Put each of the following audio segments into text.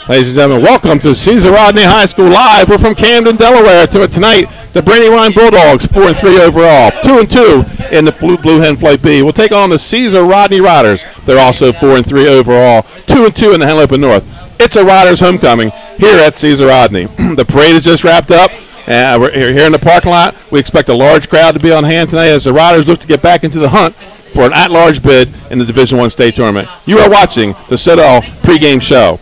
Ladies and gentlemen, welcome to Caesar Rodney High School Live. We're from Camden, Delaware. Tonight, the Brandywine Bulldogs, 4-3 overall, 2-2 in the Blue Hen Flight B. We'll take on the Caesar Rodney Riders. They're also 4-3 overall, 2-2 in the Henlopen North. It's a Riders homecoming here at Caesar Rodney. The parade is just wrapped up. We're here in the parking lot. We expect a large crowd to be on hand tonight as the Riders look to get back into the hunt for an at-large bid in the Division I state tournament. You are watching the Citadel pregame show.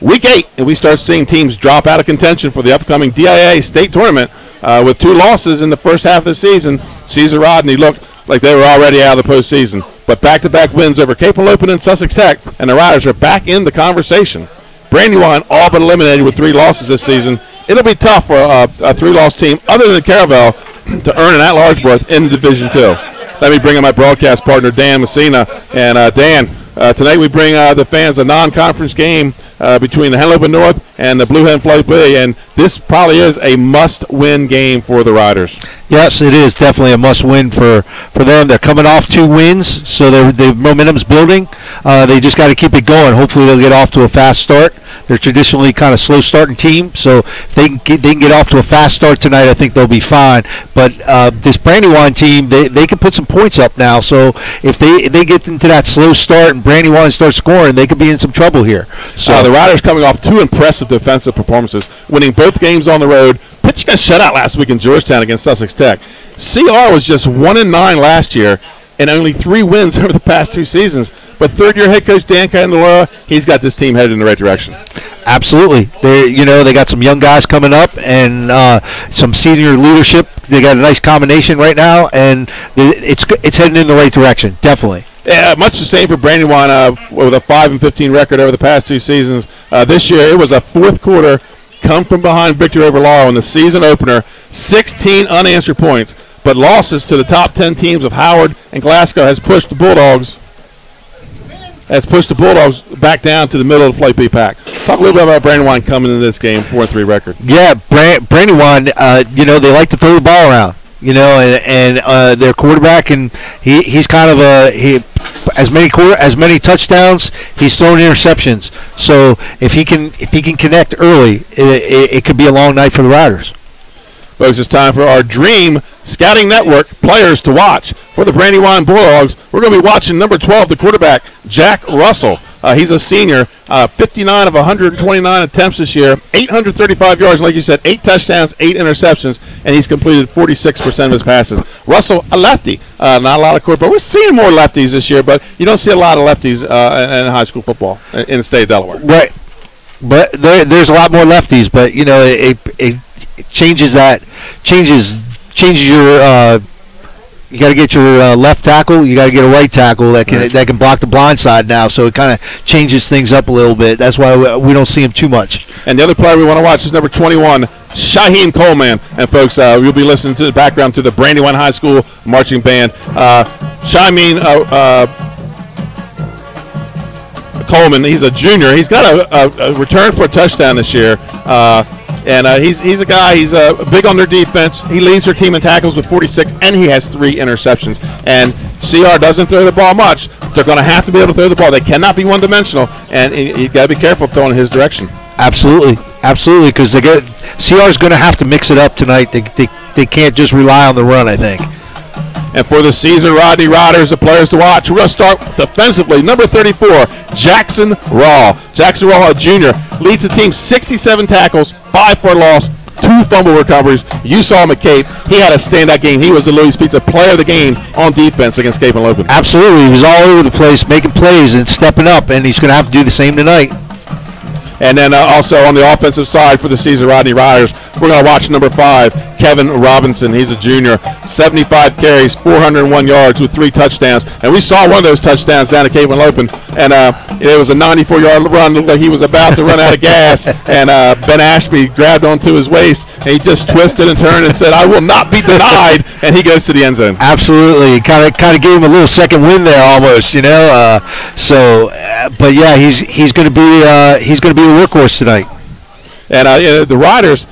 Week 8, and we start seeing teams drop out of contention for the upcoming DIA state tournament with 2 losses in the first half of the season. Caesar Rodney looked like they were already out of the postseason, but back-to-back wins over Cape Henlopen and Sussex Tech, and the Riders are back in the conversation. Brandywine all but eliminated with 3 losses this season. It'll be tough for a 3-loss team other than Caravel to earn an at-large berth in Division II. Let me bring in my broadcast partner, Dan Messina. And Dan, tonight we bring the fans a non-conference game between the Henlopen North and the Blue Hen Flight B, and this probably is a must-win game for the Riders. Yes, it is definitely a must-win for them. They're coming off 2 wins, so the momentum's building. They just got to keep it going. Hopefully they'll get off to a fast start. They're traditionally kind of slow-starting team, so if they can get off to a fast start tonight, I think they'll be fine. But this Brandywine team, they can put some points up now, so if they get into that slow start and Brandywine starts scoring, they could be in some trouble here. So the Riders coming off 2 impressive defensive performances, winning both games on the road, pitching a shutout last week in Georgetown against Sussex Tech. CR was just 1-9 last year and only 3 wins over the past 2 seasons. But third-year head coach Dan Candelaria, he's got this team headed in the right direction. Absolutely. They got some young guys coming up and some senior leadership. They got a nice combination right now, and it's heading in the right direction, definitely. Yeah, much the same for Brandywine with a 5-15 record over the past 2 seasons. This year, it was a fourth-quarter come-from-behind victory over Laurel in the season opener, 16 unanswered points. But losses to the top 10 teams of Howard and Glasgow has pushed the Bulldogs back down to the middle of the Flight B pack. Talk a little bit about Brandywine coming into this game, 4-3 record. Yeah, Brandywine, they like to throw the ball around, and their quarterback, and he's kind of as many touchdowns, he's throwing interceptions. So if he can connect early, it could be a long night for the Riders. Folks, it's time for our Dream Scouting Network players to watch. For the Brandywine Bulldogs, we're going to be watching number 12, the quarterback, Jack Russell. He's a senior, 59 of 129 attempts this year, 835 yards, like you said, 8 touchdowns, 8 interceptions, and he's completed 46% of his passes. Russell, a lefty, not a lot of quarterback. We're seeing more lefties this year, but you don't see a lot of lefties in high school football in the state of Delaware. Right, but there's a lot more lefties, but it changes your you got to get your left tackle, you got to get a right tackle that can block the blind side now, so it kind of changes things up a little bit. That's why we don't see him too much. And the other player we want to watch is number 21, Shaheen Coleman. And folks, you'll be listening to the background to the Brandywine High School marching band. Shaheen Coleman, he's a junior. He's got a return for a touchdown this year. And he's a guy, he's big on their defense. He leads their team in tackles with 46, and he has 3 interceptions. And CR doesn't throw the ball much. They're going to have to be able to throw the ball. They cannot be one-dimensional, and you've got to be careful throwing in his direction. Absolutely, because CR is going to have to mix it up tonight. They can't just rely on the run, I think. And for the Caesar Rodney Riders, the players to watch, we're going to start defensively. Number 34, Jackson Raw. Jackson Raw, a junior, leads the team 67 tackles, 5 for a loss, 2 fumble recoveries. You saw him at Cape. He had a standout game. He was the Louis Pizza player of the game on defense against Cape Henlopen. Absolutely. He was all over the place making plays and stepping up, and he's going to have to do the same tonight. And then also on the offensive side for the Caesar Rodney Riders, we're going to watch number 5, Kevin Robinson. He's a junior, 75 carries, 401 yards with 3 touchdowns. And we saw one of those touchdowns down at Cape Henlopen, and it was a 94-yard run. Looked like he was about to run out of gas, and Ben Ashby grabbed onto his waist, and he just twisted and turned and said, "I will not be denied," and he goes to the end zone. Absolutely. Kind of gave him a little second win there almost, but yeah, he's going to be a workhorse tonight. And the Riders,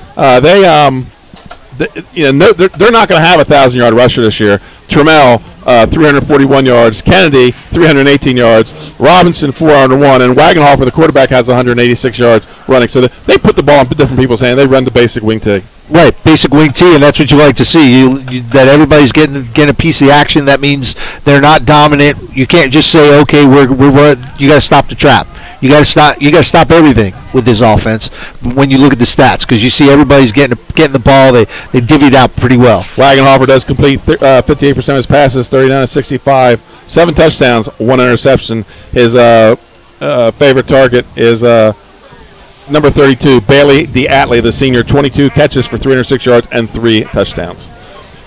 they're not going to have a 1,000-yard rusher this year. Trammell, 341 yards. Kennedy, 318 yards. Robinson, 401. And Wagenhofer, the quarterback, has 186 yards running. So they put the ball in different people's hands. They run the basic wing tee. Right, basic wing tee, and that's what you like to see. That everybody's getting a piece of the action. That means they're not dominant. You can't just say, okay, you got to stop the trap. You got to stop everything with this offense when you look at the stats, because you see everybody's getting the ball. They divvy it out pretty well. Wagenhofer does complete 58% of his passes, 39 of 65, 7 touchdowns, 1 interception. His favorite target is number 32, Bailey DeAtley, the senior, 22 catches for 306 yards and 3 touchdowns.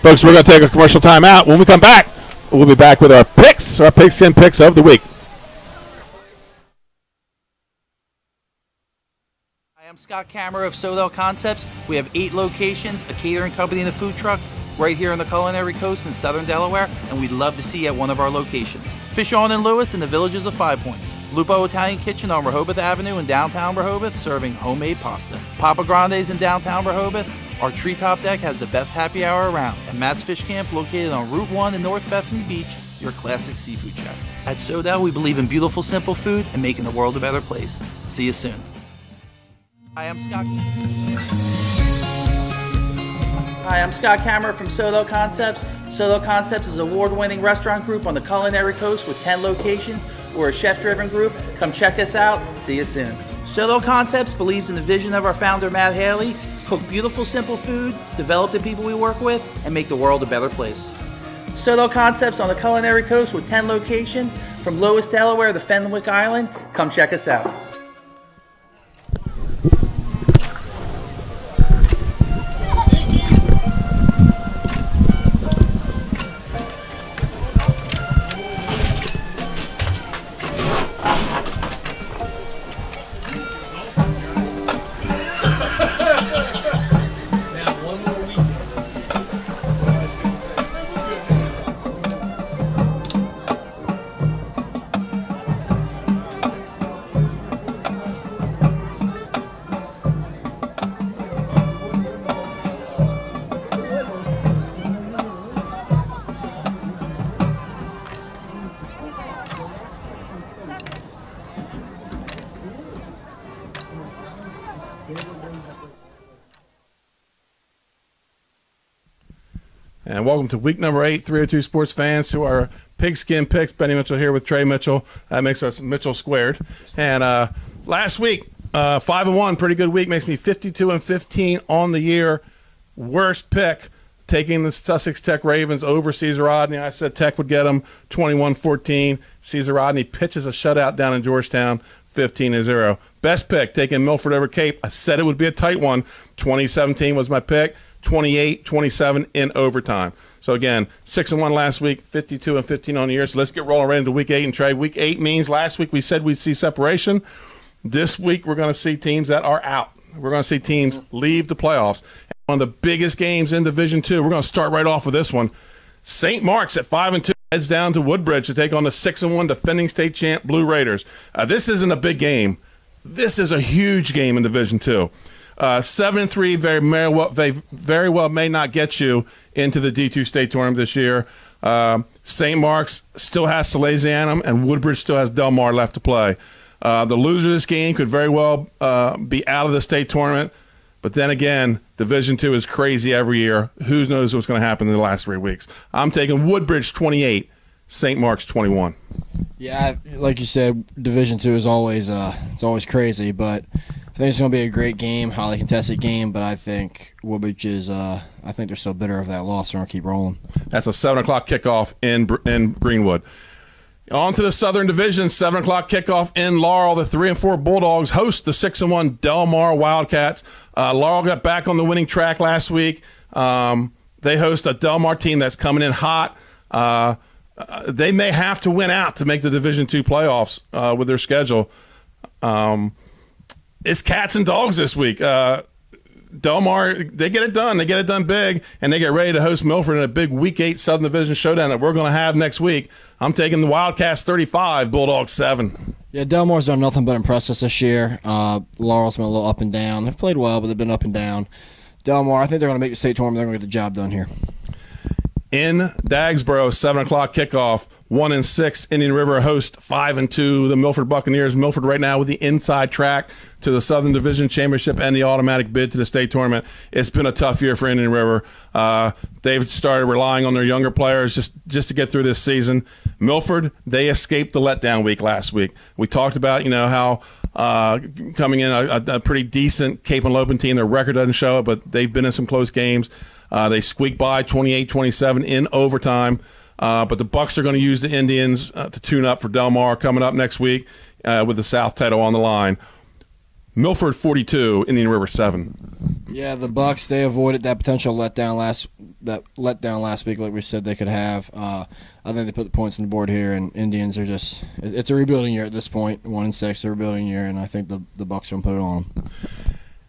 Folks, we're going to take a commercial timeout. When we come back, we'll be back with our pigskin picks of the week. I'm Scott Kammerer of Sodell Concepts. We have 8 locations, a catering company and a food truck right here on the Culinary Coast in southern Delaware, and we'd love to see you at one of our locations. Fish On and Lewis in the Villages of 5 Points. Lupo Italian Kitchen on Rehoboth Avenue in downtown Rehoboth, serving homemade pasta. Papa Grande's in downtown Rehoboth. Our treetop deck has the best happy hour around. And Matt's Fish Camp, located on Route 1 in North Bethany Beach, your classic seafood shack. At Sodell, we believe in beautiful, simple food and making the world a better place. See you soon. Hi, I'm Scott Kammerer from Sodell Concepts. Sodell Concepts is an award-winning restaurant group on the Culinary Coast with 10 locations. We're a chef-driven group. Come check us out. See you soon. Sodell Concepts believes in the vision of our founder, Matt Haley: cook beautiful, simple food, develop the people we work with, and make the world a better place. Sodell Concepts on the Culinary Coast with 10 locations, from Lewis, Delaware to Fenwick Island. Come check us out. And welcome to week number 8, 302 Sports fans, to our pigskin picks. Benny Mitchell here with Trey Mitchell. That makes us Mitchell squared. And last week, 5-1, pretty good week. Makes me 52-15 on the year. Worst pick, taking the Sussex Tech Ravens over Caesar Rodney. I said Tech would get them 21-14. Caesar Rodney pitches a shutout down in Georgetown, 15-0. Best pick, taking Milford over Cape. I said it would be a tight one. 2017 was my pick. 28-27 in overtime. So again, 6-1 last week, 52-15 on the year. So let's get rolling right into week 8 and Trey. Week 8 means last week we said we'd see separation. This week we're going to see teams that are out. We're going to see teams leave the playoffs. One of the biggest games in Division 2. We're going to start right off with this one. St. Mark's at 5-2 heads down to Woodbridge to take on the 6-1 defending state champ Blue Raiders. This isn't a big game. This is a huge game in Division 2. 7-3 very well may not get you into the D2 state tournament this year. St. Mark's still has Salesianum, and Woodbridge still has Del Mar left to play. The loser of this game could very well be out of the state tournament. But then again, Division 2 is crazy every year. Who knows what's going to happen in the last 3 weeks? I'm taking Woodbridge 28, St. Mark's 21. Yeah, like you said, Division 2 is always it's always crazy, but I think it's going to be a great game, highly contested game, but I think Woodbridge is I think they're so bitter of that loss. They're going to keep rolling. That's a 7 o'clock kickoff in Greenwood. On to the Southern Division, 7 o'clock kickoff in Laurel. The 3-4 Bulldogs host the 6-1 Del Mar Wildcats. Laurel got back on the winning track last week. They host a Del Mar team that's coming in hot. They may have to win out to make the Division II playoffs with their schedule. It's cats and dogs this week. Del Mar, they get it done. They get it done big, and they get ready to host Milford in a big Week 8 Southern Division showdown that we're going to have next week. I'm taking the Wildcats 35, Bulldogs 7. Yeah, Del Mar's done nothing but impress us this year. Laurel's been a little up and down. They've played well, but they've been up and down. Delmar, I think they're going to make the state tournament. They're going to get the job done here. In Dagsboro, 7 o'clock kickoff. 1-6. Indian River host 5-2. The Milford Buccaneers. Milford right now with the inside track to the Southern Division Championship and the automatic bid to the state tournament. It's been a tough year for Indian River. They've started relying on their younger players just to get through this season. Milford, they escaped the letdown week last week. We talked about how coming in a pretty decent Cape and Lopin team. Their record doesn't show it, but they've been in some close games. They squeaked by 28-27 in overtime. But the Bucks are going to use the Indians to tune up for Delmar coming up next week with the South title on the line. Milford 42, Indian River 7. Yeah, the Bucks, they avoided that potential letdown last week, like we said they could have. I think they put the points on the board here, and Indians are it's a rebuilding year at this point. 1-6, a rebuilding year, and I think the Bucks are going to put it on them.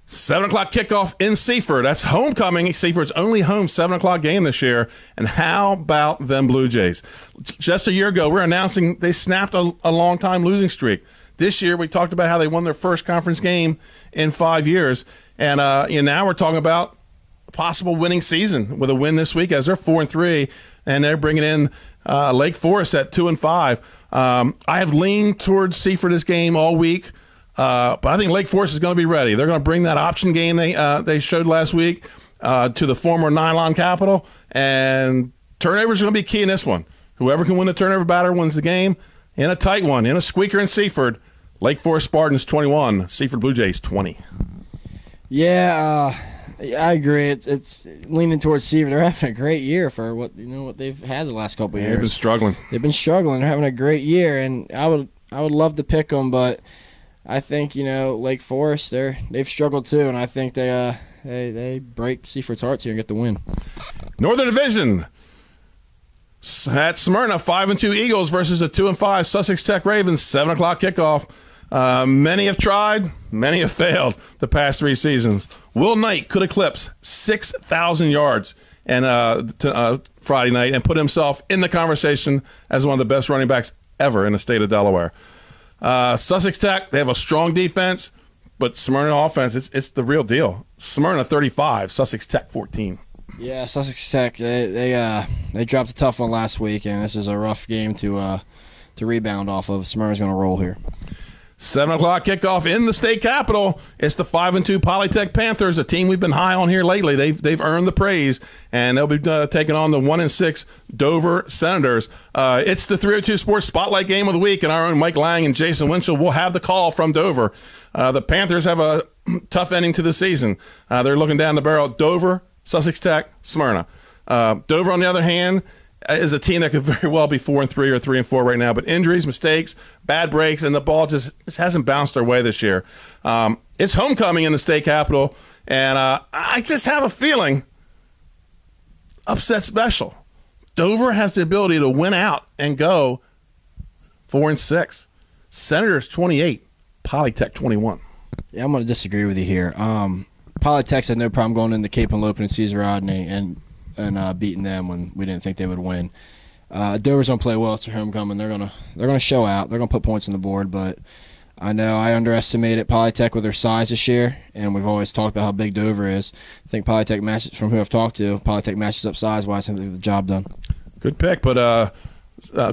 7 o'clock kickoff in Seaford. That's homecoming. Seaford's only home 7 o'clock game this year. And how about them Blue Jays? Just a year ago, we're announcing they snapped a long-time losing streak. This year, we talked about how they won their first conference game in 5 years. And now we're talking about a possible winning season with a win this week as they're 4-3, and they're bringing in Lake Forest at 2-5. I have leaned towards Seaford this game all week. But I think Lake Forest is going to be ready. They're going to bring that option game they showed last week to the former Nylon Capital, and turnovers are going to be key in this one. Whoever can win the turnover battle wins the game in a tight one, in a squeaker in Seaford. Lake Forest Spartans 21, Seaford Blue Jays 20. Yeah, I agree. It's leaning towards Seaford. They're having a great year for what they've had the last couple of years. They've been struggling. They're having a great year, and I would love to pick them, but I think Lake Forest they've struggled too, and I think they break Seaford's hearts here and get the win. Northern Division at Smyrna, 5-2 Eagles versus the 2-5 Sussex Tech Ravens. 7 o'clock kickoff. Many have tried, many have failed the past 3 seasons. Will Knight could eclipse 6,000 yards Friday night and put himself in the conversation as one of the best running backs ever in the state of Delaware. Sussex Tech, they have a strong defense, but Smyrna offense, it's the real deal. Smyrna 35, Sussex Tech 14. Yeah, Sussex Tech, they dropped a tough one last week, and this is a rough game to rebound off of. Smyrna's going to roll here. 7 o'clock kickoff in the state capitol. It's the 5-2 Polytech Panthers, a team we've been high on here lately. They've earned the praise, and they'll be taking on the 1-6 Dover Senators. It's the 302 Sports Spotlight Game of the Week, and our own Mike Lang and Jason Winchell will have the call from Dover. The Panthers have a tough ending to the season. They're looking down the barrel at Dover, Sussex Tech, Smyrna. Dover, on the other hand, is a team that could very well be 4-3 or 3-4 right now, but injuries, mistakes, bad breaks, and the ball just hasn't bounced their way this year. It's homecoming in the state capitol, and I just have a feeling upset special. Dover has the ability to win out and go 4-6. Senators 28, Polytech 21. Yeah, I'm going to disagree with you here. Polytech's had no problem going into Cape and Lopin and Caesar Rodney and beating them when we didn't think they would win. Dover's gonna play well. It's their homecoming. They're gonna show out. They're gonna put points on the board. But I know I underestimated Polytech with their size this year, and we've always talked about how big Dover is. I think Polytech matches, from who I've talked to, Polytech matches up size-wise and they get the job done. Good pick, but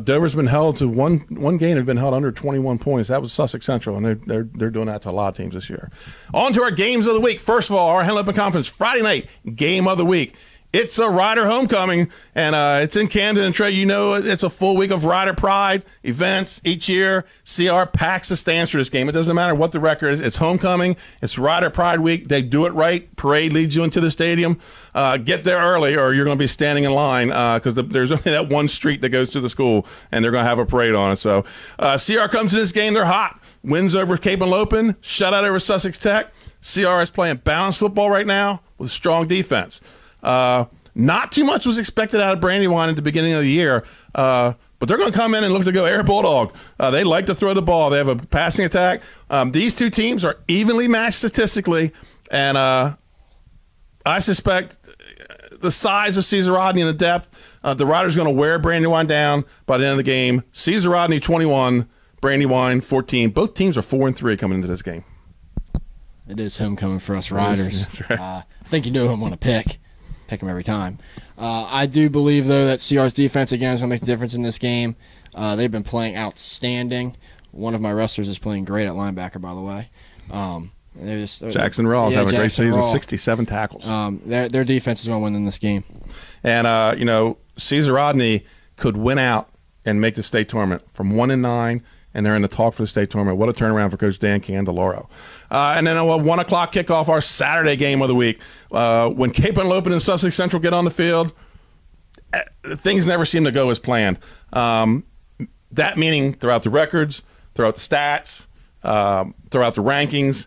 Dover's been held to one game. Have been held under 21 points. That was Sussex Central, and they're doing that to a lot of teams this year. On to our games of the week. First of all, our Henley Conference Friday night game of the week. It's a Rider homecoming, and it's in Camden. And Trey, it's a full week of Rider Pride events each year. CR packs the stands for this game. It doesn't matter what the record is. It's homecoming. It's Rider Pride week. They do it right. Parade leads you into the stadium. Get there early, or you're going to be standing in line because there's only that one street that goes to the school, and they're going to have a parade on it. So CR comes in this game. They're hot. Wins over Cape and Lopin. Shutout over Sussex Tech. CR is playing balanced football right now with strong defense. Not too much was expected out of Brandywine at the beginning of the year, but they're going to come in and look to go air bulldog. They like to throw the ball. They have a passing attack. These two teams are evenly matched statistically, and I suspect the size of Caesar Rodney and the depth, the Riders going to wear Brandywine down by the end of the game. Caesar Rodney 21, Brandywine 14. Both teams are 4-3 coming into this game. It is homecoming for us Riders. That's right. I think you know who I'm going to pick. Pick him every time. I do believe, though, that CR's defense, again, is going to make the difference in this game. They've been playing outstanding. One of my wrestlers is playing great at linebacker, by the way. Jackson Rawls having a great season, Rawls. 67 tackles. Their defense is going to win in this game. And, Caesar Rodney could win out and make the state tournament from 1-9, and they're in the talk for the state tournament. What a turnaround for Coach Dan Candeloro. And then a 1 o'clock kickoff, our Saturday game of the week. When Cape Henlopen and Sussex Central get on the field, things never seem to go as planned. That meaning throughout the records, throughout the stats, throughout the rankings,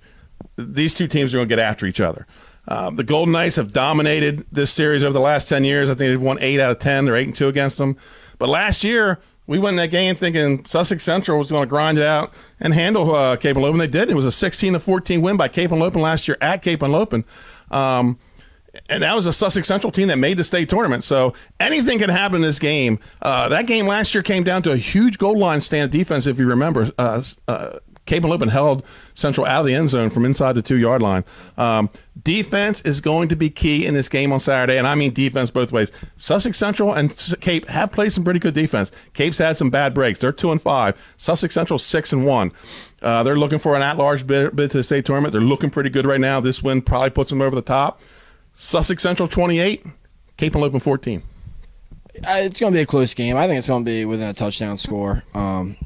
these two teams are going to get after each other. The Golden Knights have dominated this series over the last 10 years. I think they've won 8 out of 10. They're 8-2 against them. But last year, we went in that game thinking Sussex Central was going to grind it out and handle Cape Henlopen. They did. It was a 16-14 win by Cape Henlopen last year at Cape Henlopen. And that was a Sussex Central team that made the state tournament. So anything can happen in this game. That game last year came down to a huge goal line stand defense, if you remember. Cape Henlopen held Central out of the end zone from inside the 2-yard line. Defense is going to be key in this game on Saturday, and I mean defense both ways. Sussex Central and Cape have played some pretty good defense. Cape's had some bad breaks. They're 2-5. Sussex Central 6-1. They're looking for an at-large bid to the state tournament. They're looking pretty good right now. This win probably puts them over the top. Sussex Central 28, Cape Henlopen 14. It's going to be a close game. I think it's going to be within a touchdown score,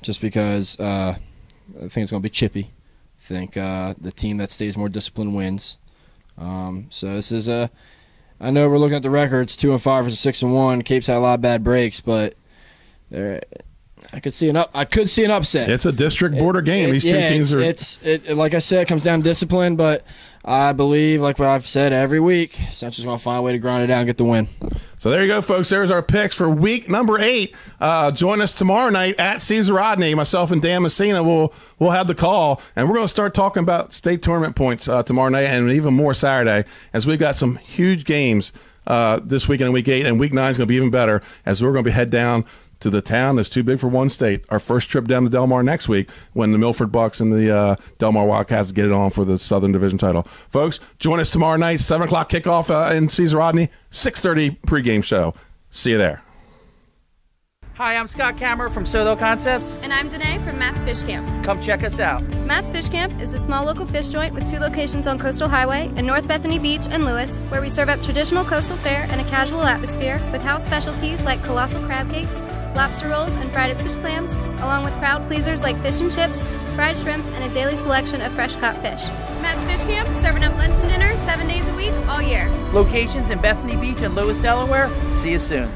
just because I think it's going to be chippy. I think the team that stays more disciplined wins. So this is I know we're looking at the records, 2-5 versus 6-1. Cape's had a lot of bad breaks, but I could see an upset. It's a district border game. These two teams are. Like I said, it comes down to discipline, but I believe, like what I've said every week, Central's going to find a way to grind it out and get the win. So there you go, folks. There's our picks for week number 8. Join us tomorrow night at Caesar Rodney. Myself and Dan Messina will have the call, and we're going to start talking about state tournament points tomorrow night and even more Saturday, as we've got some huge games this weekend in week 8, and week 9 is going to be even better, as we're going to be head down to the town that's too big for one state. Our first trip down to Del Mar next week when the Milford Bucks and the Del Mar Wildcats get it on for the Southern Division title. Folks, join us tomorrow night, 7 o'clock kickoff in Caesar Rodney, 6:30 pregame show. See you there. Hi, I'm Scott Kammerer from Soto Concepts. And I'm Danae from Matt's Fish Camp. Come check us out. Matt's Fish Camp is the small local fish joint with 2 locations on Coastal Highway in North Bethany Beach and Lewis, where we serve up traditional coastal fare and a casual atmosphere with house specialties like colossal crab cakes, lobster rolls, and fried Ipswich clams, along with crowd pleasers like fish and chips, fried shrimp, and a daily selection of fresh caught fish. Matt's Fish Camp, serving up lunch and dinner 7 days a week, all year. Locations in Bethany Beach and Lewis, Delaware. See you soon.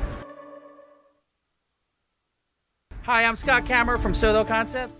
Hi, I'm Scott Kammerer from Soto Concepts.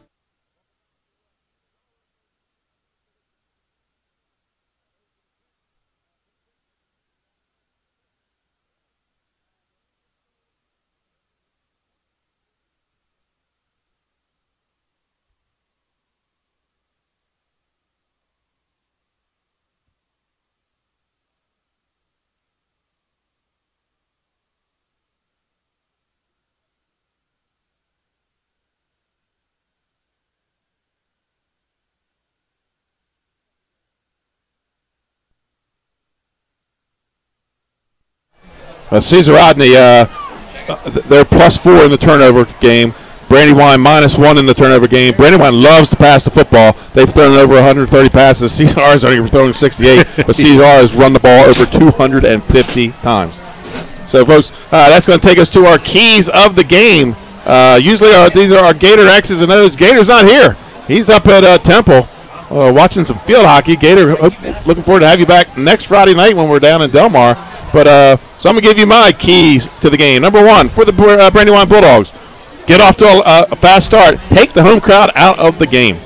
Caesar Rodney, they're +4 in the turnover game. Brandywine -1 in the turnover game. Brandywine loves to pass the football. They've thrown over 130 passes. Caesar's only throwing 68, but Caesar has run the ball over 250 times. So, folks, that's going to take us to our keys of the game. Usually these are our Gator X's and O's. Gator's not here. He's up at Temple watching some field hockey. Gator, looking forward to have you back next Friday night when we're down in Del Mar. But so I'm going to give you my keys to the game. Number 1, for the Brandywine Bulldogs, get off to a fast start. Take the home crowd out of the game.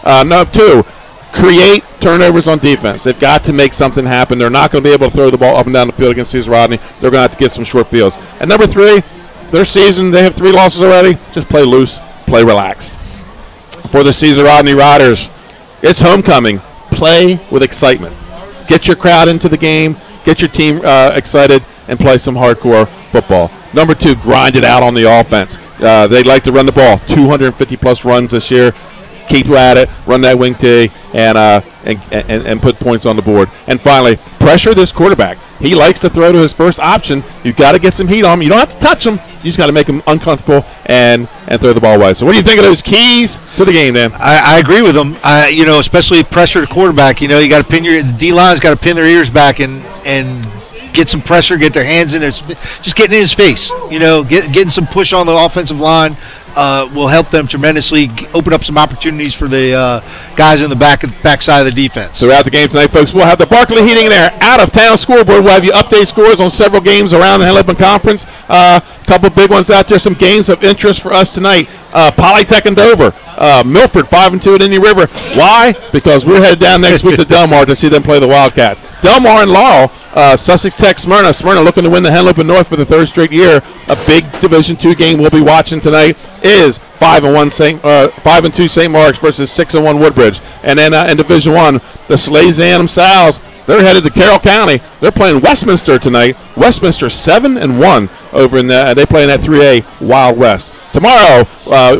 Number 2, create turnovers on defense. They've got to make something happen. They're not going to be able to throw the ball up and down the field against Caesar Rodney. They're going to have to get some short fields. And number 3, their season, they have 3 losses already. Just play loose, play relaxed. For the Caesar Rodney Riders, it's homecoming. Play with excitement. Get your crowd into the game. Get your team excited and play some hardcore football. Number 2, grind it out on the offense. They like to run the ball. 250-plus runs this year. keep at it, run that wing tee, and put points on the board. And finally, pressure this quarterback. He likes to throw to his first option. You've got to get some heat on him. You don't have to touch him. You just got to make him uncomfortable and throw the ball away. So what do you think of those keys to the game, Dan? I agree with him. Especially pressure the quarterback. You got to pin the D-line's got to pin their ears back and get some pressure, get their hands in his, just getting in his face. Getting some push on the offensive line will help them tremendously, open up some opportunities for the guys in the backside of the defense. Throughout the game tonight, folks, we'll have the Barkley Heating and Air out-of-town scoreboard. We'll have you update scores on several games around the Henley Conference. A couple big ones out there, some games of interest for us tonight. Polytech and Dover. Milford 5-2 at Indian River. Why? Because we're headed down next week to Delmar to see them play the Wildcats. Delmar and Laurel, Sussex Tech, Smyrna. Smyrna looking to win the Henley North for the third straight year. A big Division II game we'll be watching tonight is 5-2 St. Mark's versus 6-1 Woodbridge. And then in Division I, the Salesianum Sows, they're headed to Carroll County. They're playing Westminster tonight. Westminster 7-1 over in they play in that 3A Wild West. Tomorrow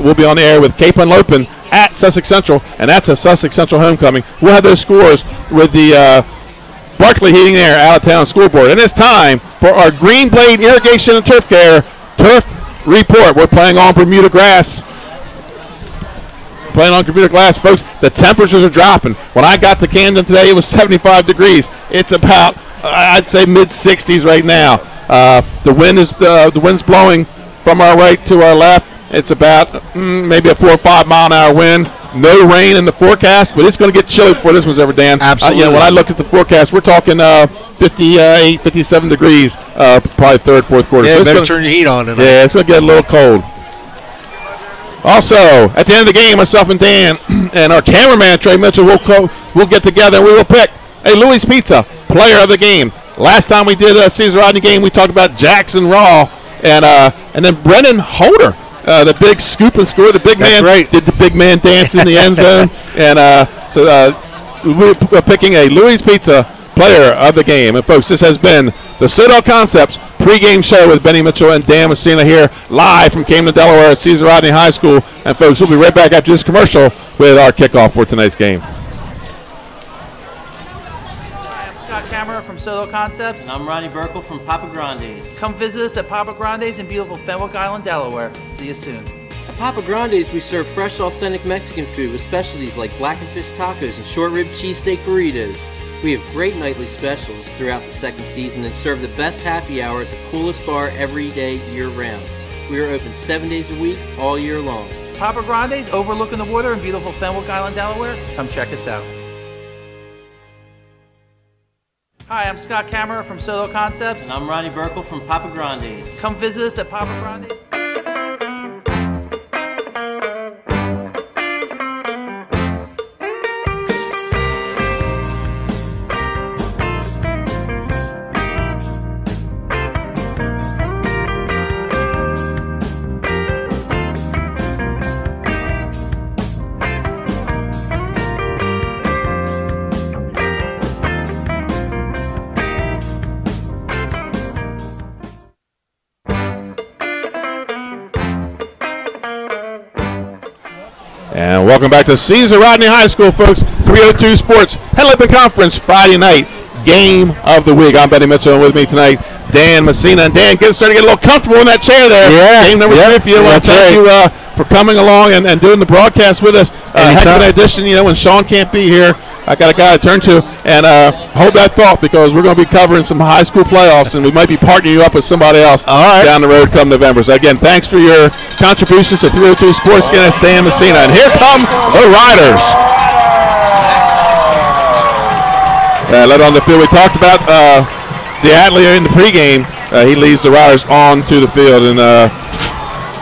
we'll be on the air with Cape Henlopen at Sussex Central, and that's a Sussex Central homecoming. We'll have those scores with the Barkley Heating and Air out-of-town scoreboard. And it's time for our Green Blade Irrigation and Turf Care Turf Report. We're playing on Bermuda grass. Folks. The temperatures are dropping. When I got to Camden today, it was 75 degrees. It's about, I'd say, mid-60s right now. The wind's blowing from our right to our left. It's about maybe a 4 or 5 mile an hour wind. No rain in the forecast, but it's going to get chilly before this one's ever, Dan. Absolutely. When I look at the forecast, we're talking 58, 57 degrees, probably third, fourth quarter. Yeah, so better turn your heat on tonight. Yeah, it's going to get a little cold. Also, at the end of the game, myself and Dan and our cameraman, Trey Mitchell, we'll get together and we will pick a Louis Pizza player of the game. Last time we did a Caesar Rodney game, we talked about Jackson Raw and then Brennan Holder. The big scoop and score, the big man did the big man dance in the end zone. And so we're picking a Louis Pizza player of the game. And, folks, this has been the Sodell Concepts pregame show with Benny Mitchell and Dan Messina here live from Camden, Delaware at Caesar Rodney High School. And, folks, we'll be right back after this commercial with our kickoff for tonight's game. Camera from Sodell Concepts. And I'm Ronnie Burkle from Papa Grande's. Come visit us at Papa Grande's in beautiful Fenwick Island, Delaware. See you soon. At Papa Grande's, we serve fresh, authentic Mexican food with specialties like blackened fish tacos and short rib cheesesteak burritos. We have great nightly specials throughout the second season and serve the best happy hour at the coolest bar every day year-round. We are open 7 days a week, all year long. Papa Grande's overlooking the water in beautiful Fenwick Island, Delaware. Come check us out. Hi, I'm Scott Kammerer from Sodell Concepts. And I'm Ronnie Burkle from Papa Grande's. Come visit us at Papa Grande's. And welcome back to Caesar Rodney High School, folks. 302 Sports, Henley Conference, Friday night, game of the week. I'm Benny Mitchell, and with me tonight, Dan Messina. And Dan, starting to get a little comfortable in that chair there. Yeah. Game number 3 for you. I want to thank you for coming along and doing the broadcast with us. Heck of an addition, when Sean can't be here. I got a guy to turn to, and hold that thought because we're going to be covering some high school playoffs, and we might be partnering you up with somebody else down the road come November. So, again, thanks for your contributions to 302 Sports. Again, it's Dan Messina. And here come the Riders. Led on the field. We talked about the Atlee in the pregame. He leads the Riders onto the field. And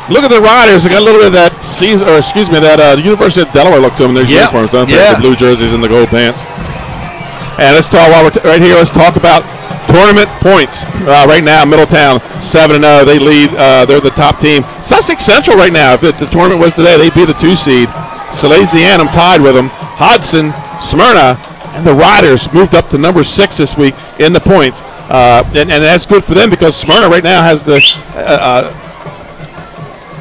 look at the Riders. They got a little bit of that that University of Delaware look to them in their uniforms, don't they? The blue jerseys and the gold pants. And let's talk while we're right here. Let's talk about tournament points. Right now, Middletown 7-0. They lead. They're the top team. Sussex Central right now. If the tournament was today, they'd be the 2 seed. Salesianum tied with them. Hodson, Smyrna, and the Riders moved up to number 6 this week in the points. And that's good for them because Smyrna right now has the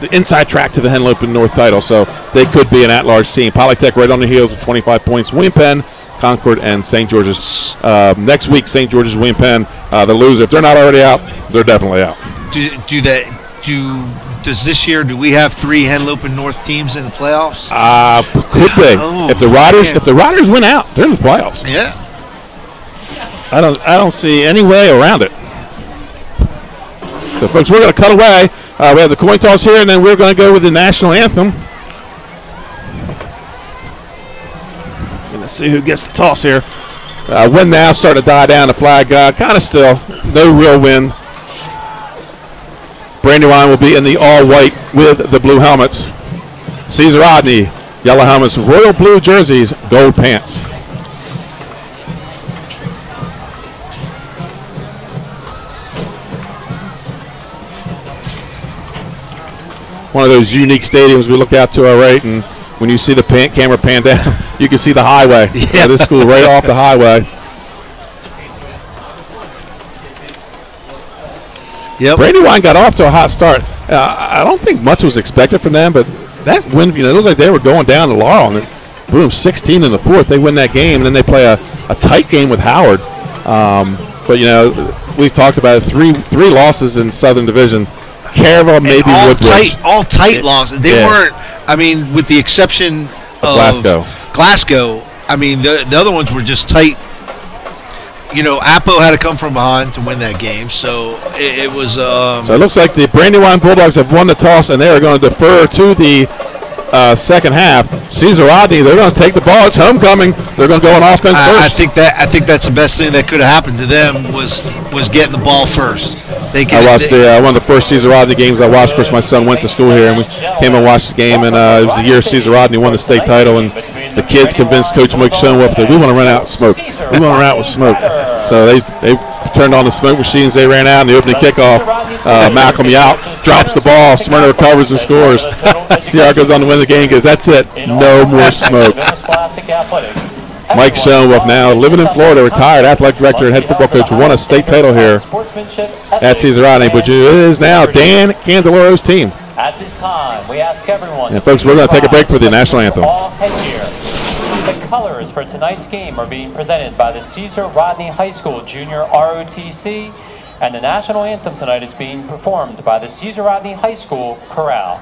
the inside track to the Henlopen North title, so they could be an at-large team. Polytech right on the heels with 25 points. William Penn, Concord, and St. George's. Next week, St. George's, William Penn, the loser. If they're not already out, they're definitely out. Does this year, do we have 3 Henlopen North teams in the playoffs? Could be. If the Riders win out, they're in the playoffs. Yeah. I don't see any way around it. So, folks, we're going to cut away. We have the coin toss here, and then we're going to go with the national anthem. Let's see who gets the toss here. Wind now starting to die down. The flag kind of still. No real wind. Brandywine will be in the all-white with the blue helmets. Caesar Rodney, yellow helmets, royal blue jerseys, gold pants. One of those unique stadiums we look out to our right, and when you see the camera pan down, you can see the highway. Yeah. This school right off the highway. Yep. Brandywine got off to a hot start. I don't think much was expected from them, but that win, it looked like they were going down to Laurel. And boom, 16 in the fourth. They win that game, and then they play a tight game with Howard. But, we've talked about it, three losses in Southern Division. Caravel, maybe Woodbridge. All tight losses. They weren't, with the exception of Glasgow, the other ones were just tight. Apo had to come from behind to win that game, so it was. So it looks like the Brandywine Bulldogs have won the toss, and they are going to defer to the second half. Caesar Rodney, they're going to take the ball. It's homecoming. They're going to go on offense first. I think that's the best thing that could have happened to them was getting the ball first. I watched one of the first Caesar Rodney games I watched. Of course, my son went to school here, and we came and watched the game. And it was the year Caesar Rodney won the state title, and the kids convinced Coach Mike Schoenwolf that we want to run out with smoke. We want to run out with smoke. So they turned on the smoke machines. They ran out in the opening kickoff. Malcolm Yount drops the ball. Smyrna recovers and scores. See how it goes on to win the game because that's it. No more smoke. Mike Schoenwolf now living in Florida, retired athletic director and head football coach, won a state title here at Caesar Rodney. But it is now Dan Candelora's team. At this time, we ask everyone. And folks, we're going to take a break for the national anthem. The colors for tonight's game are being presented by the Caesar Rodney High School Junior ROTC, and the national anthem tonight is being performed by the Caesar Rodney High School Chorale.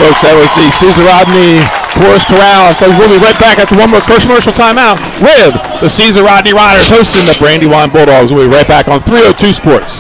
Folks, that was the Caesar Rodney Chorus Chorale. And folks, we'll be right back after one more commercial timeout with the Caesar Rodney Riders hosting the Brandywine Bulldogs. We'll be right back on 302 Sports.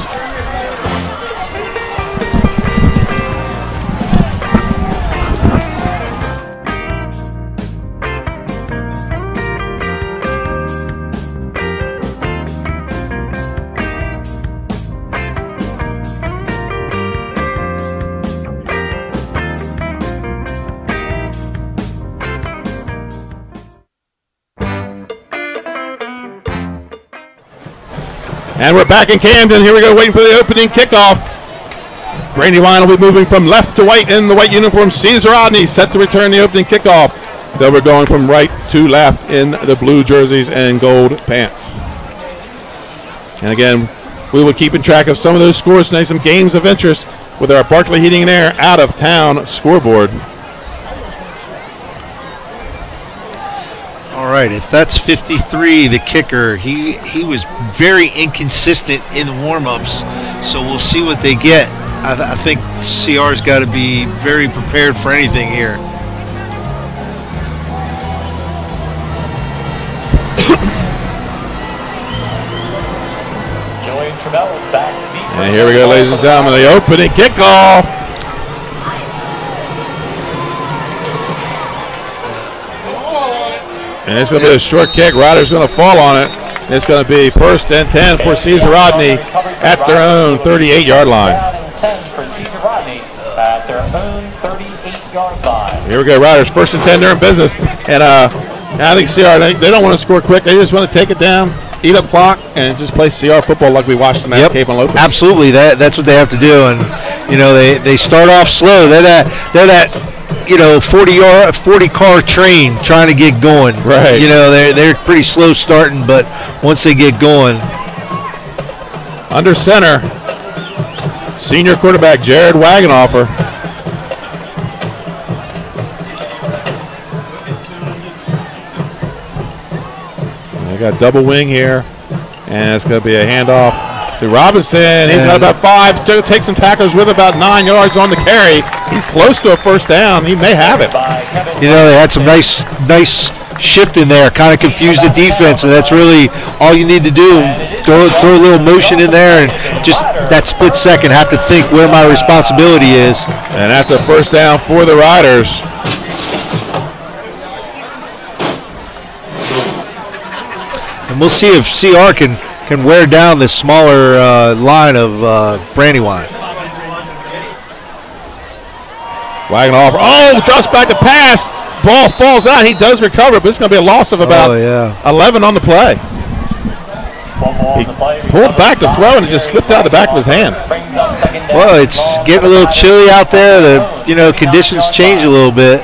And we're back in Camden. Here we go, waiting for the opening kickoff. Brandywine will be moving from left to right in the white uniform. Caesar Rodney set to return the opening kickoff. They'll be going from right to left in the blue jerseys and gold pants. And again, we will keep in track of some of those scores tonight, some games of interest with our Barclay Heating and Air out-of-town scoreboard. All All right, if that's 53, the kicker, he was very inconsistent in the warm-ups, so we'll see what they get. I think CR's got to be very prepared for anything here. And here we go, ladies and gentlemen, the opening kickoff. And it's going to be a short kick. Ryder's going to fall on it. It's going to be 1st and 10 for Caesar Rodney at their own 38-yard line. Here we go, Riders, 1st and 10, they're in business. And I think CR, they don't want to score quick. They just want to take it down, eat up clock, and just play CR football like we watched them at Cape and Lopez. Absolutely, that's what they have to do. And, you know, they start off slow. They're that 40-car train trying to get going. Right. You know, they're pretty slow starting, but once they get going. Under center, senior quarterback Jared Wagenhofer. They got double wing here, and it's going to be a handoff to Robinson. He's got about 5, take some tackles with about 9 yards on the carry. He's close to a 1st down. He may have it. You know, they had some nice shift in there, kind of confused the defense, and that's really all you need to do. Throw a little motion in there, and just that split second have to think where my responsibility is. And that's a 1st down for the Riders. And we'll see if CR can wear down this smaller line of Brandywine. Wagenhofer, drops back to pass. Ball falls out. He does recover, but it's going to be a loss of about 11 on the play. He pulled back to throw, and it just slipped out of the back of his hand. Well, it's getting a little chilly out there. The conditions change a little bit.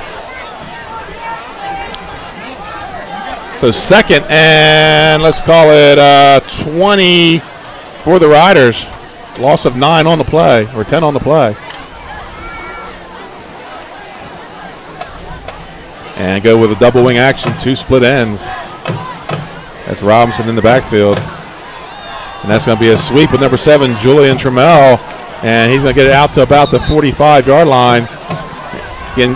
So 2nd and let's call it 20 for the Riders. Loss of 9 on the play, or 10 on the play. And go with a double wing action, 2 split ends. That's Robinson in the backfield. And that's going to be a sweep with number 7, Julian Trammell. And he's going to get it out to about the 45-yard line.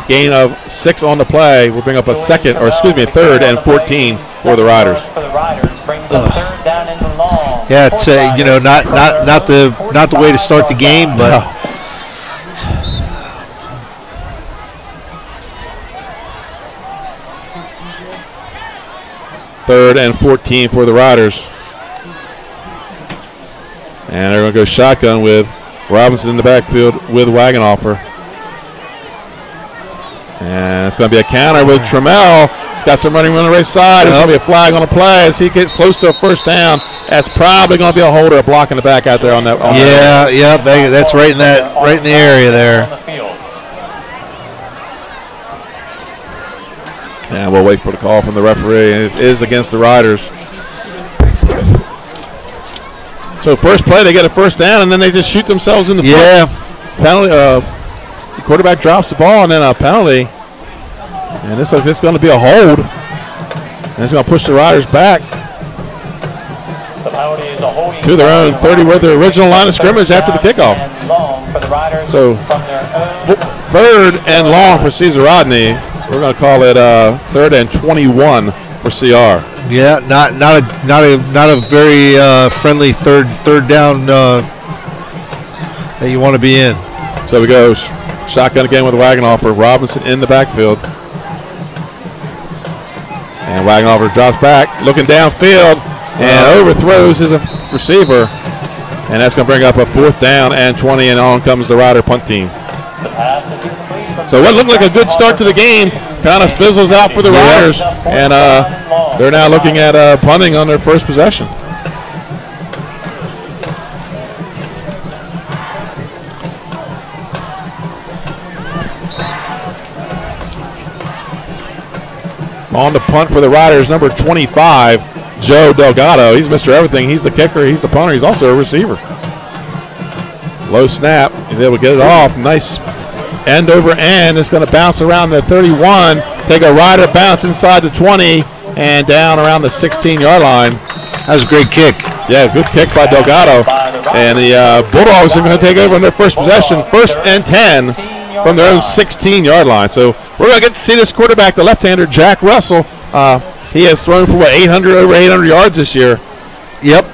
Gain of 6 on the play. We'll bring up a 3rd and 14 for the Riders. Yeah, it's not the way to start the game, but no. 3rd and 14 for the Riders. And they're going to go shotgun with Robinson in the backfield with Wagenhofer. And it's going to be a counter with Trammell. He's got some running on the right side. There's going to be a flag on the play as he gets close to a 1st down. That's probably going to be a holder, a block in the back out there on that. That's right in the area there. And we'll wait for the call from the referee. It is against the Riders. So first play, they get a 1st down, and then they just shoot themselves in the foot. Penalty. The quarterback drops the ball, and then a penalty. And this looks like it's going to be a hold. And it's going to push the Riders back to their own 30 with the original line of scrimmage after the kickoff. So 3rd and long for Caesar Rodney. We're going to call it 3rd and 21 for CR. Yeah, not a very friendly third down that you want to be in. So we go shotgun again with Wagenhofer. Robinson in the backfield. And Wagenhofer drops back, looking downfield, and overthrows his receiver. And that's going to bring up a 4th down and 20, and on comes the Rider punt team. So what looked like a good start to the game kind of fizzles out for the Riders, and they're now looking at punting on their 1st possession. On the punt for the Riders, number 25, Joe Delgado. He's Mr. Everything. He's the kicker. He's the punter. He's also a receiver. Low snap. He's able to get it off. Nice end over end. It's going to bounce around the 31. Take a Rider bounce inside the 20. and down around the 16-yard line. That was a great kick. Yeah, good kick by Delgado. And the Bulldogs are going to take over on their first possession, 1st and 10 from their own 16-yard line. So we're going to get to see this quarterback, the left-hander, Jack Russell. He has thrown for, what, over 800 yards this year. Yep.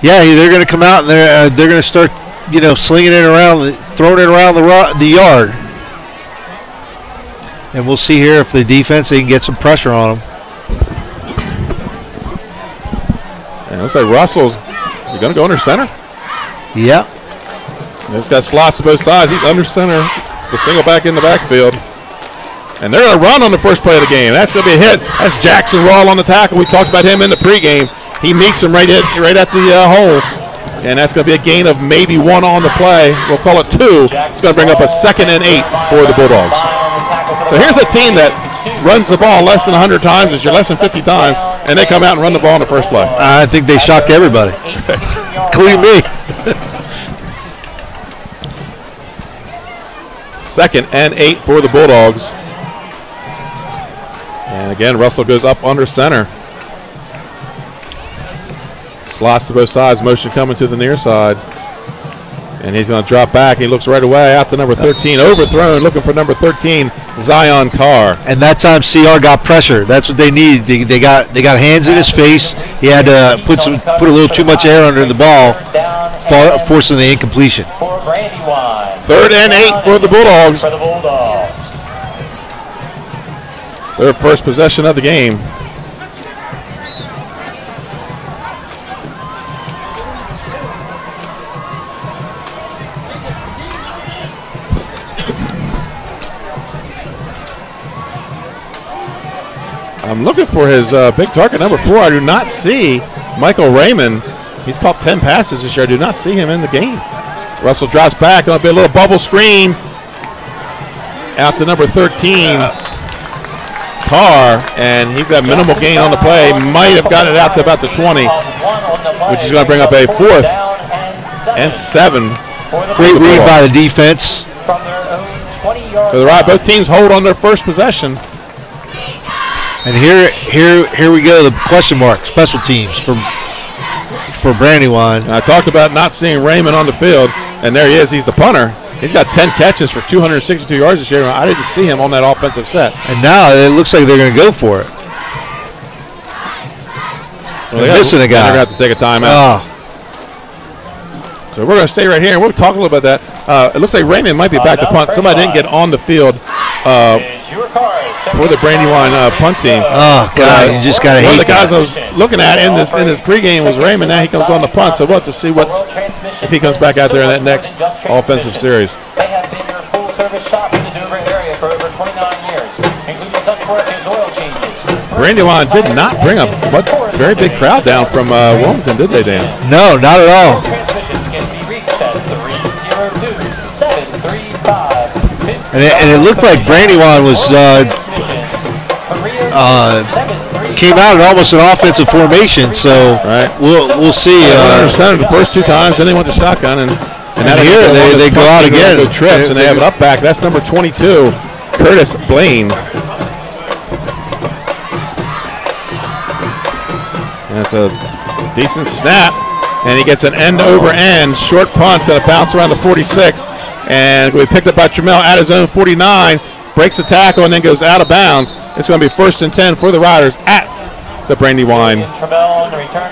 Yeah, they're going to come out and they're going to start, slinging it around, throwing it around the yard. And we'll see here if the defense, they can get some pressure on them. And it looks like Russell's going to go under center. Yeah. He's got slots to both sides. He's under center. The single back in the backfield. And they're going to run on the first play of the game. That's going to be a hit. That's Jackson Rawl on the tackle. We talked about him in the pregame. He meets him right at the hole. And that's going to be a gain of maybe 1 on the play. We'll call it 2. It's going to bring up a 2nd and 8 for the Bulldogs. So here's a team that runs the ball less than 100 times this year, less than 50 times, and they come out and run the ball on the first play. I think they shocked everybody, including me. 2nd and 8 for the Bulldogs. And again, Russell goes up under center. Slots to both sides, motion coming to the near side. And he's going to drop back. He looks right away out to number 13, overthrown, looking for number 13, Zion Carr. And that time CR got pressure. That's what they needed. They got hands in his face. He had to put a little too much air under the ball, forcing the incompletion. 3rd and 8 for the Bulldogs. Their first possession of the game. I'm looking for his big target, number 4. I do not see Michael Raymond. He's caught 10 passes this year. I do not see him in the game. Russell drops back. Going to be a little bubble screen. Out to number 13, Carr. And he's got minimal gain on the play. Might have got it out to about the 20, which is going to bring up a 4th and 7. Great read by the defense. So both teams hold on their first possession. And here we go, the question mark, special teams for Brandywine. I talked about not seeing Raymond on the field, and there he is. He's the punter. He's got 10 catches for 262 yards this year. I didn't see him on that offensive set. And now it looks like they're going to go for it. Well, they're missing a guy. They're going to have to take a timeout. So we're going to stay right here, and we'll talk a little about that. It looks like Raymond might be back to punt. Somebody didn't get on the field for the Brandywine punt team. Oh, God, you just got to hate one of the guys I was looking at in his pregame was Raymond. Now he comes on the punt, so we'll have to see if he comes back out there in that next offensive series. They have been your full-service shop in the Dover area for over 29 years, including such work as oil changes. Brandywine did not bring a very big crowd down from Wilmington, did they, Dan? No, not at all. Transmissions can be reached at 302-735. And it looked like Brandywine was came out in almost an offensive formation. So we'll see. Under center the first 2 times, then they went to shotgun, and here they go out again. Good trips, and they have it up back. That's number 22, Curtis Blaine. That's a decent snap, and he gets an end-over-end short punt. Going to bounce around the 46, and we picked up by Trammell at his own 49, breaks the tackle, and then goes out of bounds. It's going to be 1st and 10 for the Riders at the Brandywine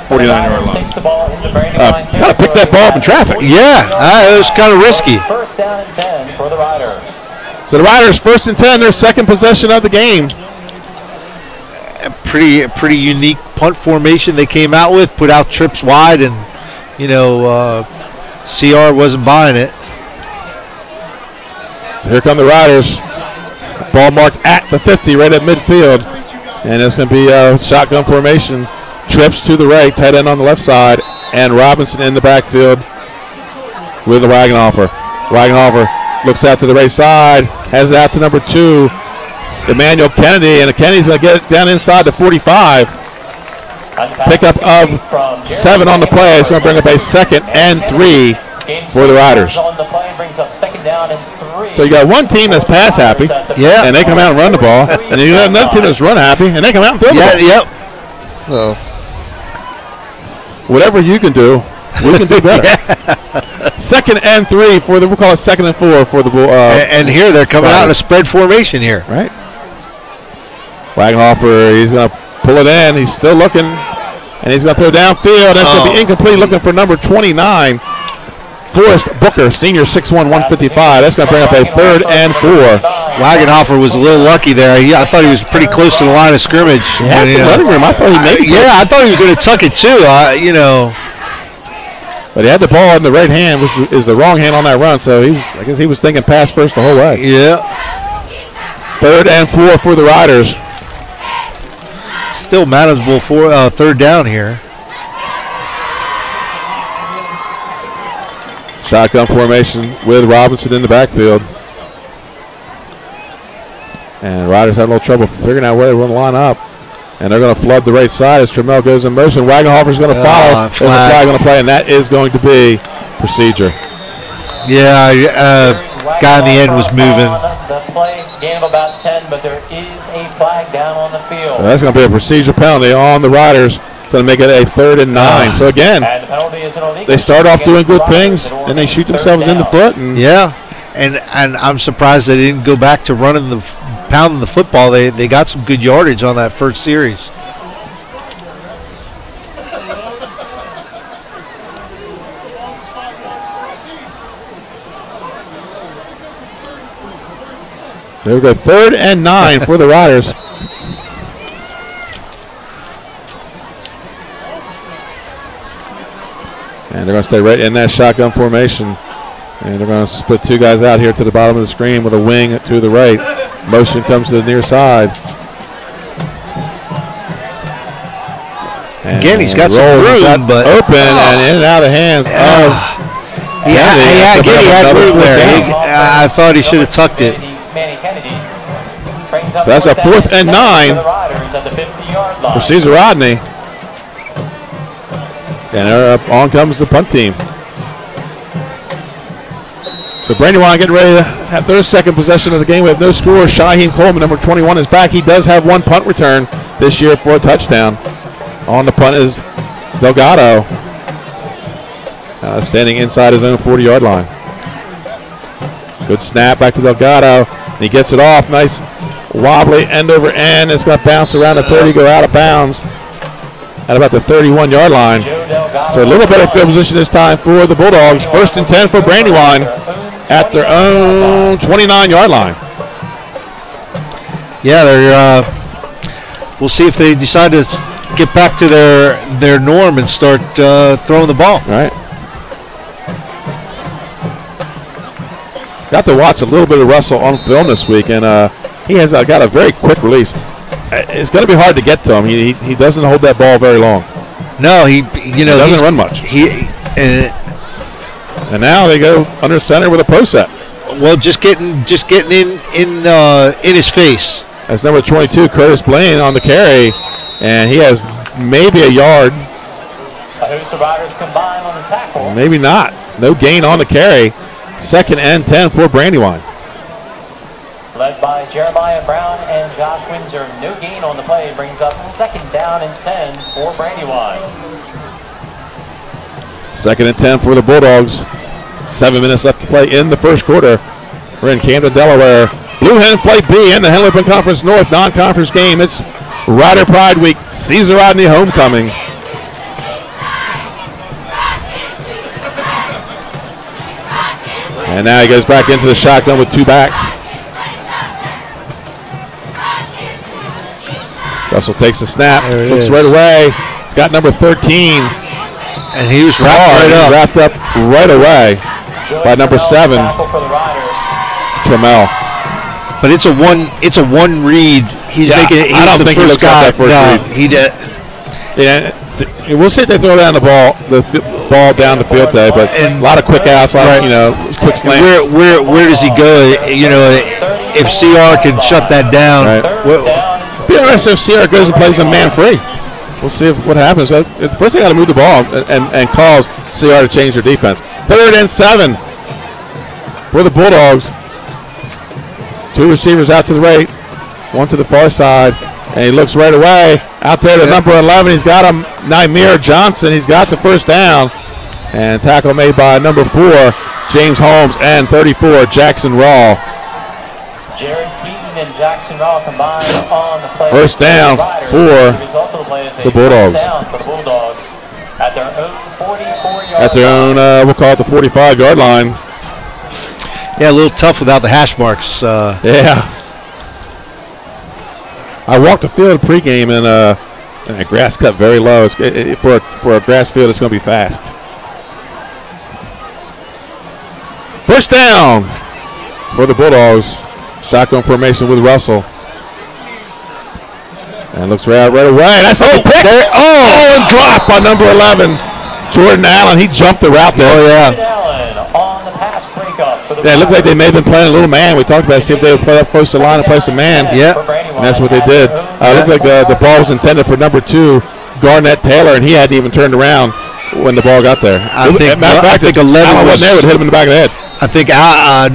49-yard line. Kind of picked that ball up in traffic. Yeah, it was kind of risky. 1st down and 10 for the Riders. So the Riders 1st and 10, their second possession of the game. Pretty unique punt formation they came out with, put out trips wide, and CR wasn't buying it. So here come the Riders. Ball marked at the 50, right at midfield, and it's going to be a shotgun formation. Trips to the right, tight end on the left side, and Robinson in the backfield with the Wagenhofer. Wagenhofer looks out to the right side, has it out to number 2. Emmanuel Kennedy, and Kennedy's going to get it down inside the 45. Pickup of 7 on the play. It's going to bring up a 2nd and 3 for the Riders. So So you got one team that's pass happy, and they come out and run the ball, and then you got another team that's run happy, and they come out and throw the ball. Yep. So whatever you can do, we can do better. 2nd and 3 for the. We'll call it 2nd and 4 for the. And here they're coming out in a spread formation here. Right. Wagenhofer, he's going to pull it in. He's still looking, and he's going to throw downfield. That's going to be incomplete. Looking for number 29, Forrest Booker, senior, 6'1", 155. That's going to bring up a 3rd and 4. Wagenhofer was a little lucky there. I thought he was pretty close to the line of scrimmage. He had some running room. I thought he made it. I thought he was going to tuck it too. But he had the ball in the right hand, which is the wrong hand on that run. So I guess he was thinking pass first the whole way. Yeah. 3rd and 4 for the Riders. Still manageable for 3rd down here. Shotgun formation with Robinson in the backfield. And Riders had a little trouble figuring out where they want to line up. And they're going to flood the right side as Trammell goes in motion. Wagenhofer's going to follow. There's a flag going to play, and that is going to be procedure. Yeah, guy in the end was moving. The play, gain of about 10, but there is a flag down on the field. So that's going to be a procedure penalty on the Riders. Going to make it a 3rd and 9. So again, they start off doing good things, and they shoot themselves in the foot. And and I'm surprised they didn't go back to pounding the football. They got some good yardage on that first series. There we go, 3rd and 9 for the Riders. And they're going to stay right in that shotgun formation. And they're going to split 2 guys out here to the bottom of the screen with a wing to the right. Motion comes to the near side. And again, he's got some room, but open and in and out of the hands of he had room there. I thought he should have tucked it. So that's a 4th and 9 for Caesar Rodney. And on comes the punt team. So Brandywine getting ready to have their 2nd possession of the game. We have no score. Shaheem Coleman, number 21, is back. He does have 1 punt return this year for a touchdown. On the punt is Delgado, standing inside his own 40-yard line. Good snap back to Delgado. And he gets it off. Nice wobbly end over end. It's going to bounce around the 30, go out of bounds at about the 31-yard line. So a little better field position this time for the Bulldogs. 1st and 10 for Brandywine at their own 29-yard line. Yeah, we'll see if they decide to get back to their norm and start throwing the ball. Right. Got to watch a little bit of Russell on film this week, and he has got a very quick release. It's going to be hard to get to him. He doesn't hold that ball very long. No, he doesn't run much. And now they go under center with a post set. Well, just getting in his face. That's number 22, Curtis Blaine, on the carry, and he has maybe a yard. Riders combine on the tackle. Maybe not. No gain on the carry. 2nd and 10 for Brandywine. Led by Jeremiah Brown and Josh Windsor. No gain on the play. Brings up 2nd down and 10 for Brandywine. 2nd and 10 for the Bulldogs. 7 minutes left to play in the first quarter. We're in Camden, Delaware. Blue Hen Flight B in the Henry Open Conference North non-conference game. It's Rider Pride Week. Caesar Rodney homecoming. And now he goes back into the shotgun with 2 backs. Russell takes the snap, looks right away. He's got number 13. And he was wrapped up right away by number 7, Trammell. But it's a one read. He's making. I don't think he looks at that first read. He did. Yeah, we'll see if they throw down the ball down the field today. But a lot of quick outs, quick slants. Where does he go? If CR can shut that down. Right. Be interesting if CR goes and plays a man free. We'll see what happens. First, they got to move the ball and cause CR to change their defense. 3rd and 7 for the Bulldogs Two receivers out to the right, one to the far side, and he looks right away. Out there to number 11, he's got him, Nymir Johnson. He's got the first down. And tackle made by number 4, James Holmes, and 34, Jackson Raw. Jared Keaton and Jackson Raw combined on the play. First down for the Bulldogs. At their own 44-yard At their own, we'll call it the 45-yard line. Yeah, a little tough without the hash marks. Yeah. I walked the field pregame, and the grass cut very low. For a grass field, it's going to be fast. First down for the Bulldogs. Shotgun formation with Russell. And looks right away. That's a pick. And dropped by number 11, Jordan Allen. He jumped the route there. Oh, yeah. On the pass breakup for the it looked like they may have been playing a little man. We talked about it, see if they would play up close to the line and play some man. Yeah. And that's what they did. It looked like the ball was intended for number 2, Garnett Taylor, and he hadn't even turned around when the ball got there. I think 11 wasn't there, would hit him in the back of the head. I think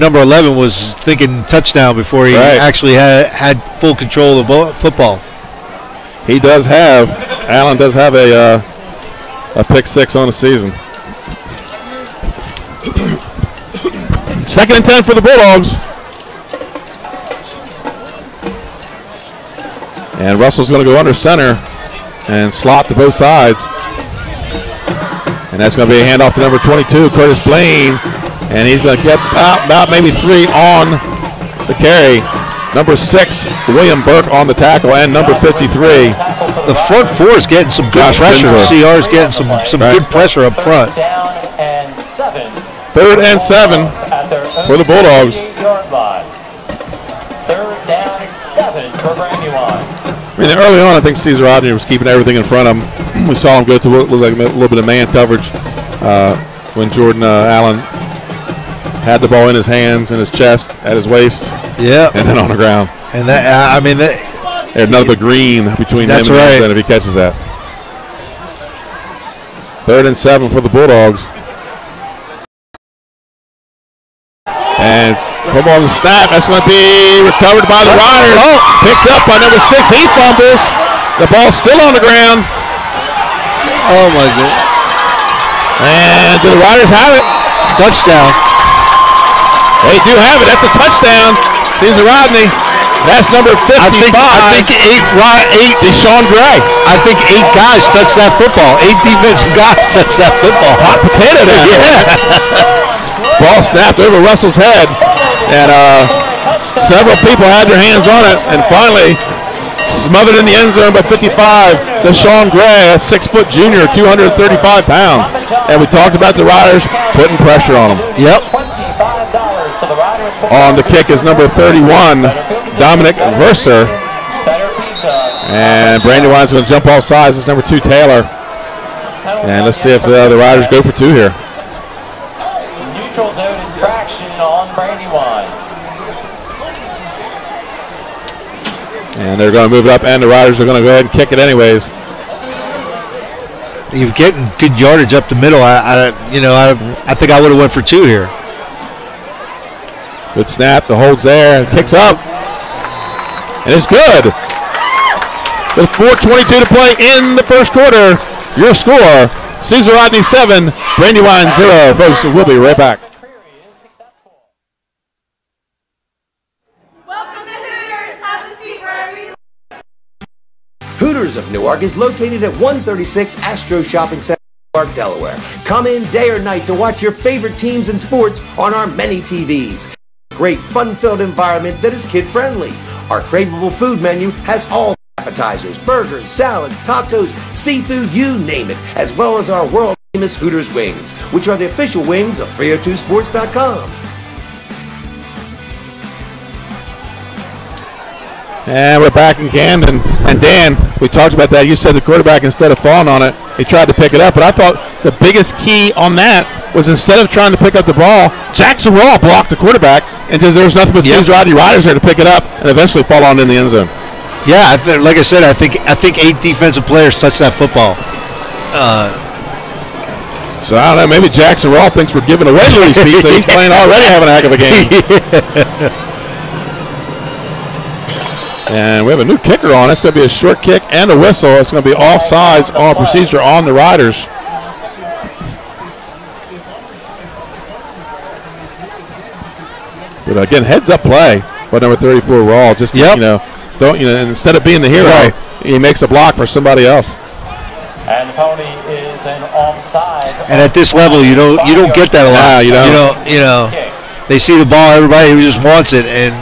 number 11 was thinking touchdown before he actually had full control of the football. Allen does have a pick 6 on the season. 2nd and 10 for the Bulldogs. And Russell's going to go under center and slot to both sides. And that's going to be a handoff to number 22, Curtis Blaine. And he's going to get about maybe 3 on the carry. Number 6, William Burke on the tackle, and number 53. The front 4 is getting some good pressure. CR is getting some good pressure up front. 3rd and 7 for the Bulldogs. 3rd down and 7 for Brandywine. I mean, early on, I think Caesar Rodney was keeping everything in front of him. We saw him go to what looked like a little bit of man coverage when Jordan Allen had the ball in his hands, in his chest, at his waist, and then on the ground. And that, there's nothing but green between him and him if he catches that. 3rd and 7 for the Bulldogs. And come on the snap. That's going to be recovered by the Riders. Picked up by number 6. He fumbles. The ball's still on the ground. Oh, my God. And do the Riders have it? Touchdown. They do have it. That's a touchdown. Caesar Rodney. That's number 55. I think 8 Deshaun Gray. I think 8 guys touched that football. 8 defensive guys touched that football. Hot potato down there. Ball snapped over Russell's head. And several people had their hands on it. And finally, smothered in the end zone by 55, Deshaun Gray, a 6-foot junior, 235 pounds. And we talked about the Riders putting pressure on him. Yep. On the kick is number 31, Dominic Verser. And Brandywine's going to jump off sides. It's number 2, Taylor. And let's see if the Riders go for 2 here. Neutral zone infraction on Brandywine. And they're going to move it up, and the Riders are going to go ahead and kick it anyways. You're getting good yardage up the middle. I think I would have went for 2 here. Good snap. The hold's there. Kicks up. And it's good. With 4:22 to play in the first quarter. Your score, Caesar Rodney 7, Brandywine 0. Folks, we'll be right back. Welcome to Hooters. Have a seat wherever you like. Hooters of Newark is located at 136 Astro Shopping Center, Newark, Delaware. Come in day or night to watch your favorite teams and sports on our many TVs. Great fun-filled environment that is kid-friendly. Our craveable food menu has all appetizers, burgers, salads, tacos, seafood, you name it, as well as our world-famous Hooters wings, which are the official wings of Frio2Sports.com. And we're back in Camden. And Dan, we talked about that. You said the quarterback, instead of falling on it, he tried to pick it up. But I thought the biggest key on that was, instead of trying to pick up the ball, Jackson Raw blocked the quarterback, and there was nothing but Caesar Rodney Riders there to pick it up and eventually fall on in the end zone. Yeah, like I said, I think 8 defensive players touched that football. So I don't know. Maybe Jackson Raw thinks we're giving away Louis' pizza. He's playing already, having a heck of a game. And we have a new kicker on. It's going to be a short kick and a whistle. It's going to be offsides on procedure on the Riders. But again, heads up play by number 34 Raw. Just instead of being the hero, he makes a block for somebody else. And the penalty is an offside. And at this level, you don't get that a lot. You know, they see the ball, everybody just wants it, and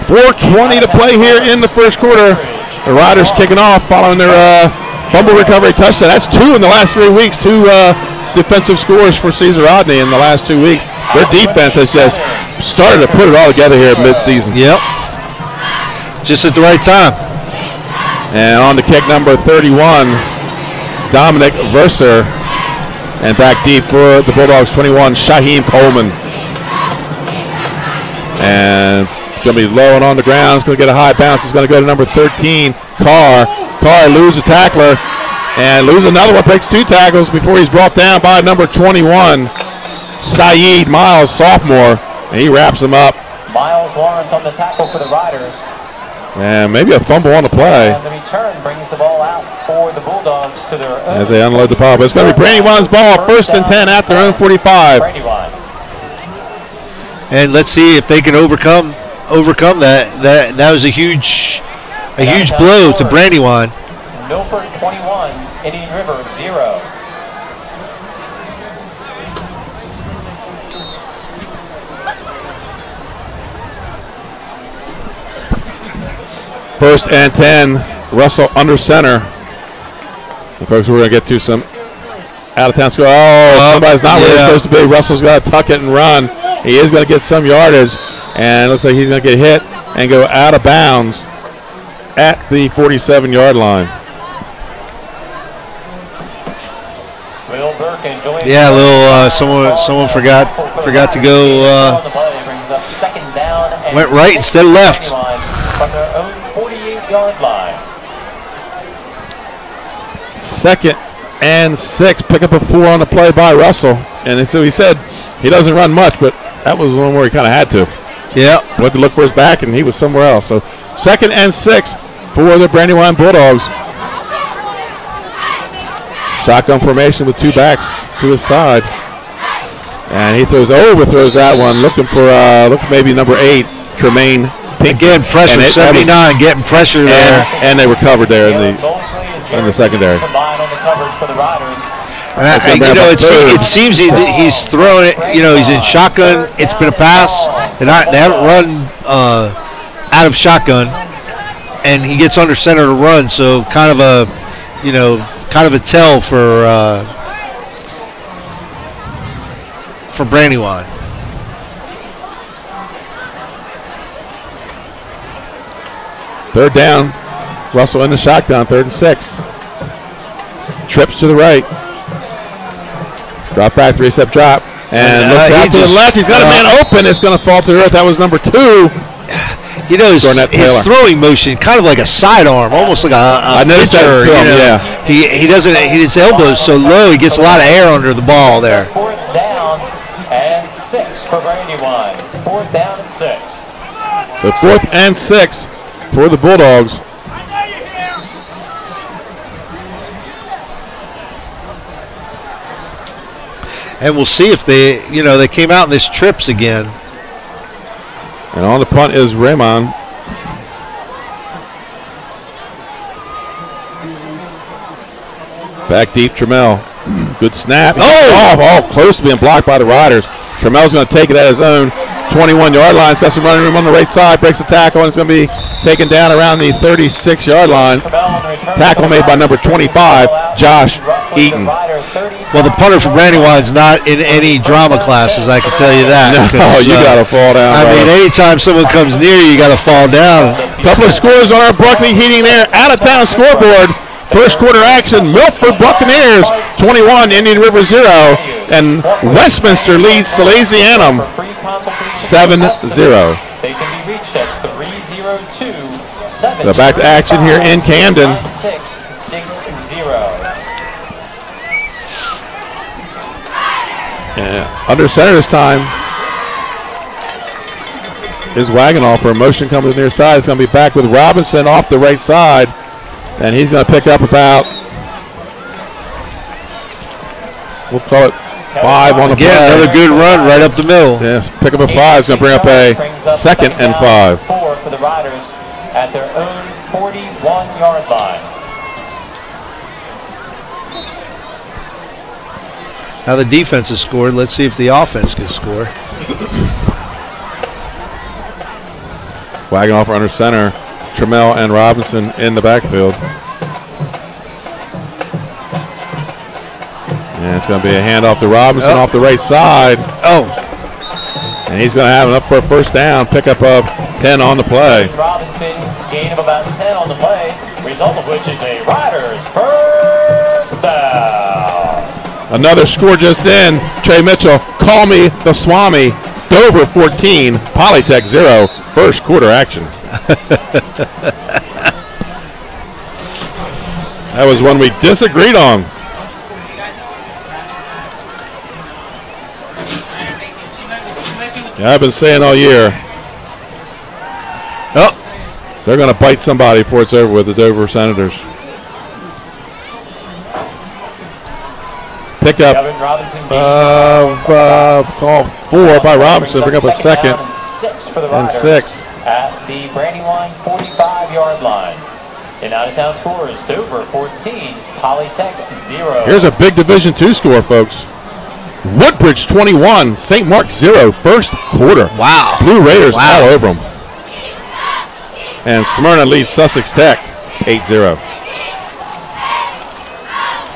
4:20 to play here in the first quarter. The Riders kicking off following their fumble recovery touchdown. That's 2 in the last 3 weeks. 2 defensive scores for Caesar Rodney in the last 2 weeks. Their defense has just started to put it all together here at midseason. Yep. Just at the right time. And on the kick, number 31, Dominic Verser. And back deep for the Bulldogs, 21, Shaheem Coleman. And it's going to be low and on the ground. It's going to get a high bounce. It's going to go to number 13, Carr. Carr loses a tackler and loses another one. Breaks 2 tackles before he's brought down by number 21, Saeed Miles, sophomore. And he wraps him up. Miles Lawrence on the tackle for the Riders. And maybe a fumble on the play. And the return brings the ball out for the Bulldogs to their own. As they unload the ball. But it's going to be Brandywine's ball. 1st and 10 at their own 45. Brandywine. And let's see if they can overcome that. That was a huge blow to Brandywine. Milford 21, Indian River 0. First and 10, Russell under center. And folks, we're going to get to some out-of-town score. Somebody's not where he's supposed to be. Russell's got to tuck it and run. He is going to get some yardage, and it looks like he's going to get hit and go out of bounds at the 47-yard line. Will Burke enjoying someone forgot to go. Second down and went right instead of left. From their own 48-yard line. 2nd and 6. Pick up a 4 on the play by Russell. And so he said he doesn't run much, but that was one where he kind of had to. Yeah. Went to look for his back, and he was somewhere else. So 2nd and 6 for the Brandywine Bulldogs. Shotgun formation with 2 backs to his side. And he overthrows that one, looking for maybe number 8, Tremaine Pink. Again, pressure, 79, getting pressure there. And they recovered there in the secondary. It seems he's throwing it, he's in shotgun. It's been a pass. They haven't run out of shotgun. And he gets under center to run, so kind of a tell for Brandywine. Third down. Russell in the shotgun, 3rd and 6. Trips to the right. Drop back, 3-step drop. And looks out to the left. He's got a man open. It's going to fall to the earth. That was number 2. His throwing motion, kind of like a sidearm, almost like a pitcher. His elbow's so low, he gets a lot of air under the ball there. 4th down and 6 for Brandywine. 4th down and 6. The 4th and 6 for the Bulldogs. And we'll see if they came out in this trips again. And on the punt is Raymond. Back deep, Trammell. Good snap. Close to being blocked by the Riders. Trammell's going to take it at his own 21-yard line. He's got some running room on the right side. Breaks the tackle, and it's going to be taken down around the 36-yard line. Tackle made by number 25, Josh Eaton. Well, the punter for Brandywine's not in any drama classes, I can tell you that. No, you got to fall down. I mean, anytime someone comes near you got to fall down. A couple of scores on our Buckley Heating there out-of-town scoreboard. First quarter action, Milford Buccaneers 21, Indian River 0, and Westminster leads Salesianum 7-0. They can be reached at 302-7. So back to action here in Camden. 9660. Yeah, under center this time. is Wagenhofer. Motion coming to the near side. It's going to be back with Robinson off the right side. And he's going to pick up about, we'll call it 5 on the play. Another good run right up the middle. Yes, pick up a 5 is going to bring up a 2nd and 5. 4 for the Riders at their own 41-yard line. Now the defense has scored. Let's see if the offense can score. Wagenhofer under center. Trammell and Robinson in the backfield. And it's going to be a handoff to Robinson off the right side. And he's going to have it up for a first down. Pickup of 10 on the play. Robinson, gain of about 10 on the play, result of which is a Riders first down. Another score just in. Trey Mitchell, call me the Swami. Dover 14, Polytech 0. First quarter action. That was one we disagreed on. Yeah, I've been saying all year. They're going to bite somebody before it's over with, the Dover Senators. Pickup call 4 by Robinson. Bring up a 2nd and 6. At the Brandywine 45-yard line. In out-of-town scores, Dover 14, Polytech 0. Here's a big Division II score, folks. Woodbridge 21, St. Mark 0, first quarter. Wow. Blue Raiders all over them. And Smyrna leads Sussex Tech 8-0.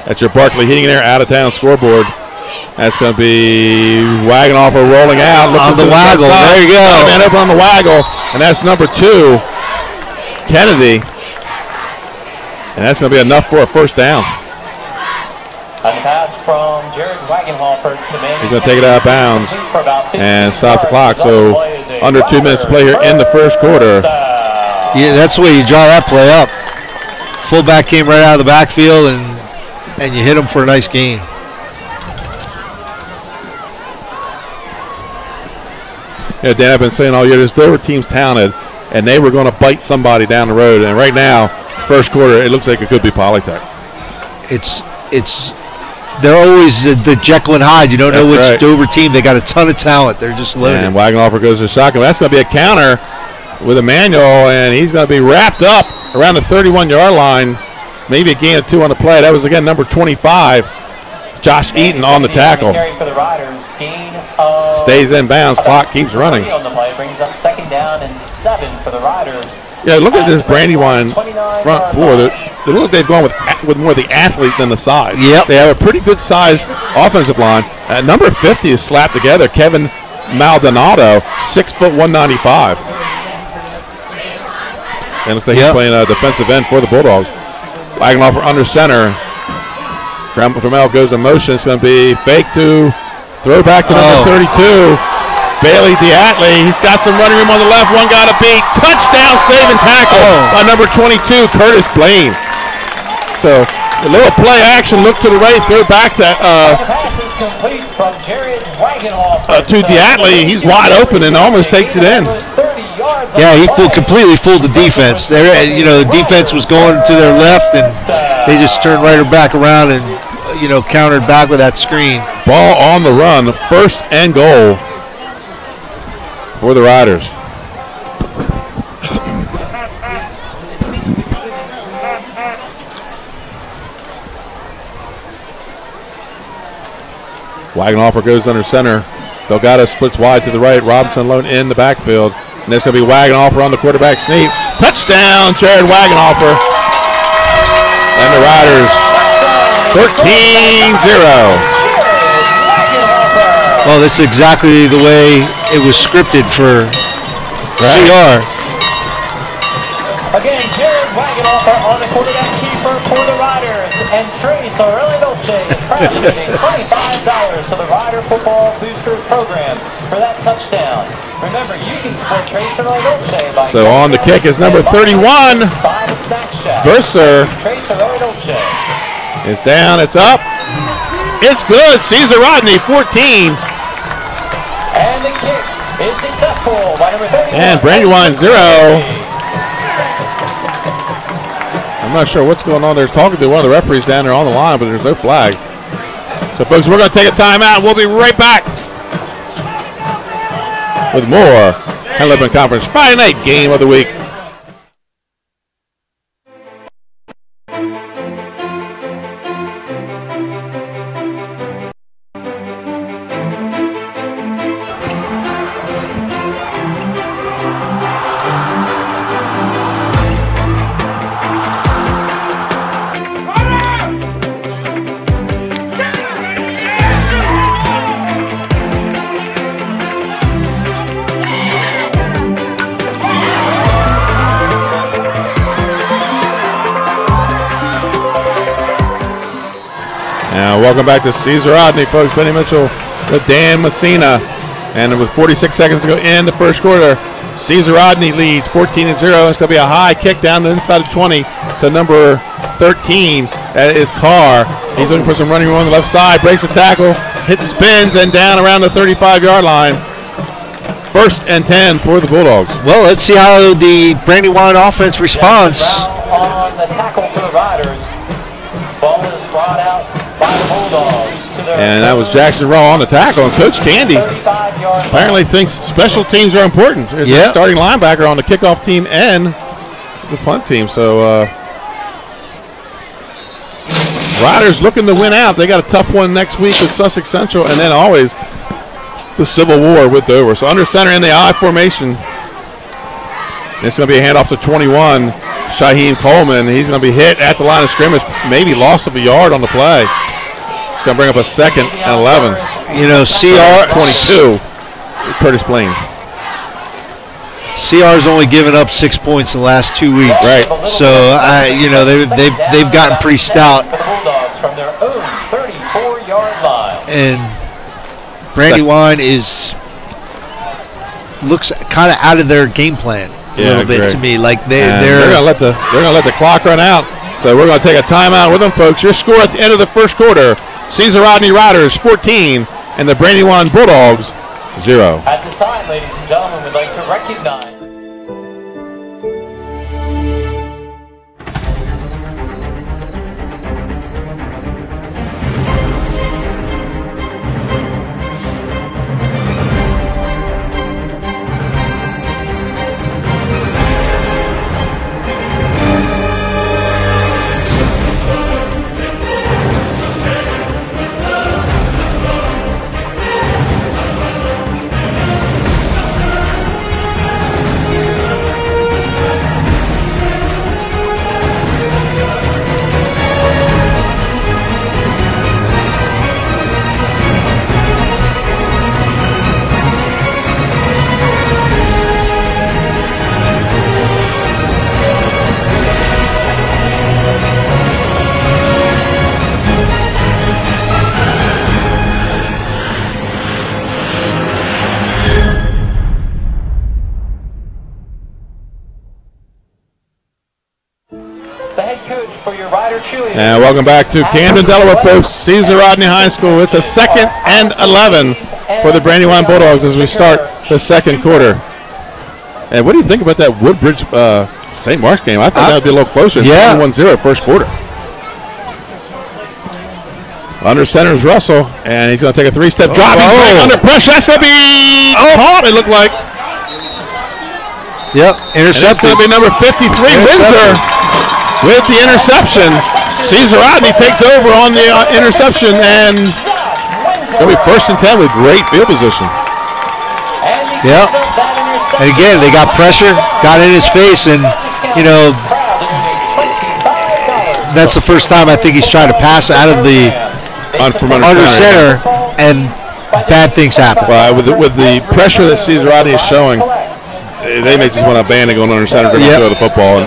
That's your Barkley Heating and Air out-of-town scoreboard. That's going to be Wagenhofer rolling out. On the waggle. There you go. Man up on the waggle. And that's number 2, Kennedy. And that's going to be enough for a first down. On the pass from Jared Wagenhofer to Manny. He's going to take it out of bounds and stop the clock. So under 2 minutes to play here in the first quarter. Yeah, that's the way you draw that play up. Fullback came right out of the backfield, and you hit him for a nice gain. Yeah, Dan, I've been saying all year, this Dover team's talented, and they were going to bite somebody down the road. And right now, first quarter, it looks like it could be Polytech. They're always the Jekyll and Hyde. You don't know which Dover team. They got a ton of talent. They're just loaded. And Wagenhofer goes to shotgun. That's going to be a counter with Emmanuel, and he's going to be wrapped up around the 31-yard line. Maybe a gain of 2 on the play. That was, again, number 25, Josh Eaton on the tackle. For the Riders, gain of stays in bounds. Clock keeps running. On the play brings up 2nd down and 7 for the Riders. Yeah, look at this Brandywine front 4. They look like they've gone with more of the athlete than the size. Yep. They have a pretty good size offensive line. Number 50 is slapped together. Kevin Maldonado, 6 foot 195. And looks like he's playing a defensive end for the Bulldogs. Wagenhofer under center. Trammell goes in motion. It's going to be fake to throw back to number 32. Bailey Diatley. He's got some running room on the left. One got a beat. Touchdown, saving tackle by number 22, Curtis Blaine. So a little play action. Look to the right. Throw back to Diatley. He's wide open and almost takes it in. Yeah, he completely fooled the defense. The defense was going to their left, and they just turned right back around and, countered back with that screen. Ball on the run, first and goal for the Riders. Wagenhofer goes under center. Delgado splits wide to the right. Robinson alone in the backfield. And there's going to be Wagenhofer on the quarterback sneak. Touchdown, Jared Wagenhofer. And the Riders 13-0. Well, this is exactly the way it was scripted for CR. Again, Jared Wagenhofer on the quarterback keeper for the Riders. And Trace Aurelio Dolce is contributing $25 to the Rider Football Boosters program for that touchdown. Remember, you can support Trace Aurelio Dolce by... So on the kick is number 31. Verser is down. It's up. It's good. Caesar Rodney, 14. And the kick is successful by number 31. And Brandywine 0. I'm not sure what's going on. They're talking to one of the referees down there on the line, but there's no flag. So, folks, we're going to take a timeout. We'll be right back with more Henley Conference Friday night game of the week. Welcome back to Caesar Rodney, folks. Benny Mitchell with Dan Messina. And with 46 seconds to go in the first quarter, Caesar Rodney leads 14-0. It's going to be a high kick down the inside of 20 to number 13. That is Carr. He's looking for some running room on the left side. Breaks the tackle, hits spins, and down around the 35-yard line. 1st and 10 for the Bulldogs. Well, let's see how the Brandywine offense responds. On the tackle for the Riders. Ball is brought out by the Bulldogs. And that was Jackson Raw on the tackle. And Coach Candy apparently thinks special teams are important. There's a starting linebacker on the kickoff team and the punt team. So Riders looking to win out. They got a tough one next week with Sussex Central, and then always the Civil War with Dover. So under center in the I formation. It's going to be a handoff to 21, Shaheem Coleman. He's going to be hit at the line of scrimmage, maybe loss of a yard on the play. It's going to bring up a 2nd and 11. You know, CR 22, Curtis Blaine. CR's only given up 6 points in the last 2 weeks. Right. So you know, they've gotten pretty stout. From their own 34-yard line. And Brandywine looks kind of out of their game plan a little bit to me. Like they're gonna let the clock run out. So we're gonna take a timeout with them, folks. Your score at the end of the first quarter: Caesar Rodney Riders 14 and the Brandywine Bulldogs 0. At this time, ladies and gentlemen, we'd like to recognize. And welcome back to Camden, Delaware, folks. Caesar Rodney High School. It's a 2nd and 11 for the Brandywine Bulldogs as we start the second quarter. And what do you think about that Woodbridge St. Mark's game? I thought that would be a little closer. Yeah. 1-0 first quarter. Under center is Russell, and he's going to take a 3-step drop. He's right under pressure. That's going to be caught, it looked like. Yep, intercepted. And that's going to be number 53, Windsor, with the interception. Caesar Rodney takes over on the interception, and it'll be 1st and 10 with great field position. Yep. And again, they got pressure, got in his face, and, you know, that's the first time I think he's tried to pass out of the under center, and bad things happen. Well, with the pressure that Caesar Rodney is showing, they may just want to abandon going under center to throw the football.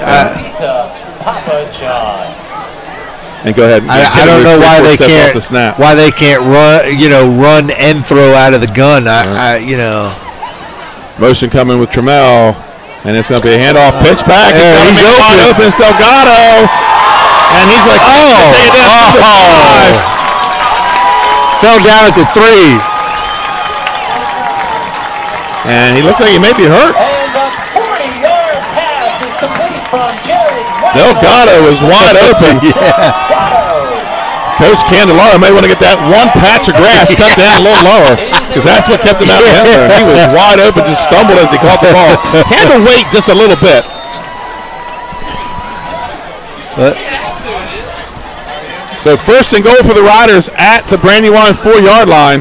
And go ahead. I don't know why they can't run and throw out of the gun. You know. Motion coming with Trammell, and it's going to be a handoff pitch back. He's open. Opens Delgado, and he's like, take it down to 5. Fell down at the 3. And he looks like he may be hurt. And the 40-yard pass is complete from Jerry. Delgado is wide open. Coach Candelara may want to get that one patch of grass cut down a little lower, because that's what kept him out of the end zone. He was wide open, just stumbled as he caught the ball. Had to wait just a little bit. So first and goal for the Riders at the Brandywine 4-yard line.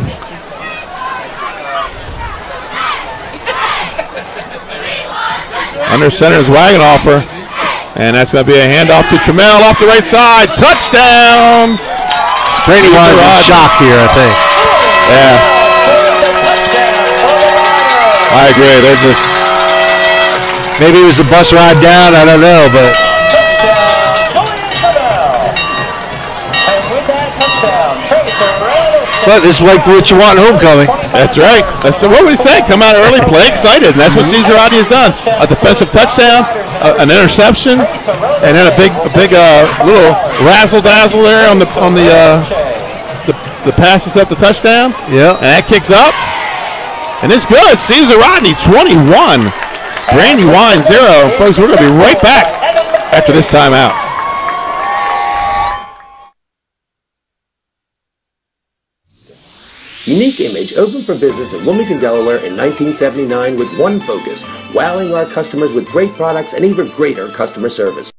Under center is Wagenhofer, and that's going to be a handoff to Trammell off the right side. Touchdown! Brandywine is shocked here, I think. Yeah. I agree. They're just... Maybe it was the bus ride down, I don't know, but... But this is like what you want in homecoming. That's right. That's what we say. Come out early, play excited, and that's what Caesar Rodney has done. A defensive touchdown, an interception, and then a big little razzle dazzle there on the passes up the touchdown. Yeah. And that kicks up, and it's good. Caesar Rodney 21, Brandywine 0. Folks, we're going to be right back after this timeout. Unique Image opened for business in Wilmington, Delaware in 1979 with one focus, wowing our customers with great products and even greater customer service.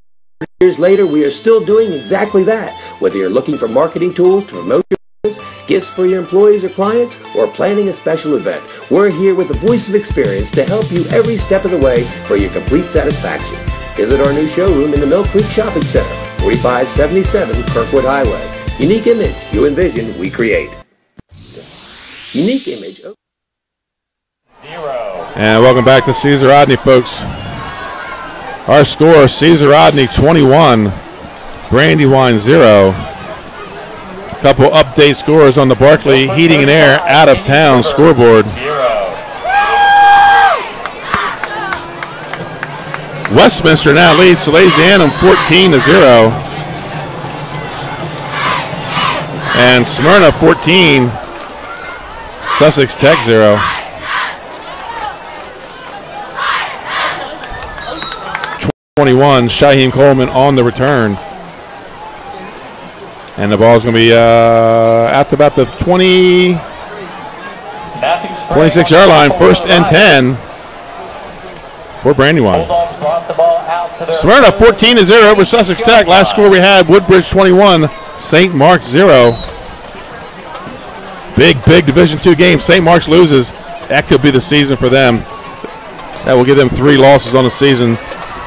Years later, we are still doing exactly that. Whether you're looking for marketing tools to promote your business, gifts for your employees or clients, or planning a special event, we're here with the voice of experience to help you every step of the way for your complete satisfaction. Visit our new showroom in the Mill Creek Shopping Center, 4577 Kirkwood Highway. Unique Image, you envision, we create. Unique Image. 0. And welcome back to Caesar Rodney, folks. Our score, Caesar Rodney 21, Brandywine 0. A couple update scores on the Barclay Heating and Air out-of-town scoreboard. Westminster now leads Salesianum 14-0. And Smyrna 14, Sussex Tech 0. Shaheem Coleman on the return. And the ball is going to be at about the 26-yard line, first and 10 for Brandywine. Smyrna 14-0 over Sussex Tech. Last score we had, Woodbridge 21, St. Mark's 0. Big Division II game. St. Mark's loses. That could be the season for them. That will give them 3 losses on the season,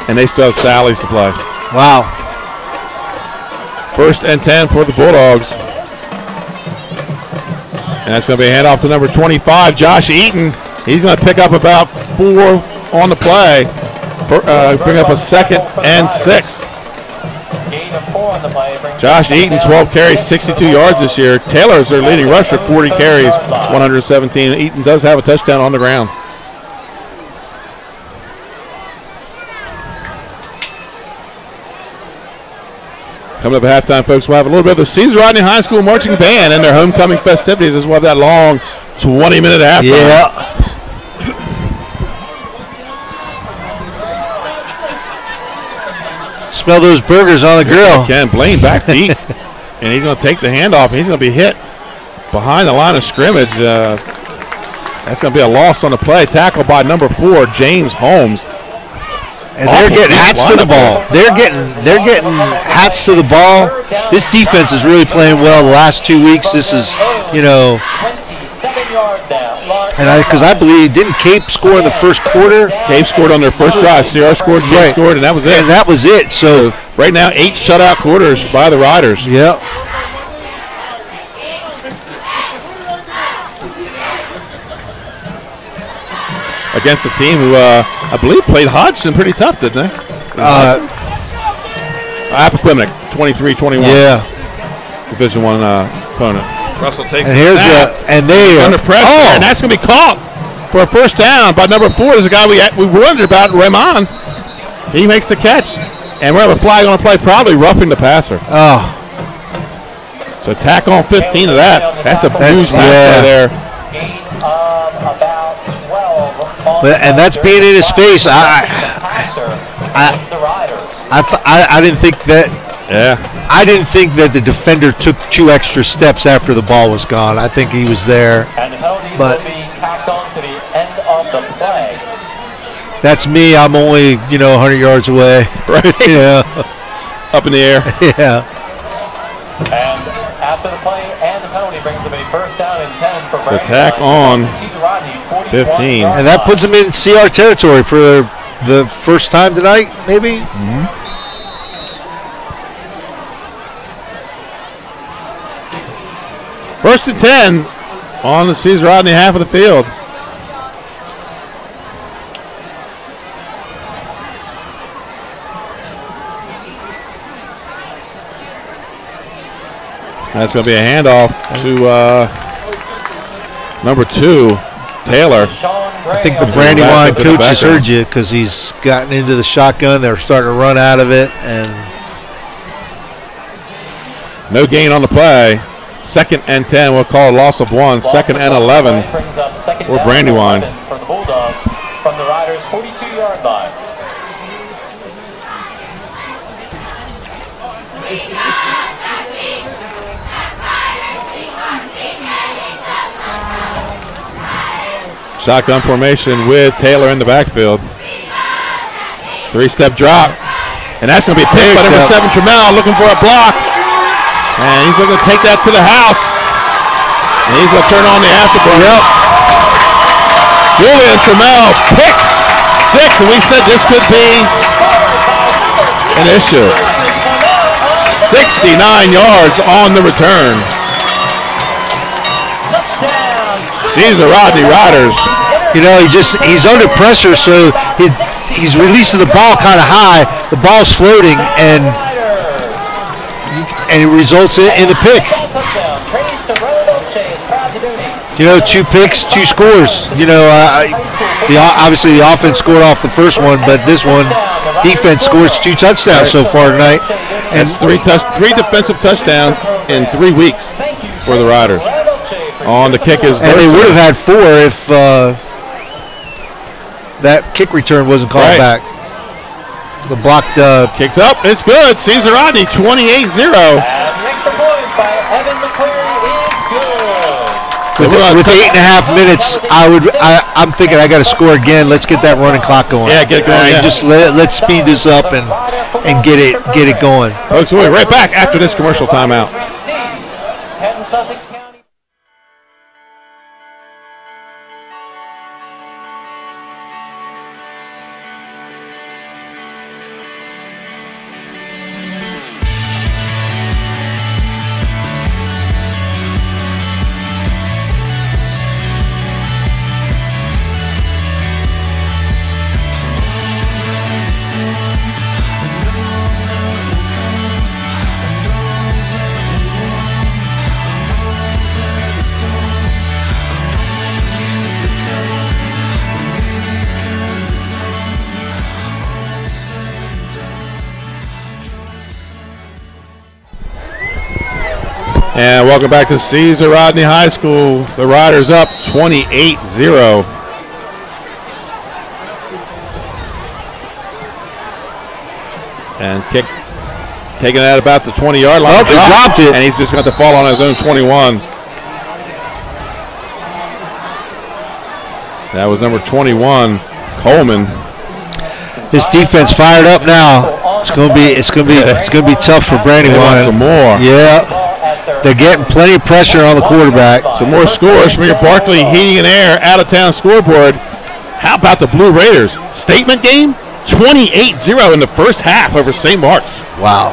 and they still have Sally's to play. Wow. First and 10 for the Bulldogs. And that's going to be a handoff to number 25, Josh Eaton. He's going to pick up about 4 on the play. Bring up a second and 6. Josh Eaton, 12 carries, 62 yards this year. Taylor's their leading rusher, 40 carries, 117. Eaton does have a touchdown on the ground. Coming up at halftime, folks, we'll have a little bit of the Caesar Rodney High School Marching Band and their homecoming festivities as well as that long 20-minute halftime. Yeah. Smell those burgers on the grill. Ken Blaine back deep, and he's going to take the handoff. He's going to be hit behind the line of scrimmage. That's going to be a loss on the play. Tackled by number 4, James Holmes. And they're getting hats to the ball. They're getting hats to the ball. This defense is really playing well the last 2 weeks. This is, because I believe, didn't Cape score in the first quarter? Cape scored on their first drive. CR scored, Cape scored, and that was it. And that was it. So right now, 8 shutout quarters by the Riders. Yep. Against a team who, I believe, played Hodgson pretty tough, didn't they? Appoquinimink, 23-21. Yeah. Division I opponent. Russell takes and here's under pressure, and that's going to be caught for a first down by number 4. There's a guy we wondered about, Raymond. He makes the catch, and we're going to have a flag on the play, probably roughing the passer. Oh. So tack on 15 of that. That's a huge play there. About 12 And that's being in his face. I didn't think that. Yeah. I didn't think that the defender took 2 extra steps after the ball was gone. I think he was there. And the penalty will be tacked on to the end of the play. That's me. I'm only 100 yards away. Right. Yeah. Up in the air. Yeah. And after the play and the penalty brings them a first down and 10 for Brandywine. Attack on 15. And that puts them in CR territory for the first time tonight, maybe? Mm-hmm. First and 10 on the Caesar Rodney half of the field. That's going to be a handoff to number 2, Taylor. I think the Brandywine coach has heard you because he's gotten into the shotgun. They're starting to run out of it. And no gain on the play. Second and 10. We'll call a loss of 1. Second and 11 for Brandywine. For the Bulldogs from the Riders' 42-yard line. Shotgun formation with Taylor in the backfield. 3-step drop. And that's going to be picked by number 7, Trammell, looking for a block. And he's going to take that to the house. And he's going to turn on the afterburner. Yep. Julian Trammell, pick 6. And we said this could be an issue. 69 yards on the return. Caesar Rodney Riders. He's under pressure, so he's releasing the ball kind of high. The ball's floating, and it results in the pick. 2 picks, 2 scores. Obviously the offense scored off the first one, but this one, defense scores 2 touchdowns so far tonight. And 3 defensive touchdowns in 3 weeks for the Riders. On the kick is, and they would have had 4 if that kick return wasn't called back. The blocked kicks up. It's good. Caesar Rodney 28-0. And the extra point by Evan McCleary is good. With 8.5 minutes, I'm thinking I got to score again. Let's get that running clock going. Yeah, get it going. Yeah. Just let's speed this up and get it going. Folks, we'll be right back after this commercial timeout. Penn Sussex County. And welcome back to Caesar Rodney High School. The Riders up 28-0. And kick taken at about the 20-yard line. Oh, he dropped it. And he's just got to fall on his own 21. That was number 21, Coleman. This defense fired up now. It's gonna be tough for Brandywine. Some more. Yeah. They're getting plenty of pressure on the quarterback. Some more scores from your Barkley Heating and Air out-of-town scoreboard. How about the Blue Raiders? Statement game? 28-0 in the first half over St. Mark's. Wow.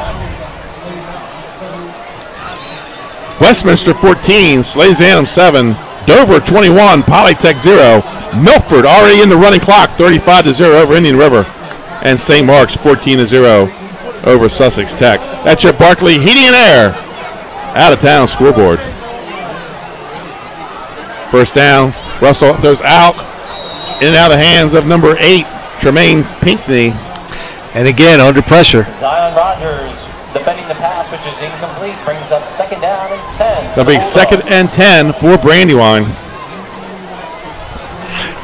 Westminster 14, Slays Annam 7, Dover 21, Polytech 0, Milford already in the running clock, 35-0 over Indian River, and St. Mark's 14-0 over Sussex Tech. That's your Barkley Heating and Air out-of-town scoreboard. First down, Russell throws out, in and out of the hands of number 8, Tremaine Pinckney. And again, under pressure. Zion Rogers defending the pass, which is incomplete, brings up second down and 10. That'll be second and 10 for Brandywine.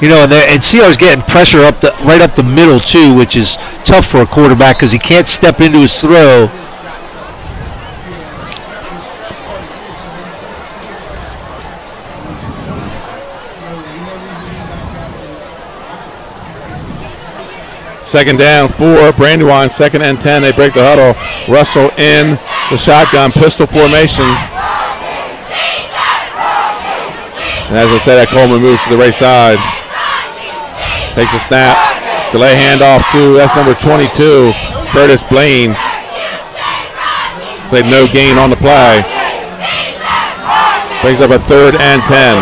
You know, and CR's getting pressure right up the middle too, which is tough for a quarterback because he can't step into his throw. Second down for Brandywine, 2nd and 10. They break the huddle. Russell in the shotgun, pistol formation. And as I said, that Coleman moves to the right side. Takes a snap. Delay handoff to, that's number 22, Curtis Blaine. Played no gain on the play. Brings up a 3rd and 10.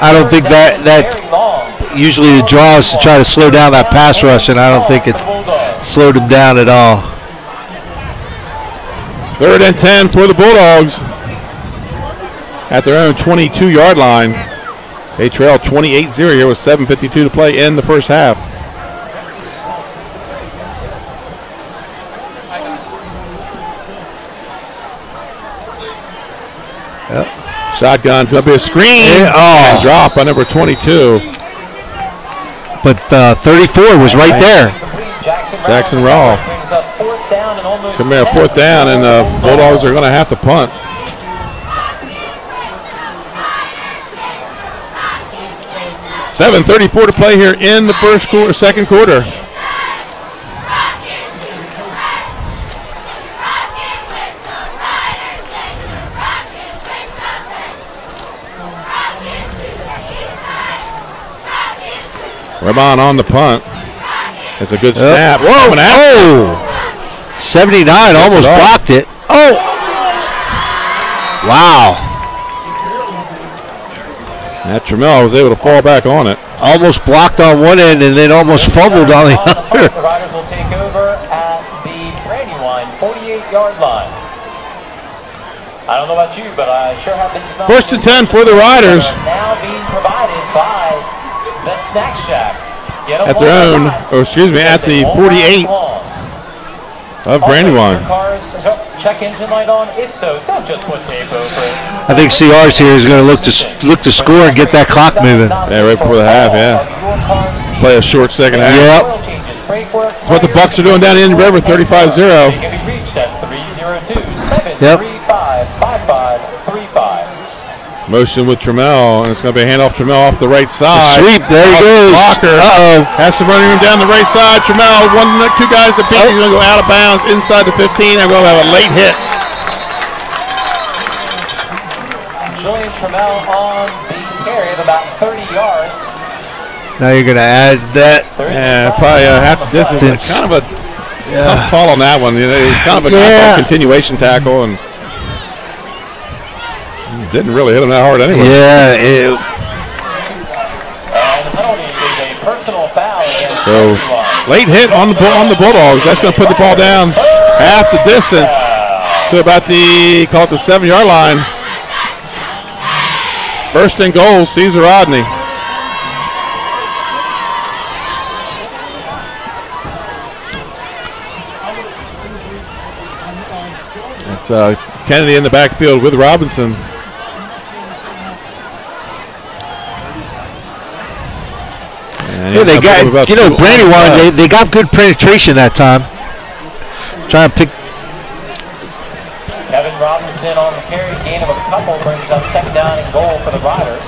I don't think that usually the draw is to try to slow down that pass rush, and I don't think it slowed him down at all. 3rd and 10 for the Bulldogs at their own 22-yard line. They trail 28-0 here with 7:52 to play in the first half. Yep. Shotgun, going to be a screen. And drop by number 22. But 34 was right there. Jackson Raw. Come here, 4th down, and the Bulldogs are going to have to punt. $7:34 to play here in the second quarter. Rebon on the punt. It's a good snap. Whoa! Oh! 79 almost blocked it. Oh! Wow. That Trammell was able to fall back on it. Almost blocked on one end and then almost fumbled on the other. The Riders will take over at the Brandywine 48-yard line. I don't know about you, but I sure have been smelling. 1st and 10 for the Riders. Now being provided by the Snack Shack. At their own, at the 48 of Brandywine. Check engine light on. If so, don't just put tape over it. I think CR's here is going to look to score and get that clock moving. Yeah, right before the half. Yeah. Play a short second half. Yep. That's what the Bucks are doing down in River, 35-0. Yep. Motion with Trammell, and it's going to be a handoff. Trammell off the right side. Sweep, there he goes. Blocker. Has some running room down the right side. Trammell, 2 guys to beat. He's going to go out of bounds inside the 15. I'm going to have a late hit. Julian Trammell on the carry of about 30 yards. Now you're going to add that. Yeah, probably half the distance. Kind of a tough call on that one. You know, kind of a continuation tackle, and didn't really hit him that hard anyway. Yeah. And the penalty is a personal foul against so late hit on the Bulldogs. That's going to put the ball down half the distance to about the 7-yard line. 1st and goal, Caesar Rodney. It's Kennedy in the backfield with Robinson. Yeah, they got, Brandywine, they got good penetration that time. Trying to pick. Kevin Robinson on the carry, gain of a couple, brings up 2nd down and goal for the Riders.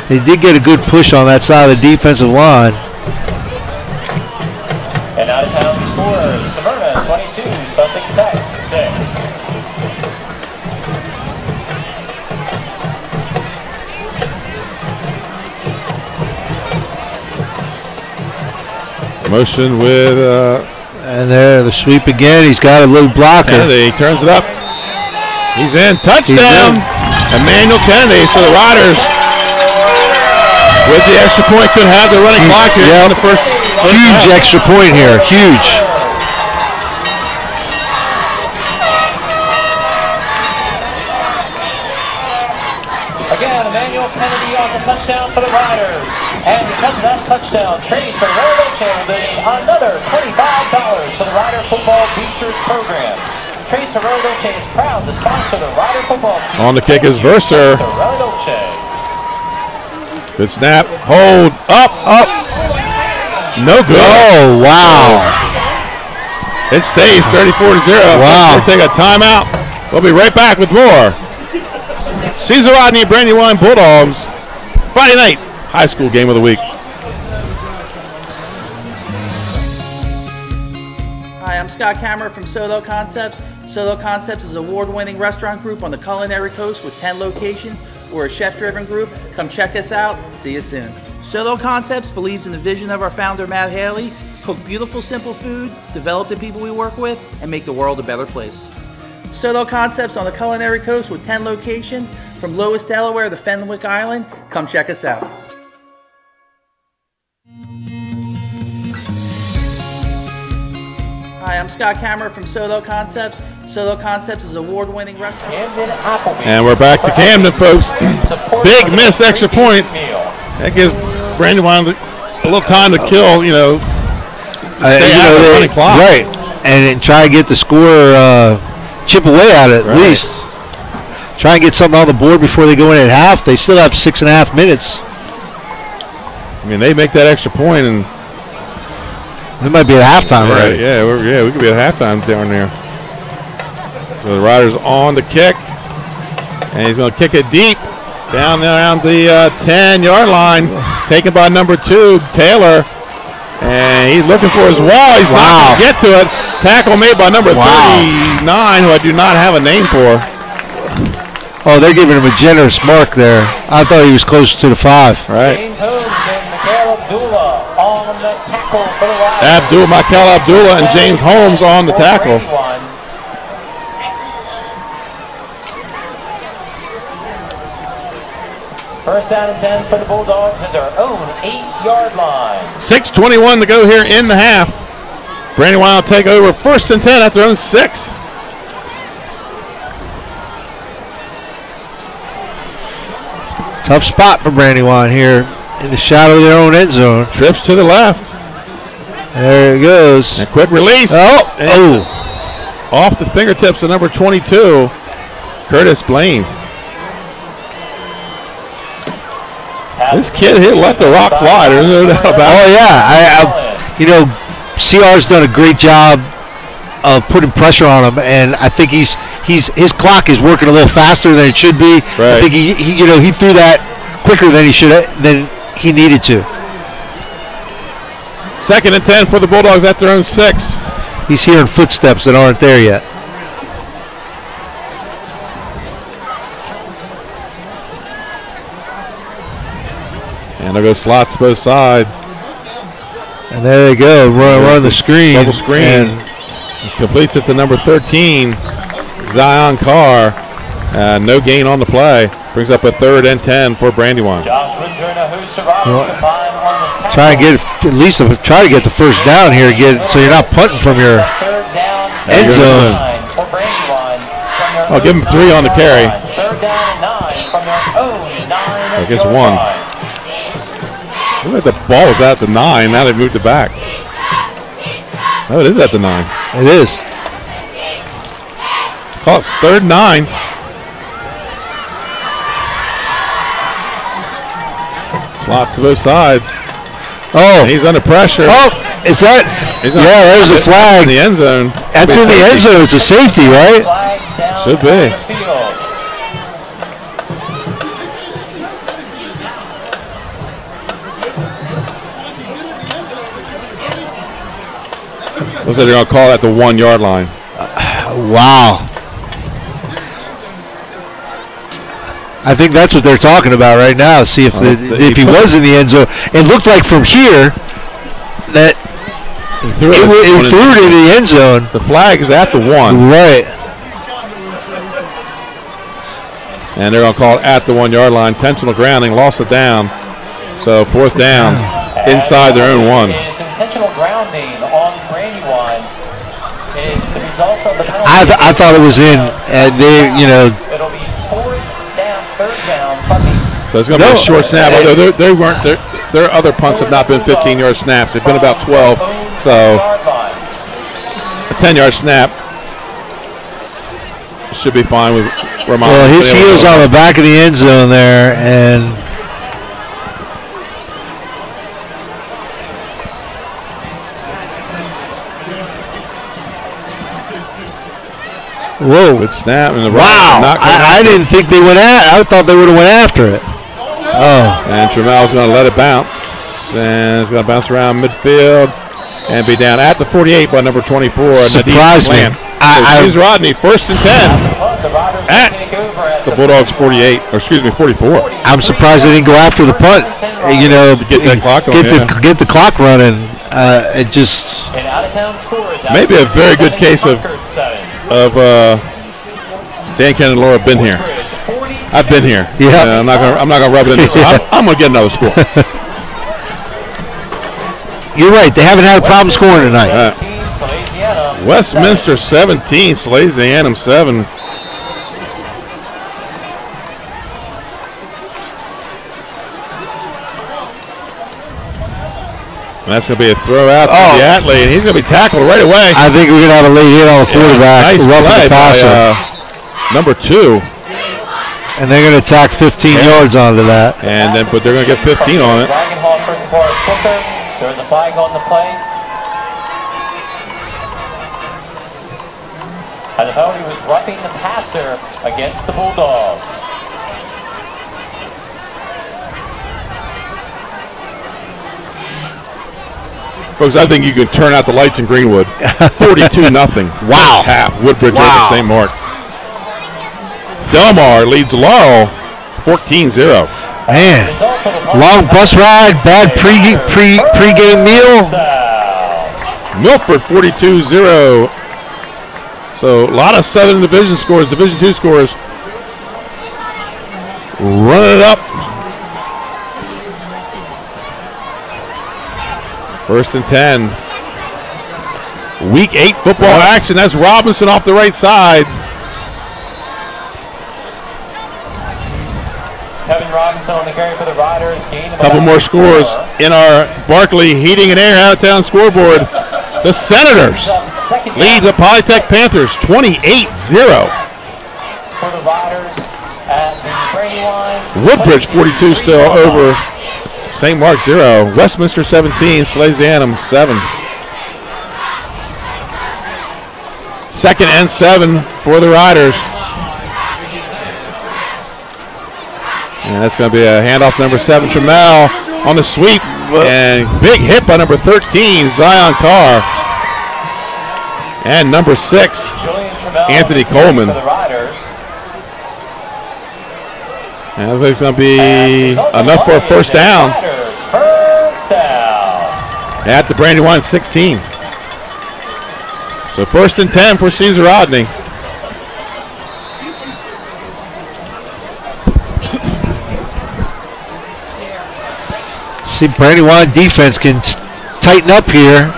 They did get a good push on that side of the defensive line. And out of town scores, Smyrna 22, Sussex Tech 6. Motion with, and there, the sweep again. He's got a little blocker. Kennedy turns it up. He's in. Touchdown. Emmanuel Kennedy. So the Riders, with the extra point, could have the running clock here in the first. Huge extra point here. Huge. Again, Emmanuel Kennedy on the touchdown for the Riders. And because of that touchdown, Trace Ferrero will donate another $25 to the Rider Football Boosters Program. Dolce is proud to sponsor the Rider football team. On the kick is Verser. Good snap. Hold. Up. No good. Oh, wow. It stays 34-0. Wow. We'll take a timeout. We'll be right back with more. Caesar Rodney, Brandywine Bulldogs. Friday night high school game of the week. Hi, I'm Scott Kammerer from Solo Concepts. Solo Concepts is an award-winning restaurant group on the culinary coast with 10 locations. We're a chef-driven group. Come check us out. See you soon. Solo Concepts believes in the vision of our founder, Matt Haley. Cook beautiful, simple food, develop the people we work with, and make the world a better place. Solo Concepts on the culinary coast with 10 locations from Lewis, Delaware to Fenwick Island. Come check us out. Hi, I'm Scott Kammerer from Solo Concepts. Solo Concepts is an award-winning restaurant. And we're back to Camden, folks. Big miss extra point. That gives Brandywine a little time to kill, right, and try to get the score, chip away at it at least. Try and get something on the board before they go in at half. They still have 6.5 minutes. I mean, they make that extra point, and it might be at halftime already. Yeah, we could be at halftime down there. So the Riders on the kick, and he's going to kick it deep down around the 10-yard line, taken by number 2, Taylor. And he's looking for his wall. He's not going to get to it. Tackle made by number 39, who I do not have a name for. Oh, they're giving him a generous mark there. I thought he was closer to the 5. Right. Michael Abdullah and James Holmes on the tackle. First down and 10 for the Bulldogs at their own 8-yard line. 6:21 to go here in the half. Brandywine will take over 1st and 10 at their own 6. Tough spot for Brandywine here in the shadow of their own end zone. Trips to the left. There it goes. And quick release. Off the fingertips of number 22, Curtis Blaine. This kid let the rock fly. There's no doubt about it. Oh yeah, CR's done a great job of putting pressure on him, and I think his clock is working a little faster than it should be. Right. I think he threw that quicker than he needed to. 2nd and 10 for the Bulldogs at their own 6. He's hearing footsteps that aren't there yet. And they'll go slots both sides. And there they go, run the screen. Double screen. And completes it to number 13, Zion Carr. No gain on the play. Brings up a 3rd and 10 for Brandywine. Try to get the first down here, so you're not punting from your end zone. I'll give him 3 on the carry. I guess 1. Look at the ball was at the 9. Now they've moved it back. Oh, it is at the 9. It is. Call it 3rd 9. Slots to both sides. Oh, and he's under pressure. Oh, is that? There's a flag in the end zone. That's in the end zone. It's a safety, right? Should be. Looks like they're going to call that the 1-yard line. Wow. I think that's what they're talking about right now. See if he was in the end zone. It looked like from here that it threw it into the end zone. The flag is at the 1. Right. And they're going to call it at the 1-yard line. Intentional grounding, loss of down. So 4th down inside their own 1. Intentional grounding on Brandywine is the result of the penalty. I thought it was in. It'll be 4th down, 3rd down. So it's going to be a short snap. Although their other punts have not been 15-yard snaps. They've been about 12. So a 10-yard snap. should be fine with Ramon. Well, his heel's on the back of the end zone there, and whoa! Good snap and the wow! I didn't think they went at. I thought they would have went after it. Oh! And Tramel's going to let it bounce, and it's going to bounce around midfield and be down at the 48 by number 24. Surprised me. Caesar Rodney, 1st and 10 at the Bulldogs 48, or excuse me, 44. I'm surprised they didn't go after the punt. You know, get that clock on, get the clock running. It just maybe a very good case of Dan Ken and Laura been here. I've been here. Yeah. I'm not gonna rub it in this. I'm gonna get another score. You're right. They haven't had a problem scoring tonight. Westminster 17, Salesianum 7. And that's going to be a throw out to the athlete, and he's going to be tackled right away. I think we're going to have a late hit on the quarterback. Nice play by number 2. And they're going to tack 15 yards onto that. And then, but they're going to get 15 on it. There's a flag on the play. And the penalty was roughing the passer against the Bulldogs. Folks, I think you can turn out the lights in Greenwood. 42-0. Wow. Half. Woodbridge over St. Mark's. Delmar leads Laurel 14-0. Man, long bus ride, bad pre-game meal. Milford 42-0. So a lot of Southern Division scores, Division II scores. Run it up. 1st and 10. Week 8 football action. That's Robinson off the right side. Kevin Robinson on the carry for the Riders. A couple more scores in our Barkley Heating and Air out-of-town scoreboard. The Senators lead the Polytech Panthers 28-0. For the Riders at the Brandywine. Woodbridge 42 still over St. Mark's 0. Westminster 17, Salesianum 7. 2nd and 7 for the Riders. And that's going to be a handoff to number 7, Trammell on the sweep. And big hit by number 13, Zion Carr. And number 6, Anthony Coleman. And I think it's going to be enough for a 1st down. At the Brandywine 16. So 1st and 10 for Caesar Rodney. See, Brandywine defense can tighten up here.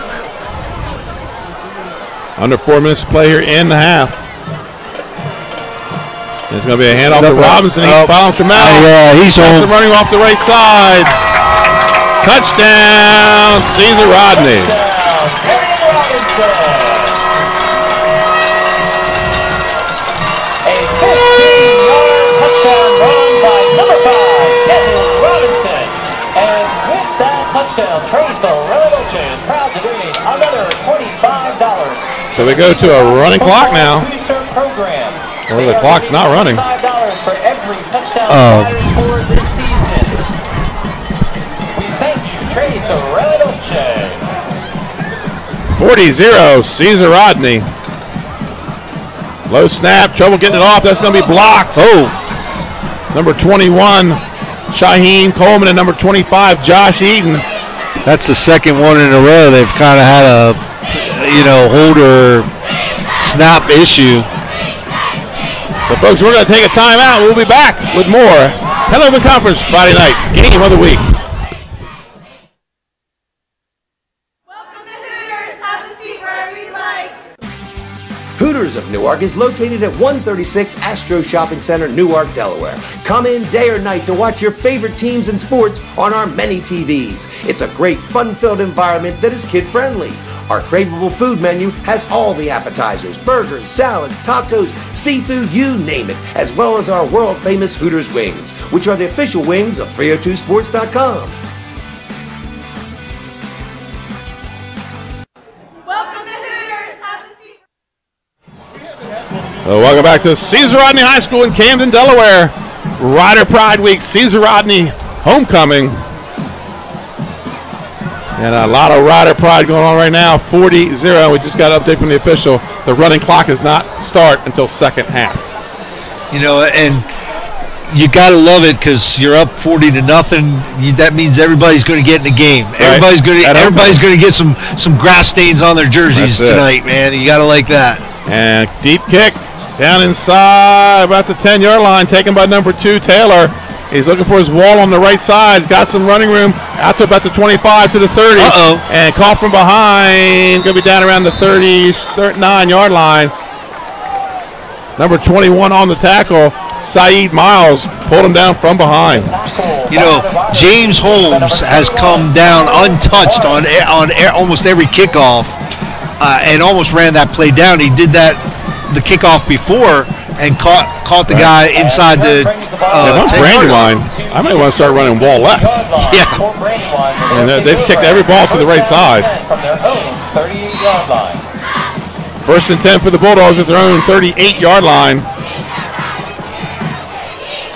Under 4 minutes to play here in the half. It's going to be a handoff to Robinson. He's following Trammell. Yeah, he's home. Running off the right side. Touchdown, Caesar Rodney. A 15-yard touchdown run by number 5, Kevin Robinson. And with that touchdown, Trace O'Reilly is proud to donate another $25. So we go to a running clock now. Program. Well, the clock's not running. $5 for every touchdown scored this season. We thank you, Trace O'Reilly. 40-0, Caesar Rodney. Low snap, trouble getting it off. That's going to be blocked. Oh, number 21, Shaheen Coleman, and number 25, Josh Eaton. That's the 2nd one in a row. They've kind of had a, holder snap issue. So, folks, we're going to take a timeout. We'll be back with more Hello Open Conference Friday night game of the week. Welcome to Hooters. Have a seat wherever you like. Hooters of Newark is located at 136 Astro Shopping Center, Newark, Delaware. Come in day or night to watch your favorite teams and sports on our many TVs. It's a great, fun-filled environment that is kid-friendly. Our craveable food menu has all the appetizers, burgers, salads, tacos, seafood, you name it, as well as our world-famous Hooters wings, which are the official wings of 302sports.com. Welcome to Hooters. Have a seat. Welcome back to Caesar Rodney High School in Camden, Delaware. Rider Pride Week, Caesar Rodney homecoming. And a lot of Rider Pride going on right now, 40-0. We just got an update from the official. The running clock does not start until second half. You know, and you got to love it because you're up 40-0. That means everybody's going to get in the game. Right. Everybody's going to get some grass stains on their jerseys tonight, man. You got to like that. And deep kick down inside about the 10-yard line, taken by number 2, Taylor. He's looking for his wall on the right side. Got some running room out to about the 25 to the 30. And caught from behind. Going to be down around the 39-yard line. Number 21 on the tackle, Saeed Miles, pulled him down from behind. You know, James Holmes has come down untouched on almost every kickoff and almost ran that play down. He did the kickoff before and caught the guy inside the Brandywine. I might want to start running wall left. Yeah. And they've kicked every ball to the right side. From their own 38-yard line. First and 10 for the Bulldogs at their own 38-yard line.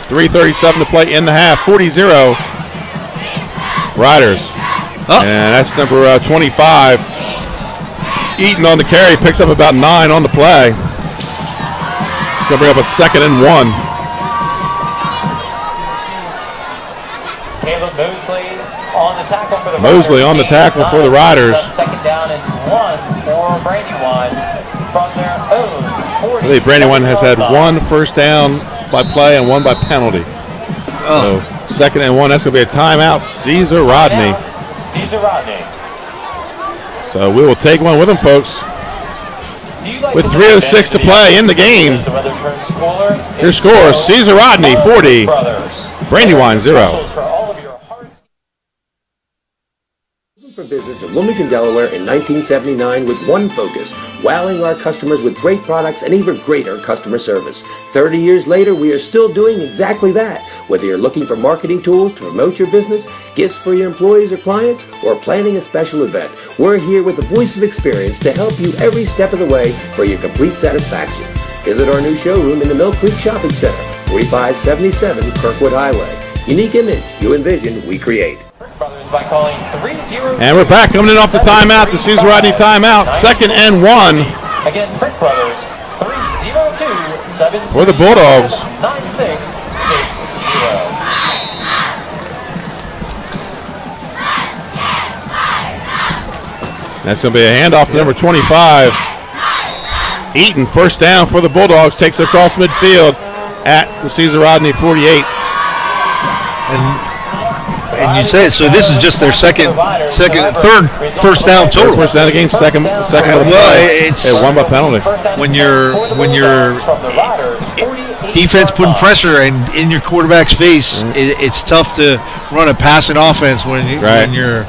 3:37 to play in the half. 40-0. Riders. And that's number 25. Eaton on the carry. Picks up about 9 on the play. Going to bring up a 2nd and 1. Caleb Mosley on the tackle for the Mosley Riders. on the tackle for the Riders. Second down and 1 for Brandywine from their own 40. I believe Brandywine has had 1 first down by play and 1 by penalty. So 2nd and 1. That's going to be a timeout. Caesar Rodney. Caesar Rodney. So we will take one with them, folks. With 3:06 to play in the game. Your score, Caesar Rodney 40, Brandywine 0. For business in Wilmington, Delaware in 1979 with one focus, wowing our customers with great products and even greater customer service. 30 years later, we are still doing exactly that. Whether you're looking for marketing tools to promote your business, gifts for your employees or clients, or planning a special event, we're here with the voice of experience to help you every step of the way for your complete satisfaction. Visit our new showroom in the Mill Creek Shopping Center, 4577 Kirkwood Highway. Unique image, you envision, we create. And we're back coming in off the timeout, the Caesar Rodney timeout, 2nd and 1. Again, Brick Brothers, 302-7 for the Bulldogs. 9660. That's going to be a handoff to number 25. Eaton, first down for the Bulldogs, takes it across midfield at the Caesar Rodney 48. And you say it, so this is just their third first down total. First down of the game, second. Well, it's 1 by penalty. When you're defense putting pressure in your quarterback's face, it's tough to run a passing offense when you're.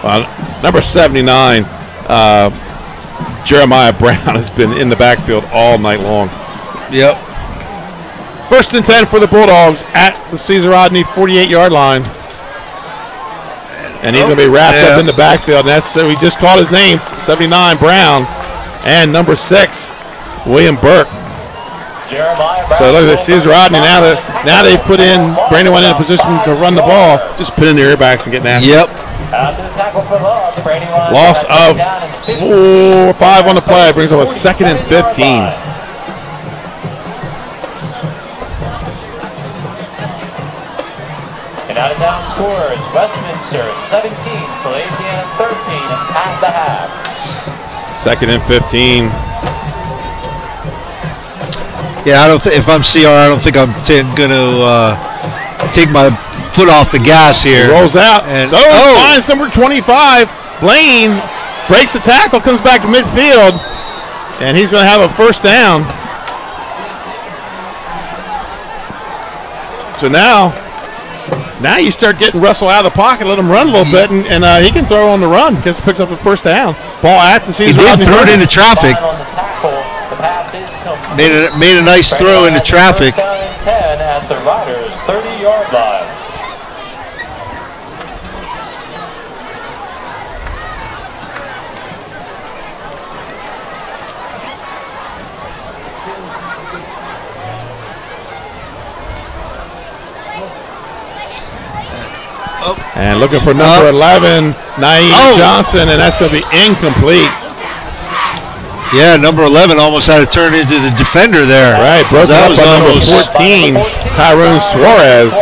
Well, number 79, Jeremiah Brown has been in the backfield all night long. Yep. First and 10 for the Bulldogs at the Caesar Rodney 48-yard line. And he's going to be wrapped up in the backfield. And that's we just called his name, 79 Brown, and number 6, William Burke. So look at Caesar Rodney. Now they've put in Brandywine in a position to run the ball. Just put in the airbacks and get after it. Yep. Loss of 5 on the play. Brings up a 2nd and 15. And out of town scores Westminster 17, Salesian 13 at the half. 2nd and 15. Yeah, if I'm CR, I don't think I'm going to take my foot off the gas here. He rolls out and finds number 25. Blaine breaks the tackle, comes back to midfield, and he's going to have a first down. So now Now you start getting Russell out of the pocket, let him run a little bit, and he can throw on the run. Picks up the first down. Ball at the Caesar. He did throw it into traffic. Made a nice throw into traffic. Down and 10 at the Riders' 30-yard line. And looking for number 11, Naeem Johnson, and that's going to be incomplete. Yeah, number 11 almost had to turn into the defender there. Right, broke up by number 14, Tyrone Suarez.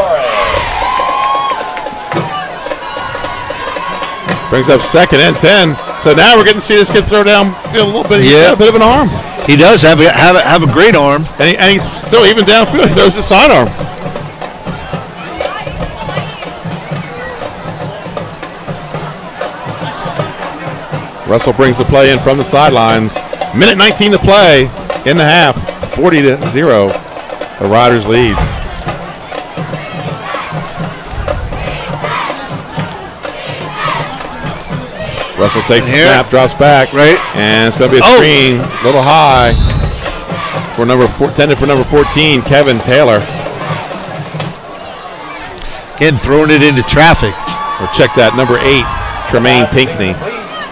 Brings up 2nd and 10. So now we're getting to see this kid throw down a little bit. He's got a bit of an arm. He does have a great arm. And he's still even downfield. He throws the sidearm. Russell brings the play in from the sidelines. Minute 19 to play in the half. 40-0. The Riders lead. Russell takes the snap, drops back, and it's going to be a screen, a little high for intended for number 14, Kevin Taylor. Again, throwing it into traffic. Or check that, number 8, Tremaine Pinckney.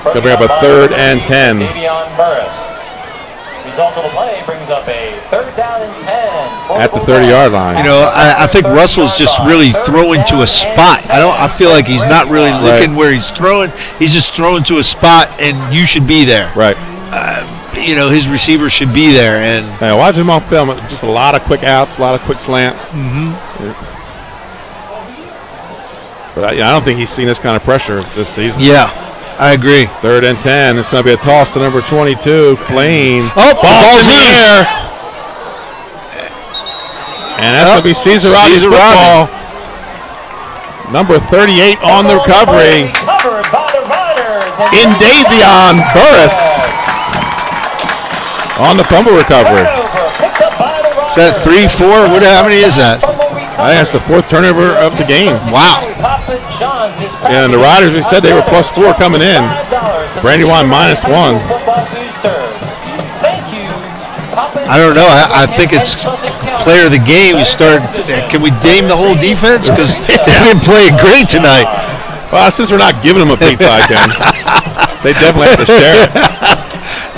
Going to bring up a 3rd and 10. Result of the play brings up a 3rd down and 10 at the 30-yard line. You know, I think Russell's just really throwing to a spot. I feel like he's not really looking where he's throwing. He's just throwing to a spot, and you should be there. Right. You know, his receiver should be there. And watch him on film. Just a lot of quick outs, a lot of quick slants. But I don't think he's seen this kind of pressure this season. Yeah, I agree. 3rd and 10. It's going to be a toss to number 22, Blaine. Ball's in the air. And that's going to be Caesar Rodney Football. Number 38 on the recovery. In Davion Burris on the fumble recovery. Is that 3-4? How many is that? I think that's the 4th turnover of the game. Wow. And the Riders, we said they were +4 coming in. Brandywine -1. I don't know. I think it's player of the game. Can we name the whole defense? Because they've been playing great tonight. Well, since we're not giving them a pizza, I can. They definitely have to share it.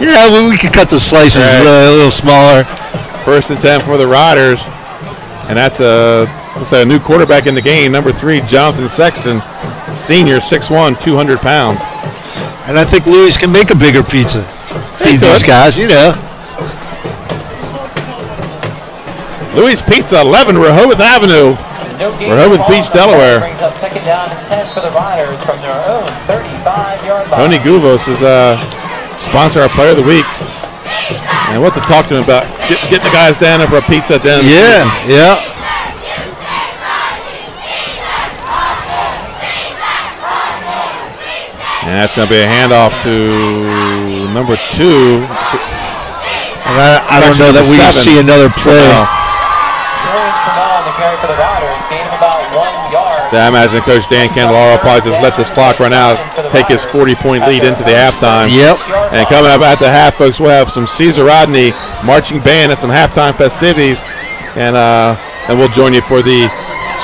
Yeah, well, we could cut the slices a little smaller. 1st and 10 for the Riders. And that's a new quarterback in the game, number 3, Jonathan Sexton, senior, 6'1", 200 pounds. And I think Louis can make a bigger pizza. Feed these guys, you know. Louis Pizza, 11 Rehoboth Avenue, Rehoboth Beach, Delaware. Brings up 2nd down and 10 for the Riders from their own 35-yard line. Tony Guvos is sponsor our Player of the Week. And what to talk to him about, getting the guys down there for a pizza at the end. Yeah. And that's going to be a handoff to number 2. And I don't know that we see another play. I imagine Coach Dan Candelaro probably just let this clock run out, take his 40-point lead into the halftime. Yep. And coming up at the half, folks, we'll have some Caesar Rodney marching band and some halftime festivities. And we'll join you for the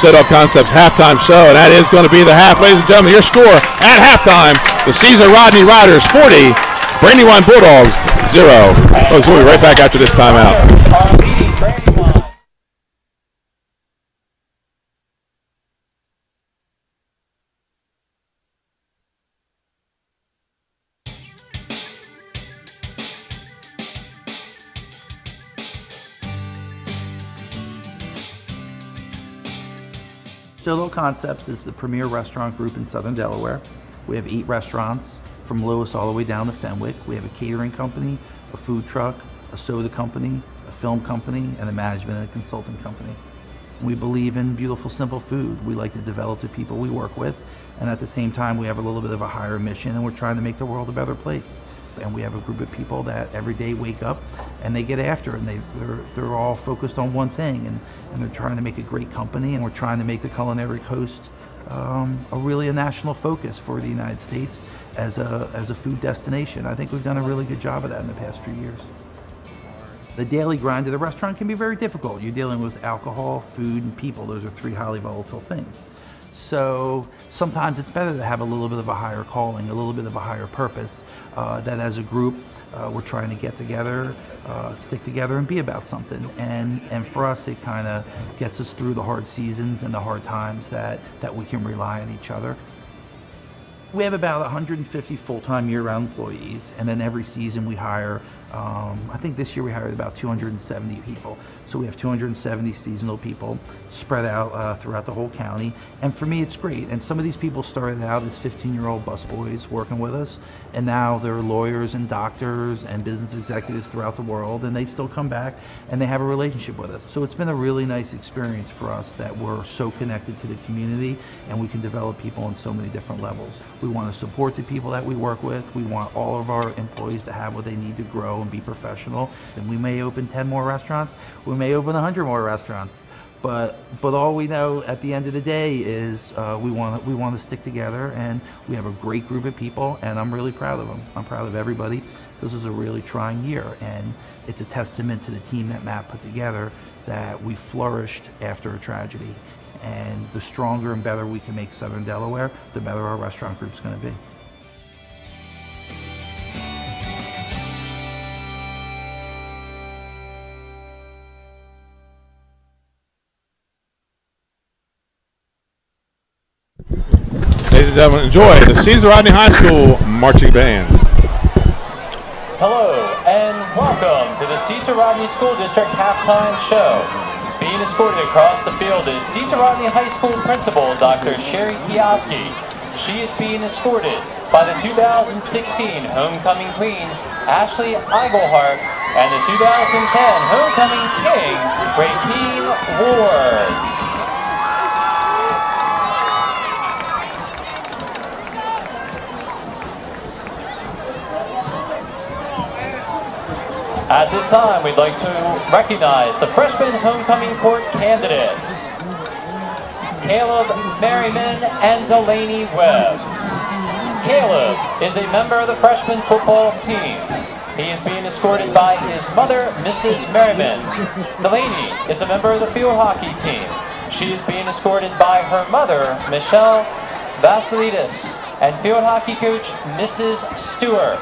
Soto Concepts halftime show. And that is going to be the half. Ladies and gentlemen, your score at halftime, the Caesar Rodney Riders 40, Brandywine Bulldogs 0. Folks, we'll be right back after this timeout. Soto Concepts is the premier restaurant group in Southern Delaware. We have 8 restaurants from Lewis all the way down to Fenwick. We have a catering company, a food truck, a soda company, a film company, and a management and a consulting company. We believe in beautiful, simple food. We like to develop the people we work with, and at the same time, we have a little bit of a higher mission, and we're trying to make the world a better place. And we have a group of people that every day wake up and they get after it, and they're all focused on one thing, and they're trying to make a great company, and we're trying to make the Culinary Coast a national focus for the United States as a food destination. I think we've done a really good job of that in the past few years. The daily grind of the restaurant can be very difficult. You're dealing with alcohol, food, and people. Those are three highly volatile things. So sometimes it's better to have a little bit of a higher calling, a little bit of a higher purpose, that as a group we're trying to get together, stick together and be about something. And for us, it kind of gets us through the hard seasons and the hard times that we can rely on each other. We have about 150 full-time year-round employees, and then every season we hire, I think this year we hired about 270 people. So we have 270 seasonal people spread out throughout the whole county. And for me, it's great. And some of these people started out as 15-year-old busboys working with us, and now they're lawyers and doctors and business executives throughout the world, and they still come back and they have a relationship with us. So it's been a really nice experience for us that we're so connected to the community, and we can develop people on so many different levels. We want to support the people that we work with. We want all of our employees to have what they need to grow and be professional. And we may open 10 more restaurants. We may open 100 more restaurants. But all we know at the end of the day is we want to stick together, and we have a great group of people, and I'm really proud of them. I'm proud of everybody. This was a really trying year, and it's a testament to the team that Matt put together that we flourished after a tragedy. And the stronger and better we can make Southern Delaware, the better our restaurant group's going to be. Ladies and gentlemen, enjoy the Caesar Rodney High School Marching Band. Hello and welcome to the Caesar Rodney School District Halftime Show. Being escorted across the field is Caesar Rodney High School Principal Dr. Sherry Kioski. She is being escorted by the 2016 Homecoming Queen Ashley Eigelhart and the 2010 Homecoming King Rakeen Ward. At this time, we'd like to recognize the freshman homecoming court candidates, Caleb Merriman and Delaney Webb. Caleb is a member of the freshman football team. He is being escorted by his mother, Mrs. Merriman. Delaney is a member of the field hockey team. She is being escorted by her mother, Michelle Vasilidis, and field hockey coach, Mrs. Stewart.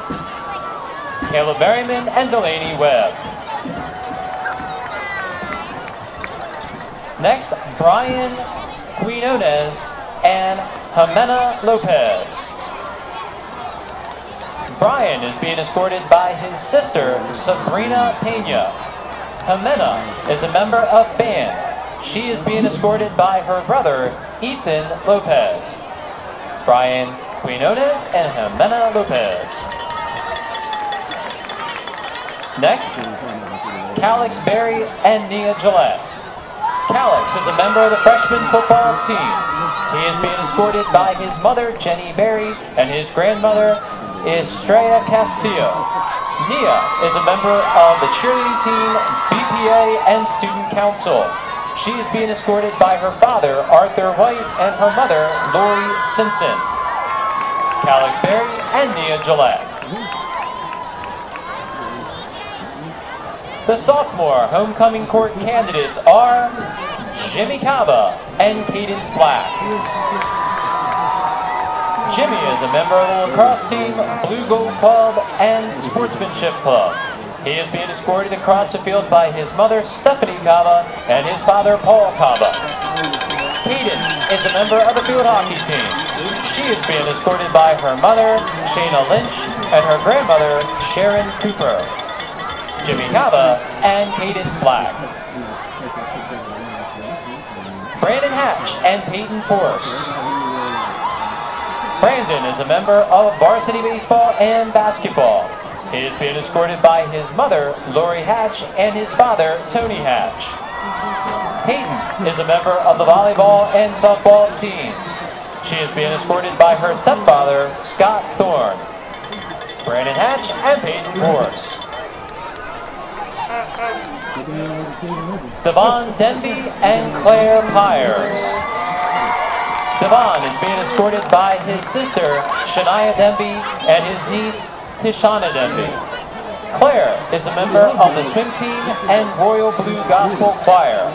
Caleb Merriman and Delaney Webb. Next, Brian Quinones and Jimena Lopez. Brian is being escorted by his sister, Sabrina Pena. Jimena is a member of band. She is being escorted by her brother, Ethan Lopez. Brian Quinones and Jimena Lopez. Next, Calix Berry and Nia Gillette. Calix is a member of the freshman football team. He is being escorted by his mother, Jenny Berry, and his grandmother, Estrella Castillo. Nia is a member of the cheerleading team, BPA, and student council. She is being escorted by her father, Arthur White, and her mother, Lori Simpson. Calix Berry and Nia Gillette. The sophomore homecoming court candidates are Jimmy Cava and Cadence Black. Jimmy is a member of the lacrosse team, Blue Gold Club, and Sportsmanship Club. He is being escorted across the field by his mother, Stephanie Cava, and his father, Paul Cava. Cadence is a member of the field hockey team. She is being escorted by her mother, Shayna Lynch, and her grandmother, Sharon Cooper. Jimmy Cava and Cadence Black. Brandon Hatch and Peyton Force. Brandon is a member of varsity baseball and basketball. He is being escorted by his mother, Lori Hatch, and his father, Tony Hatch. Peyton is a member of the volleyball and softball teams. She is being escorted by her stepfather, Scott Thorne. Brandon Hatch, and Peyton Force. Devon Denby and Claire Pyers. Devon is being escorted by his sister, Shania Denby, and his niece, Tishana Denby. Claire is a member of the swim team and Royal Blue Gospel Choir.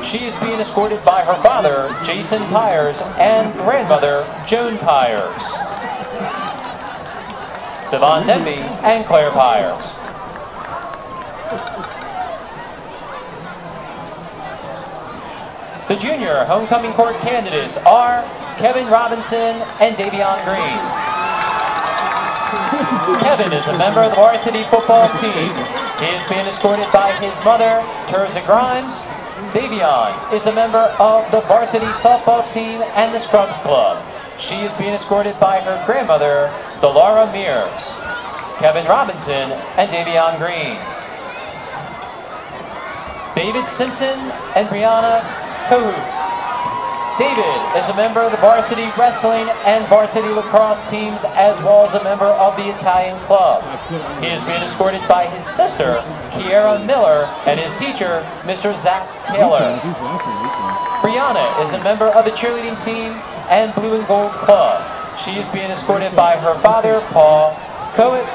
She is being escorted by her father, Jason Pyers, and grandmother, Joan Pyers. Devon Denby and Claire Pyers. The junior homecoming court candidates are Kevin Robinson and Davion Green. Kevin is a member of the varsity football team. He is being escorted by his mother, Terza Grimes. Davion is a member of the varsity softball team and the Scrubs Club. She is being escorted by her grandmother, Delara Mears. Kevin Robinson and Davion Green. David Simpson and Brianna Kohut. David is a member of the varsity wrestling and varsity lacrosse teams, as well as a member of the Italian club. He is being escorted by his sister, Kiera Miller, and his teacher, Mr. Zach Taylor. Brianna is a member of the cheerleading team and Blue and Gold Club. She is being escorted by her father, Paul Coet.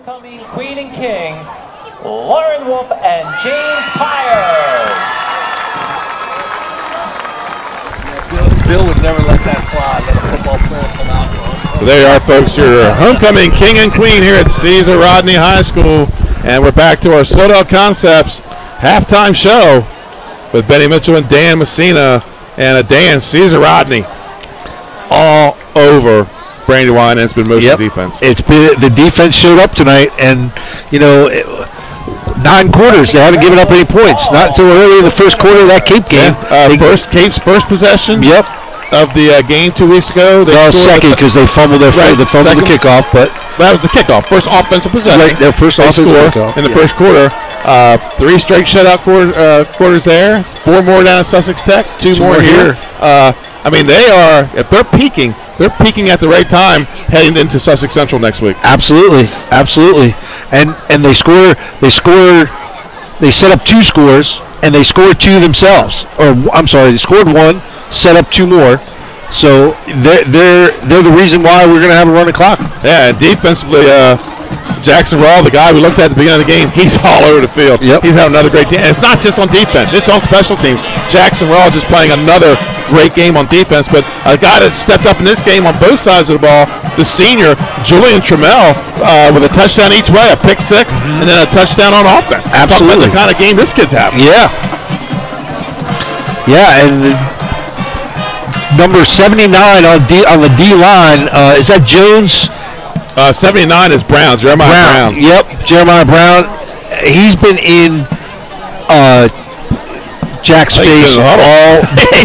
homecoming queen and king, Lauren Wolf and James Pyers. Bill would never let that fly, let a football player come out. So there you are, folks, your homecoming king and queen here at Caesar Rodney High School. And we're back to our Sodell Concepts halftime show with Benny Mitchell and Dan Messina. And Dan, Caesar Rodney all over Brandywine, and it's been mostly defense. It's been the defense showed up tonight, and 9 quarters they haven't given up any points. Not until early in the first quarter of that Cape game. Cape's first possession. Yep. Of the game 2 weeks ago. Well, second because they fumbled the kickoff, but that was the kickoff. First offensive possession. Right, their first offensive kickoff in the first quarter. 3 straight shutout quarters there. 4 more down at Sussex Tech. 2 more here. I mean, they are, if they're peaking at the right time heading into Sussex Central next week. Absolutely. And they set up 2 scores and they scored 2 themselves. Or I'm sorry, they scored 1, set up 2 more. So they're the reason why we're going to have a running clock. Yeah, and defensively, Jackson Raw, the guy we looked at the beginning of the game, he's all over the field. Yep. He's having another great game. And it's not just on defense. It's on special teams. Jackson Raw just playing another great game on defense. But a guy that stepped up in this game on both sides of the ball, the senior, Julian Trammell, with a touchdown each way, a pick 6, and then a touchdown on offense. Absolutely. The kind of game this kid's having. Yeah. Yeah, and number 79 on the D line, is that Jones? 79 is Brown, Jeremiah Brown. Yep, Jeremiah Brown. He's been in Jack's face all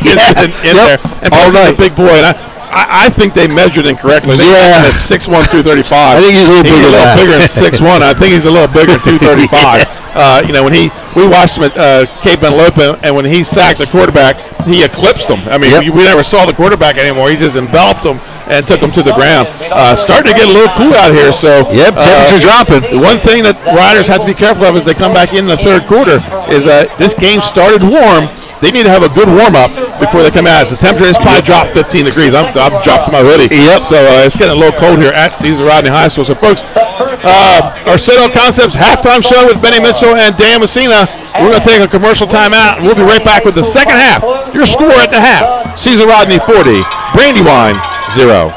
in there. And all right. A big boy. And I think they measured incorrectly. They at 6'1", 235. I think he's a little bigger than 6'1". I think he's a little bigger, 235. When we watched him at Cape Antelope, and when he sacked the quarterback, he eclipsed him. I mean, we never saw the quarterback anymore. He just enveloped him and took him to the ground. Starting to get a little cool out here. So temperature dropping. The one thing that riders have to be careful of as they come back in the third quarter is this game started warm. They need to have a good warm-up before they come out. The temperature has probably dropped 15 degrees. I've dropped to my hoodie. Yep. So it's getting a little cold here at Caesar Rodney High School. So, folks, our Sodell Concepts halftime show with Benny Mitchell and Dan Messina. We're going to take a commercial timeout, and we'll be right back with the second half. Your score at the half, Caesar Rodney 40, Brandywine 0.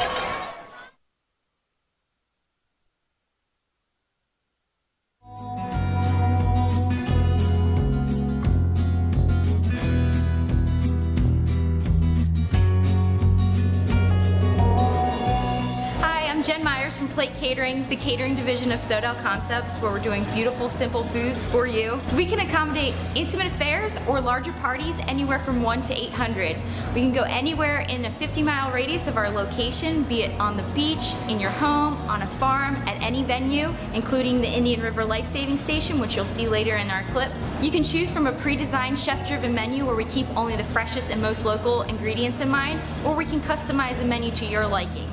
The catering division of Sodell Concepts, where we're doing beautiful, simple foods for you. We can accommodate intimate affairs or larger parties anywhere from 1 to 800. We can go anywhere in a 50-mile radius of our location, be it on the beach, in your home, on a farm, at any venue, including the Indian River Life Saving Station, which you'll see later in our clip. You can choose from a pre-designed, chef-driven menu where we keep only the freshest and most local ingredients in mind, or we can customize a menu to your liking.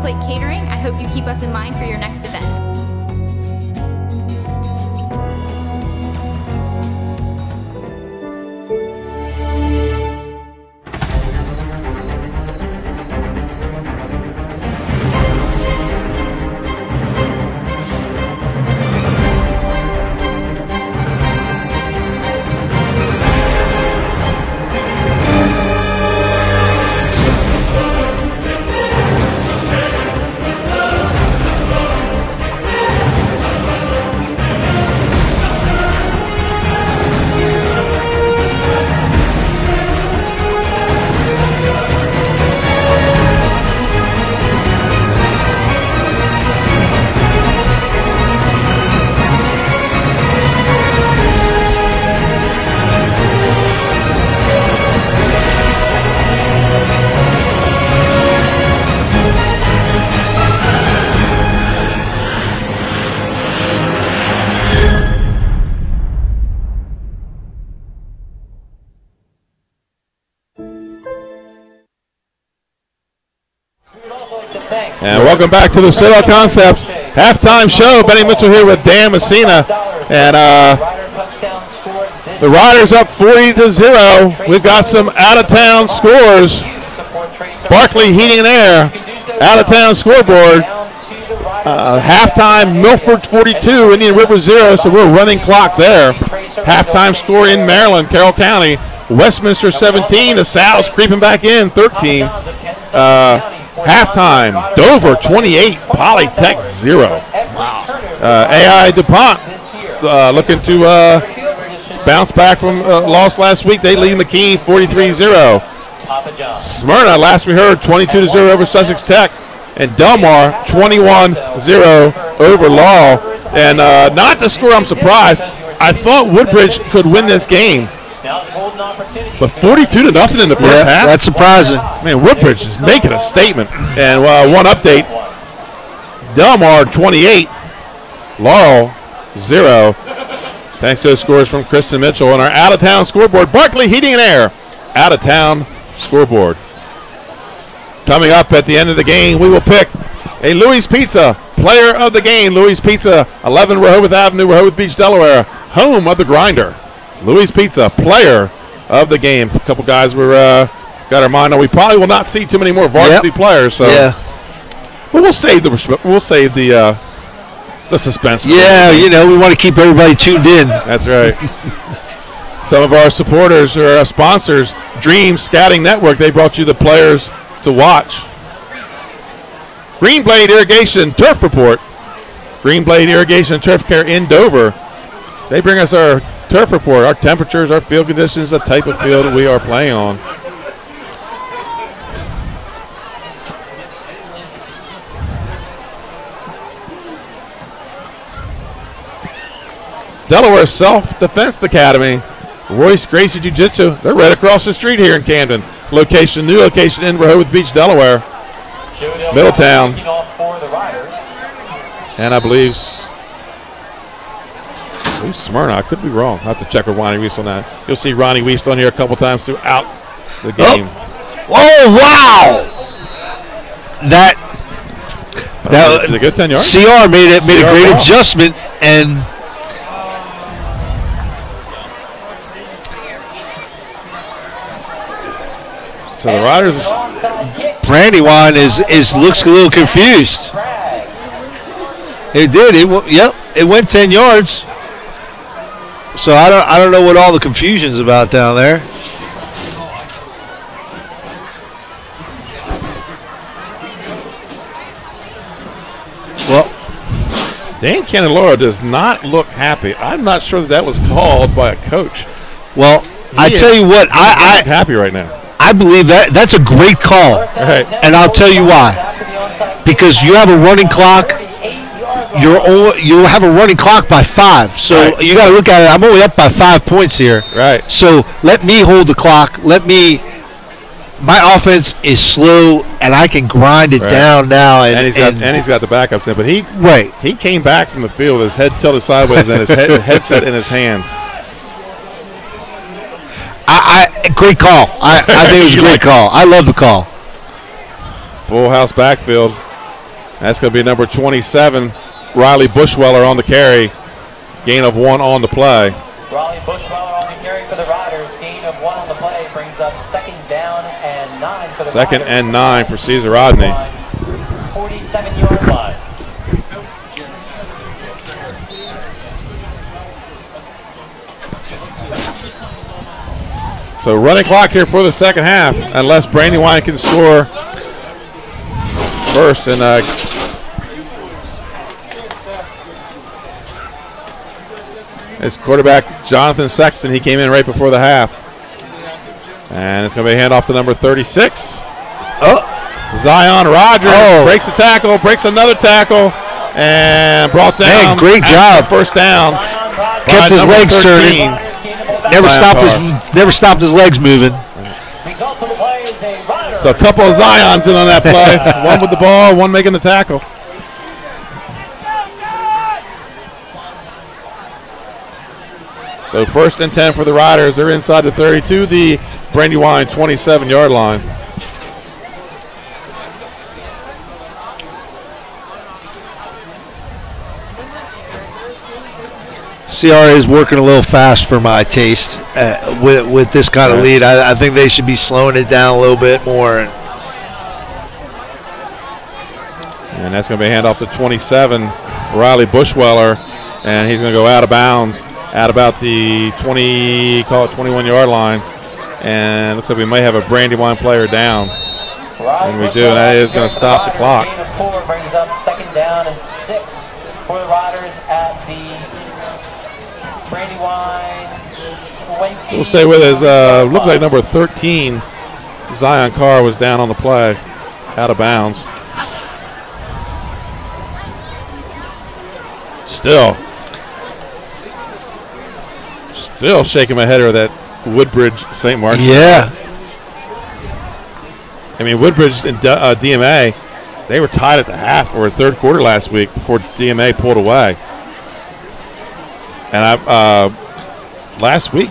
Plate Catering. I hope you keep us in mind for your next event. And welcome back to the Soto Concepts halftime show. Benny Mitchell here with Dan Messina. And the Riders up 40-0. We've got some out-of-town scores. Barkley Heating and Air, out-of-town scoreboard. Halftime, Milford 42, Indian River 0, so we're running clock there. Halftime score in Maryland, Carroll County. Westminster 17, the Sal's creeping back in, 13. Halftime, Dover 28, Polytech 0. Wow. AI DuPont looking to bounce back from loss last week. They lead McKean 43-0. Smyrna, last we heard, 22-0 over Sussex Tech. And Delmar 21-0 over Laurel. And not the score I'm surprised. I thought Woodbridge could win this game. But 42-0 in the first half? That's surprising. Man, Woodbridge is making a statement. And one update. Delmar 28, Laurel 0. Thanks to those scores from Kristen Mitchell. On our out-of-town scoreboard, Barkley Heating and Air, out-of-town scoreboard. Coming up at the end of the game, we will pick a Louis Pizza player of the game. Louis Pizza, 11 Rehoboth Avenue, Rehoboth Beach, Delaware, home of the grinder. Louis Pizza, player of the game. A couple guys were got our mind on. We probably will not see too many more varsity players. So, but we'll save the suspense. Yeah, we want to keep everybody tuned in. That's right. Some of our supporters or our sponsors, Dream Scouting Network, they brought you the players to watch. Greenblade Irrigation Turf Report. Greenblade Irrigation and Turf Care in Dover. They bring us our turf report, our temperatures, our field conditions, the type of field we are playing on. Delaware Self-Defense Academy, Royce Gracie Jiu-Jitsu. They're right across the street here in Camden. New location in Rehoboth Beach, Delaware. Middletown. And I believe Smyrna. I could be wrong. I'll have to check with Ronnie Weiss on that. You'll see Ronnie Weiss on here a couple times throughout the game. Oh wow! That was a good 10 yards. CR made a great adjustment, and so the Riders. Brandywine looks a little confused. It did. It went 10 yards. So I don't know what all the confusion's about down there. Well, Dan Candeloro does not look happy. I'm not sure that was called by a coach. Well, I tell you what, I'm happy right now. I believe that's a great call, right. And I'll tell you why. Because you have a running clock. You have a running clock by 5, so right. You got to look at it. I'm only up by 5 points here. Right. So let me hold the clock. My offense is slow, and I can grind it down now. And he's got the backups in, but he came back from the field, his head tilted sideways, and his headset in his hands. Great call. I think it was a great call. I love the call. Full house backfield. That's going to be number 27, Riley Bushweller on the carry. Gain of 1 on the play. Riley Bushweller on the carry for the Riders. Gain of 1 on the play brings up 2nd down and 9 for the Second Riders. and 9 for Caesar Rodney. 47-yard line. So running clock here for the second half, unless Brandywine can score first. And it's quarterback Jonathan Sexton. He came in right before the half. And it's going to be a handoff to number 36. Zion Rogers breaks a tackle, breaks another tackle, and brought down. Man, great job. First down. Kept his legs 13. turning. Never stopped his legs moving. So a couple of Zions in on that play. One with the ball, one making the tackle. So 1st and 10 for the Riders. They're inside the 32, the Brandywine 27-yard line. CRA is working a little fast for my taste with this kind of lead. I think they should be slowing it down a little bit more. And that's going to be a handoff to 27, Riley Bushweller, and he's going to go out of bounds at about the 21-yard line. And looks like we may have a Brandywine player down. And we do, and that is going to stop the clock. Gain of 4 brings up 2nd down and 6 for the Riders at the Brandywine 20. We'll stay with his, looked like number 13, Zion Carr, was down on the play, out of bounds. Still shaking my head over that Woodbridge St. Martin. Yeah. I mean, Woodbridge and DMA, they were tied at the half or third quarter last week before DMA pulled away. And last week,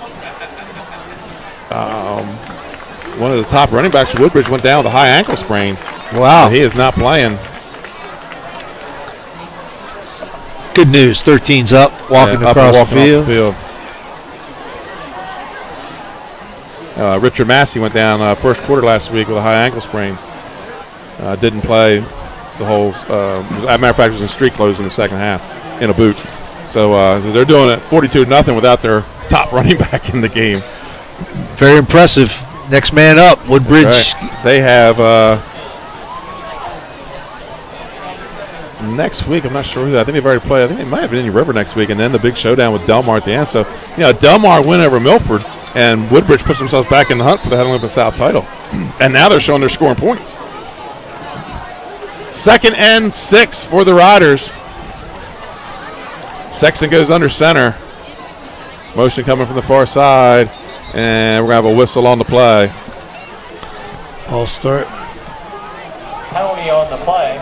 one of the top running backs for Woodbridge went down with a high ankle sprain. Wow. So he is not playing. Good news. 13's up, walking across the field. Richard Massey went down first quarter last week with a high ankle sprain. Didn't play the whole. As a matter of fact, was in street clothes in the second half in a boot. So they're doing it 42-0 without their top running back in the game. Very impressive. Next man up, Woodbridge. Right. They have next week. I'm not sure who that. I think they've already played. I think they might have been in River next week, and then the big showdown with Delmar at the end. So Delmar win over Milford, and Woodbridge puts themselves back in the hunt for the Head Olympic South title. And now they're showing they're scoring points. 2nd and 6 for the Riders. Sexton goes under center. Motion coming from the far side. And we're going to have a whistle on the play. All start. Penalty on the play.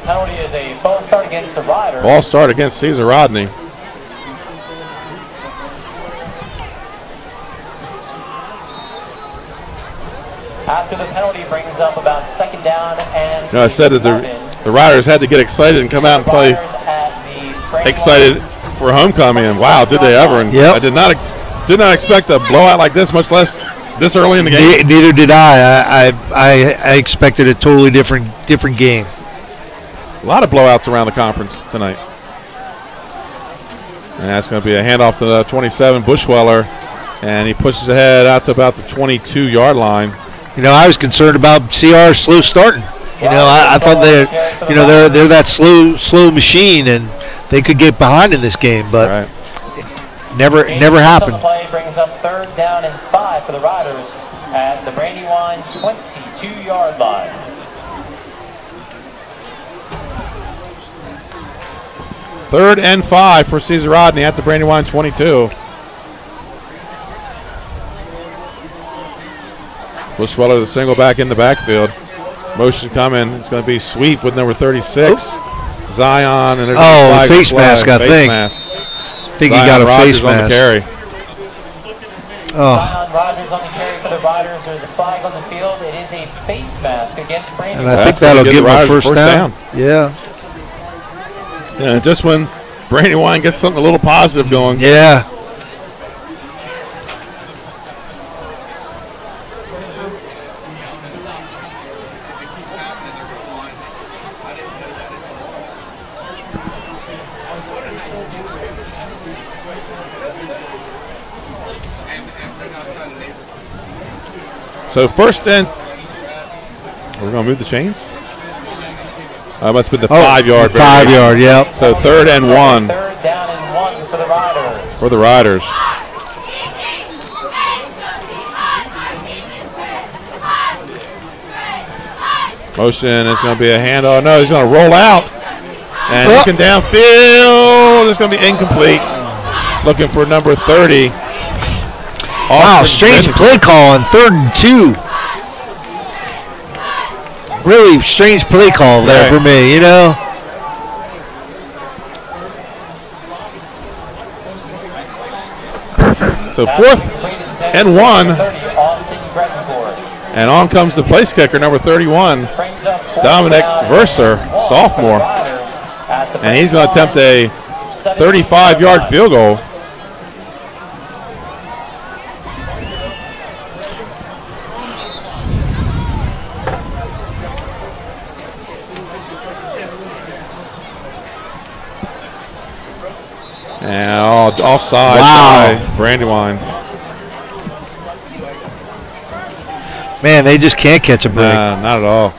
Penalty is a false start against the Riders. False start against Caesar Rodney. After the penalty brings up about 2nd down and I said that the Riders had to get excited and come out and play excited for homecoming, and wow, did they ever. And I did not expect a blowout like this, much less this early in the game. Neither did I. I expected a totally different game. A lot of blowouts around the conference tonight. And that's going to be a handoff to the 27, Bushweller, and he pushes ahead out to about the 22-yard line. I was concerned about CR slow starting. I thought they're that slow machine, and they could get behind in this game, but never happened. The play brings up 3rd down and 5 for the Riders at the Brandywine 22-yard line. Third and 5 for Caesar Rodney at the Brandywine 22. Bushweller, the single back in the backfield. Motion coming. It's going to be sweep with number 36. Zion. And face mask, I think. Mask. I think Zion he got a Rogers face mask. On the carry. Zion Rogers on the carry for the Riders. There's a flag on the field. It is a face mask against Brandywine. And I think that'll give them a first down. Yeah. Yeah, just when Brandywine gets something a little positive going. Yeah. So first and we're going to move the chains. Must be the 5-yard. 5-yard, yep. So 3rd and 1. 3rd down and 1 for the Riders. For the Riders. Motion is going to be a handoff. No, he's going to roll out. And looking downfield, it's going to be incomplete. Looking for number 30. Wow, strange play call on 3rd and 2. Really strange play call there for me, you know. So 4th and 1. And on comes the place kicker, number 31, Dominic Verser, sophomore. And he's going to attempt a 35-yard field goal. And offside by Brandywine. Man, they just can't catch a break. Nah, not at all.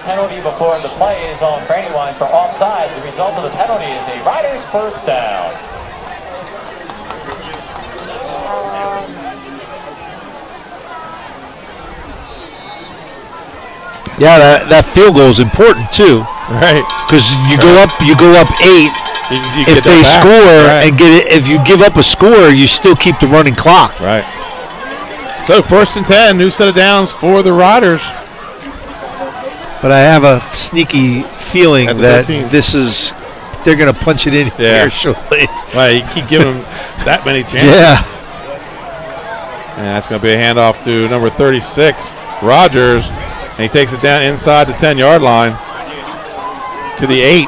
Penalty before the play is on Brandywine for offside. The result of the penalty is a Riders first down. Yeah, that field goal is important too. Right. Because you go up 8. If they score and get it, if you give up a score, you still keep the running clock. Right. So 1st and 10, new set of downs for the Riders. But I have a sneaky feeling that they're going to punch it in here shortly. Right, you keep giving them that many chances. Yeah. And that's going to be a handoff to number 36, Rogers. And he takes it down inside the 10-yard line to the 8.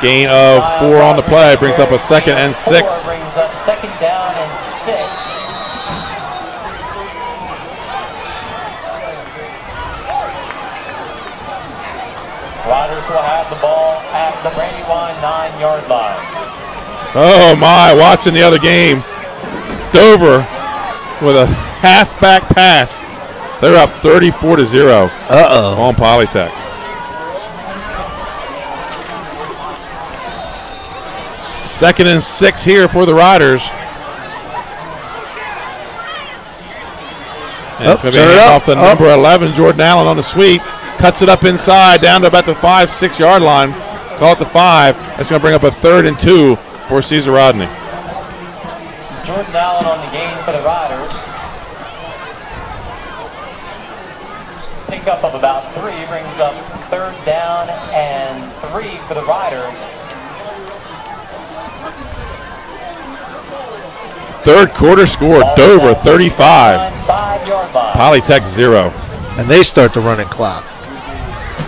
Gain of 4 on the play, brings up a 2nd and 6. Brings up 2nd down and 6. Riders will have the ball at the Brandywine 9-yard line. Oh my, watching the other game. Dover with a halfback pass. They're up 34-0 on Polytech. 2nd and 6 here for the Riders. And it's going to be off the number 11, Jordan Allen on the sweep. Cuts it up inside, down to about the 5-6 yard line. Call it the 5. That's going to bring up a 3rd and 2 for Caesar Rodney. Jordan Allen on the gain for the Riders. Pickup of about 3 brings up 3rd down and 3 for the Riders. 3rd quarter score, Dover 35, Polytech 0. And they start the running clock.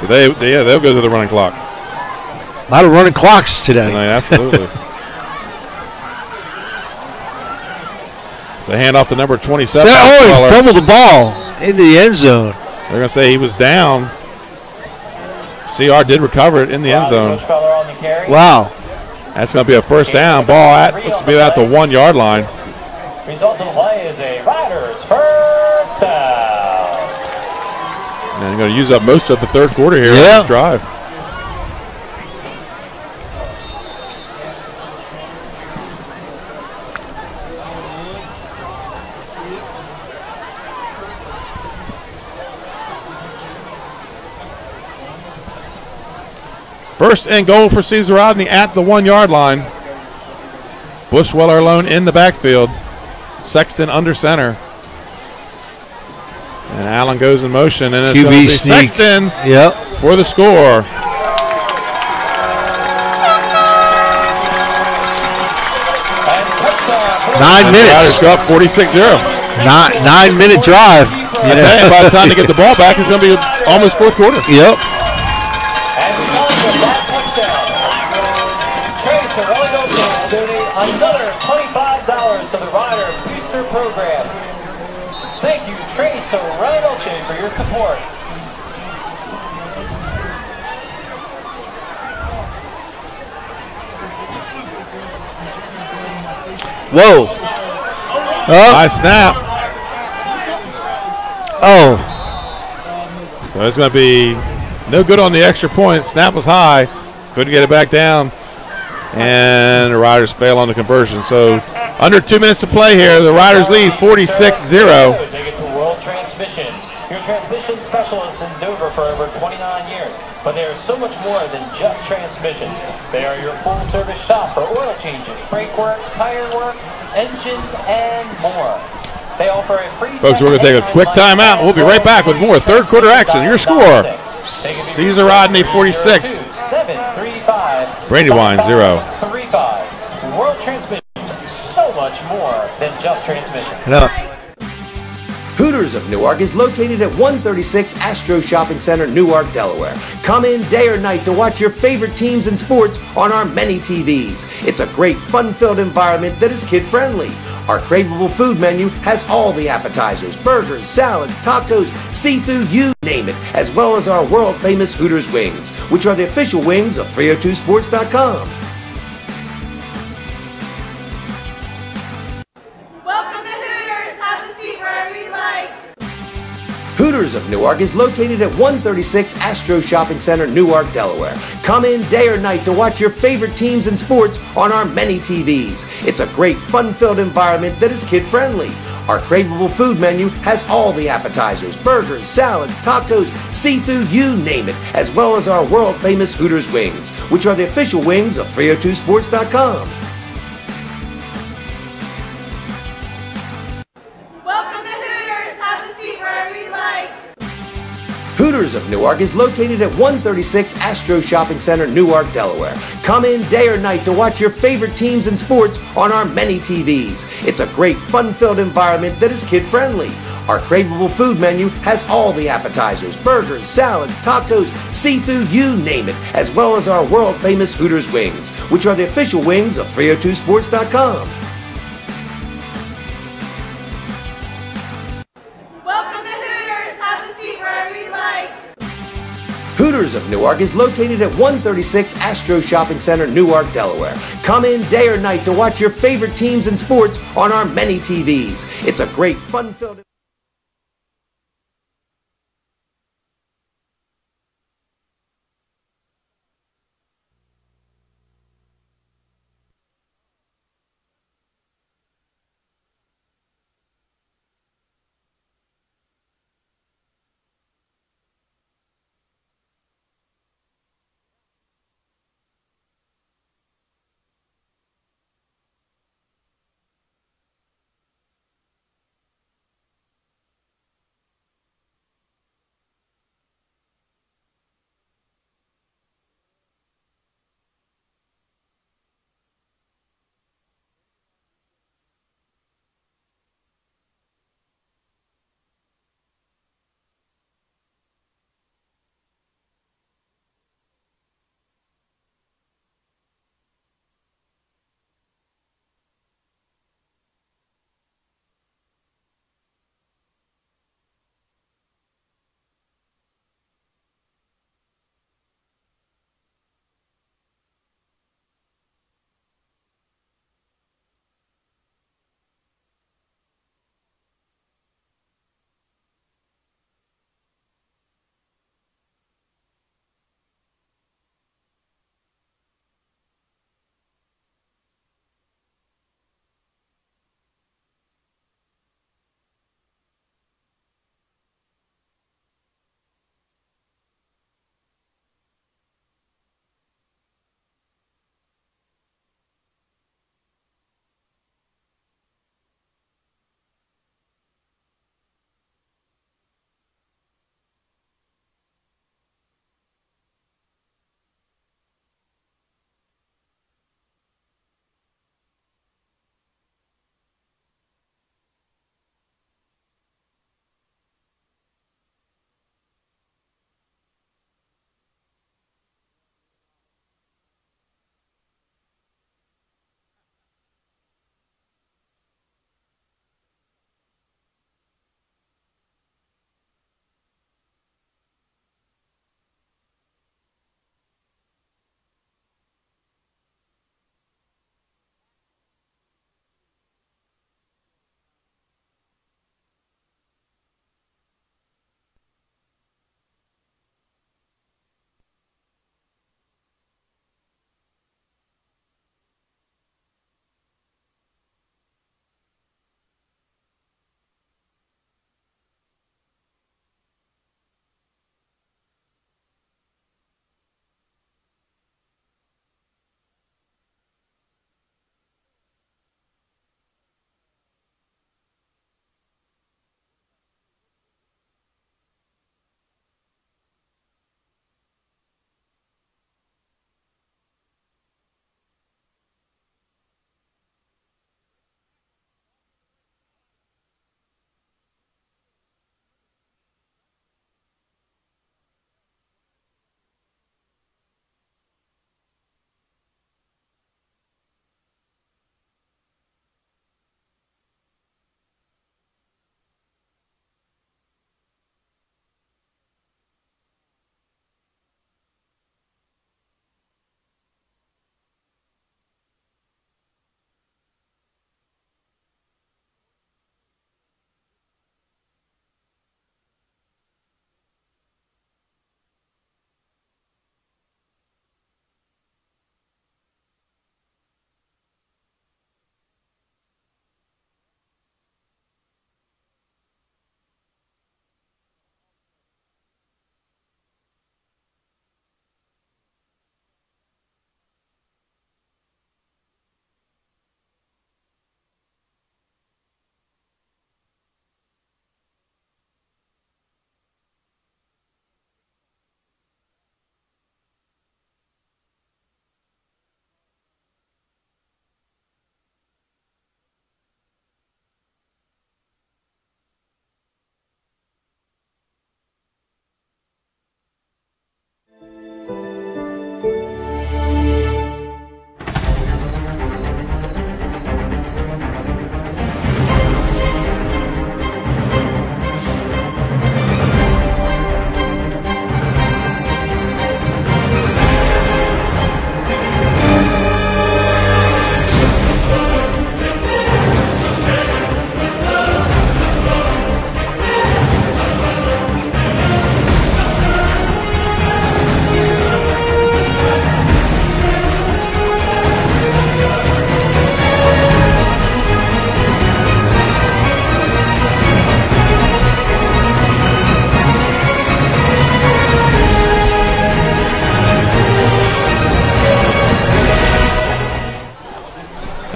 So they'll go to the running clock. A lot of running clocks today. Absolutely. The handoff to number 27. He fumbled the ball into the end zone. They're going to say he was down. CR did recover it in the end zone. Wow. That's going to be a first down. Ball looks to be at the 1 yard line. Result of the play is a Riders first down. And you're going to use up most of the 3rd quarter here on this drive. First and goal for Caesar Rodney at the 1 yard line. Bushweller alone in the backfield. Sexton under center. And Allen goes in motion, and it's going to be Sexton for the score. And touchdown, 9 minutes. Riders go up 46-0. 9-minute drive. You know? By the time they get the ball back, it's going to be almost fourth quarter. Yep. And because of that touchdown, Tracer Rodney will donate another $25 to the Rider Booster Program. Thank you, Tracer Rodney, for your support. Whoa. Oh. Nice snap. Oh. So it's going to be no good on the extra point. Snap was high. Couldn't get it back down. And the Riders fail on the conversion. So under 2 minutes to play here. The Riders lead 46-0. They get to World Transmissions, your transmission specialist in Dover for over 29 years. But they are so much more than just transmissions. They are your full-service shop for oil changes, brake work, tire work, engines, and more. They offer a free... Folks, we're going to take a quick timeout. We'll be right back with more third quarter action. Your score, Caesar Rodney 46, Brandywine 0. 35. World Transmissions, so much more than just transmissions. No. Hooters of Newark is located at 136 Astro Shopping Center, Newark, Delaware. Come in day or night to watch your favorite teams and sports on our many TVs. It's a great, fun-filled environment that is kid-friendly. Our craveable food menu has all the appetizers, burgers, salads, tacos, seafood, you name it, as well as our world-famous Hooters wings, which are the official wings of 302sports.com. Welcome to Hooters. Have a seat wherever you like. Hooters of Newark is located at 136 Astro Shopping Center, Newark, Delaware. Come in day or night to watch your favorite teams and sports on our many TVs. It's a great, fun-filled environment that is kid-friendly. Our craveable food menu has all the appetizers, burgers, salads, tacos, seafood, you name it, as well as our world-famous Hooters wings, which are the official wings of 302sports.com. Welcome to Hooters. Have a seat wherever you like. Hooters of Newark is located at 136 Astro Shopping Center, Newark, Delaware. Come in day or night to watch your favorite teams and sports on our many TVs. It's a great, fun-filled environment that is kid-friendly. Our craveable food menu has all the appetizers, burgers, salads, tacos, seafood, you name it, as well as our world-famous Hooters wings, which are the official wings of 302sports.com. Welcome to Hooters. Have a seat wherever you like. Hooters of Newark is located at 136 Astro Shopping Center, Newark, Delaware. Come in day or night to watch your favorite teams and sports on our many TVs. It's a great, fun-filled...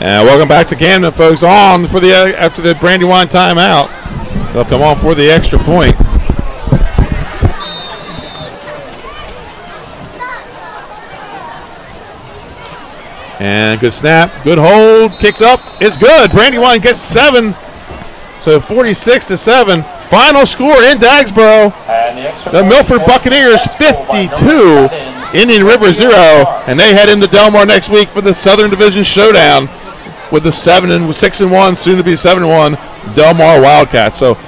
And welcome back to Camden, folks. On for the after the Brandywine timeout. They'll come on for the extra point. And good snap, good hold, kicks up, it's good. Brandywine gets 7, so 46-7. Final score in Dagsboro. The Milford Buccaneers 52, Indian River 0, and they head into Delmar next week for the Southern Division Showdown with the 6-1, soon to be 7-1 Delmar Wildcats. So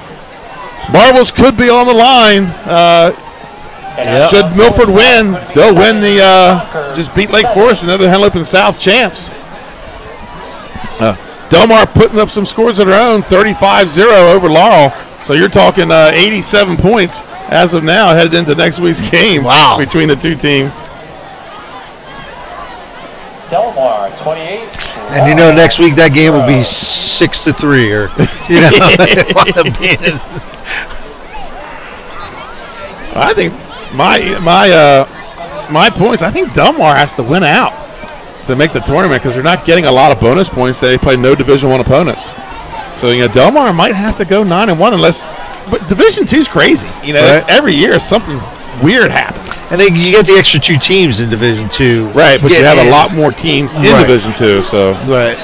marbles could be on the line. Should Milford win, they'll win the just beat Lake Forest, another Henlopen South champs. Delmar putting up some scores of their own, 35-0 over Laurel. So you're talking 87 points as of now, headed into next week's game. Wow. Between the two teams. Delmar 28. And you know, next week that game will be 6-3, or you know. I think my points. I think Delmar has to win out to make the tournament because they're not getting a lot of bonus points. They play no Division I opponents. So Delmar might have to go 9-1 unless. But Division II is crazy. It's every year something weird happens. And then you get the extra 2 teams in Division II. Right, but you have a lot more teams in Division II. So right.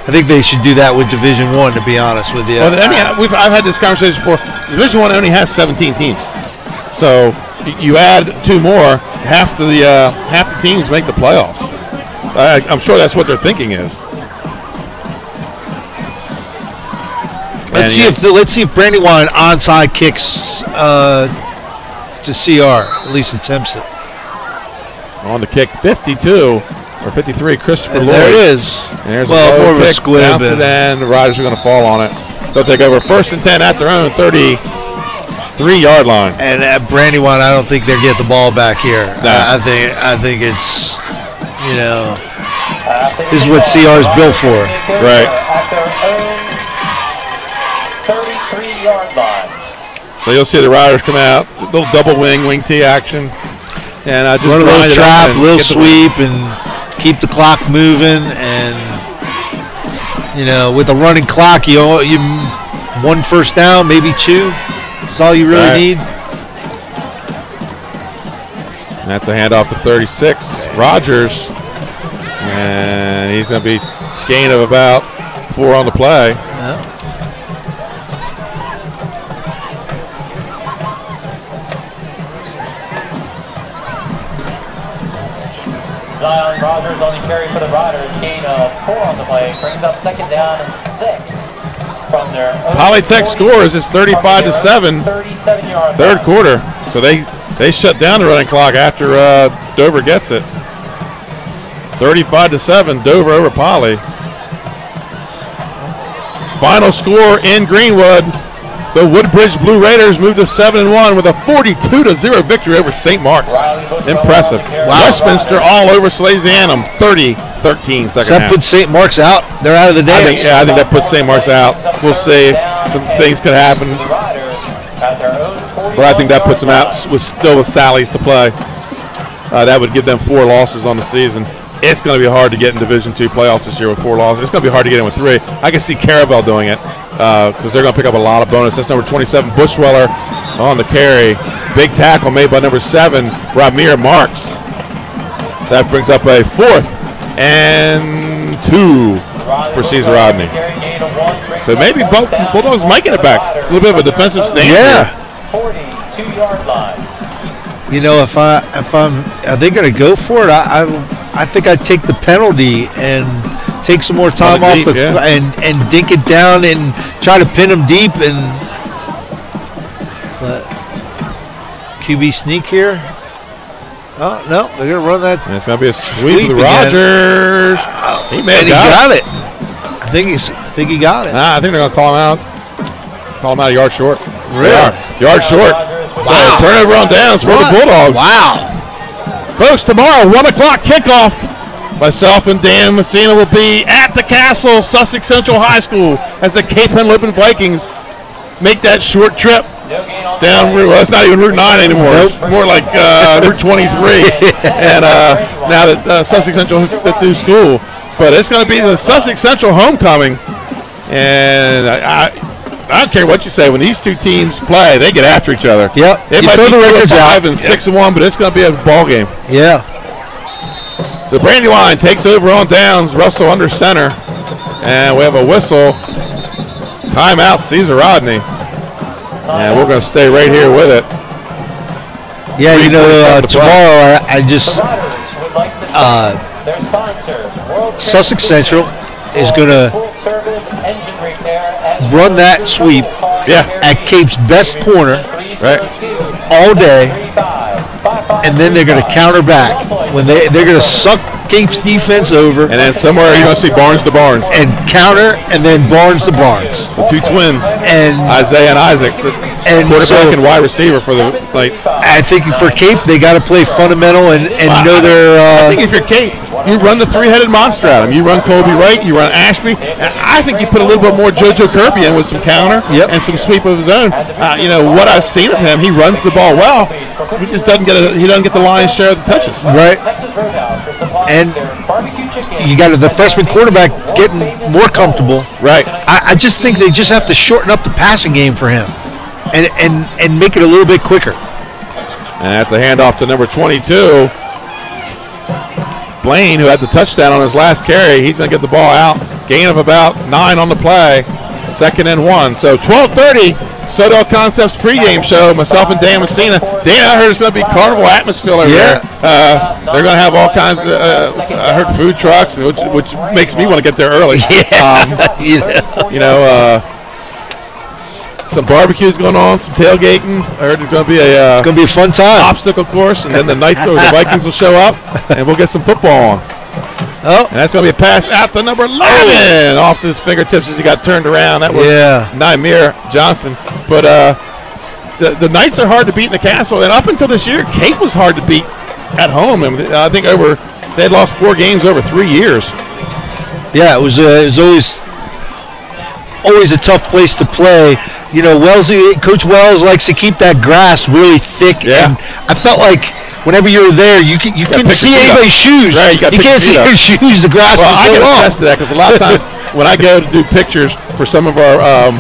I think they should do that with Division I, to be honest with you. Well, I've had this conversation before. Division I only has 17 teams, so you add 2 more, half the teams make the playoffs. I'm sure that's what their thinking is. Let's see if Brandywine onside kicks to CR, at least attempts it. On the kick, 52 or 53, Christopher Lloyd. There it is. There's more of a squib. And the Riders are going to fall on it. They'll take over 1st and 10 at their own 33-yard line. And at Brandywine, I don't think they'll get the ball back here. No. I think it's, this is what CR is built for. Right. At their own 33-yard line. So you'll see the Riders come out, a little double wing T action. And just run a little trap, a little sweep, and keep the clock moving. And, with a running clock, you 1 first down, maybe 2. That's all you really need. And that's a handoff to 36, Rogers. And he's going to be gain of about 4 on the play. Yeah. Zion Rogers on the carry for the Riders, gain of 4 on the play, brings up 2nd down and 6 from their own. Polytech scores is 35-7, 37-yard third quarter. So they shut down the running clock after Dover gets it. 35-7, Dover over Poly. Final score in Greenwood. The Woodbridge Blue Raiders moved to 7-1 with a 42-0 victory over St. Mark's. Impressive. Westminster all over Salesianum, 30-13 second That half. puts St. Mark's out. They're out of the dance. I think that puts St. Mark's out. We'll see. Some things could happen. But I think that puts them out still with Sally's to play. That would give them 4 losses on the season. It's going to be hard to get in Division II playoffs this year with 4 losses. It's going to be hard to get in with 3. I can see Carabel doing it because they're going to pick up a lot of bonus. That's number 27, Bushweller on the carry. Big tackle made by number 7, Ramir Marks. That brings up a 4th and 2 for Caesar Rodney. So maybe Bulldogs might get it back. A little bit of a defensive stand. Yeah. 42-yard line. Are they going to go for it? I think I'd take the penalty and take some more time off and dink it down and try to pin them deep but QB sneak here. Oh no, they're going to run that. And it's going to be a sweep with Rogers. He got it. I think he got it. I think they're going to call him out. Call him out a yard short. Really? Yard short. Wow. Turnover on downs for the Bulldogs. Wow. Folks, tomorrow, 1 o'clock kickoff. Myself and Dan Messina will be at the Castle, Sussex Central High School, as the Cape Henlopen Vikings make that short trip down Route. Well, it's not even Route 9 anymore. Nope. It's more like Route 23. And now that Sussex Central is the new school, but it's going to be the Sussex Central homecoming. And I don't care what you say. When these two teams play, they get after each other. Yep. It You might throw be the records 5 out. and 6-1, but it's going to be a ball game. Yeah. So Brandywine takes over on downs. Russell under center, and we have a whistle. Timeout, Caesar Rodney, and we're going to stay right here with it. Yeah, you know, tomorrow I just Sussex Central is going to run that sweep at Cape's best corner all day, and then they're going to counter back. When they're going to suck Cape's defense over. And then somewhere you're going to see Barnes to Barnes. And counter, and then Barnes to Barnes. The two twins, and Isaiah and Isaac, and quarterback and wide receiver for the Knights. I think for Cape, they got to play fundamental and know their. I think if you're Cape, you run the three-headed monster at them. You run Colby Wright, you run Ashby. And I think you put a little bit more JoJo Kirby in with some counter and some sweep of his own. You know what I've seen of him, he runs the ball well. He just doesn't get the lion's share of the touches. Right. And you got the freshman quarterback getting more comfortable. Right. I just think they just have to shorten up the passing game for him, and make it a little bit quicker. And that's a handoff to number 22. Blaine, who had the touchdown on his last carry, he's going to get the ball out. Gain of about 9 on the play. 2nd and 1. So 12:30, Sodell Concepts pregame show. Myself and Dan Messina. Dan, I heard it's going to be carnival atmosphere over there. They're going to have all kinds of, I heard food trucks, which makes me want to get there early. Some barbecues going on, some tailgating. I heard it's going to be a fun time. Obstacle course, and then the Knights or the Vikings will show up, and we'll get some football on. Oh, and that's going to be a pass out to number 11 off his fingertips as he got turned around. That was Nymir Johnson. But the Knights are hard to beat in the Castle, and up until this year, Cape was hard to beat at home. And I think they had lost 4 games over 3 years. Yeah, it was always a tough place to play. You know, Coach Wells likes to keep that grass really thick. Yeah. And I felt like whenever you were there, you couldn't see anybody's shoes. Right, you can't see their shoes. The grass was so long. I can attest to that because a lot of times when I go to do pictures for some of our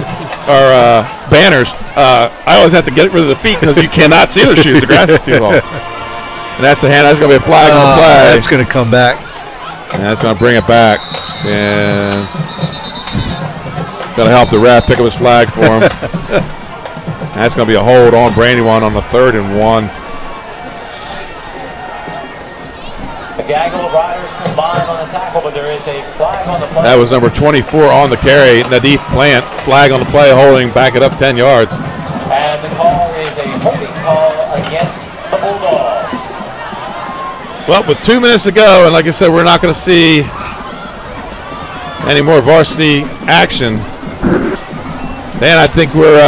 banners, I always have to get rid of the feet because you cannot see their shoes. The grass is too long. And that's a hand. That's going to be a flag on the play. That's going to come back. And that's going to bring it back. And got to help the ref pick up his flag for him. That's going to be a hold on Brandywine on the 3rd and 1. The gaggle of riders combined on the tackle, but there is a flag on the play. That was number 24 on the carry, Nadif Plant. Flag on the play, holding, back it up 10 yards. And the call is a holding call against the Bulldogs. Well, with 2 minutes to go, and like I said, we're not going to see any more varsity action. Dan, I think we're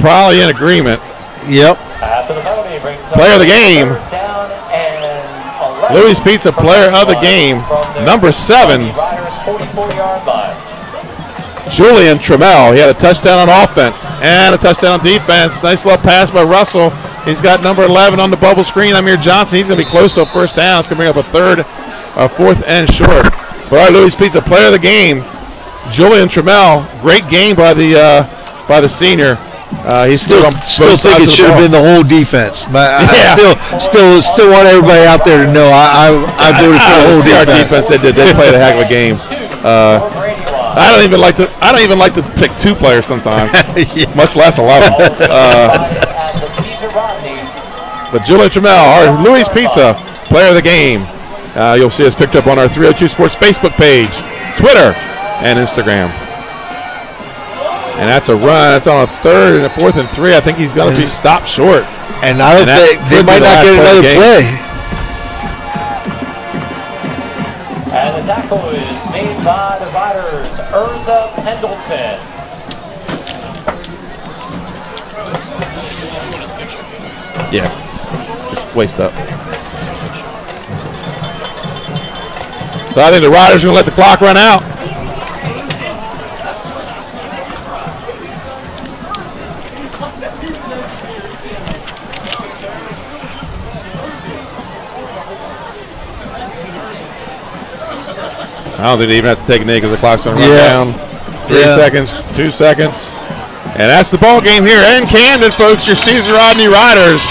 probably in agreement. Yep. Player of the game. Louis Pizza, player of the game. Number 7. Julian Trammell. He had a touchdown on offense and a touchdown on defense. Nice little pass by Russell. He's got number 11 on the bubble screen. Amir Johnson. He's going to be close to a first down. It's going to bring up a 4th and short. But our Louis Pizza, player of the game, Julian Trammell. Great game by the senior. He's still think it should have been the whole defense, but I still want everybody out there to know I voted for the whole defense. They played a heck of a game. I don't even like to pick 2 players sometimes, much less 11. But Julian Trammell, our Louis Pizza, player of the game. You'll see us picked up on our 302 Sports Facebook page, Twitter, and Instagram. And that's a run. That's on a 3rd and a 4th and 3. I think he's going to be stopped short. And I don't think they might not get another play. And the tackle is made by the Riders, Urza Pendleton. Yeah, just waist up. So I think the Riders are going to let the clock run out. I don't think they even have to take a knee because the clock's going to run down. 3 seconds, 2 seconds. And that's the ball game here in Camden, folks. Your Caesar Rodney Riders.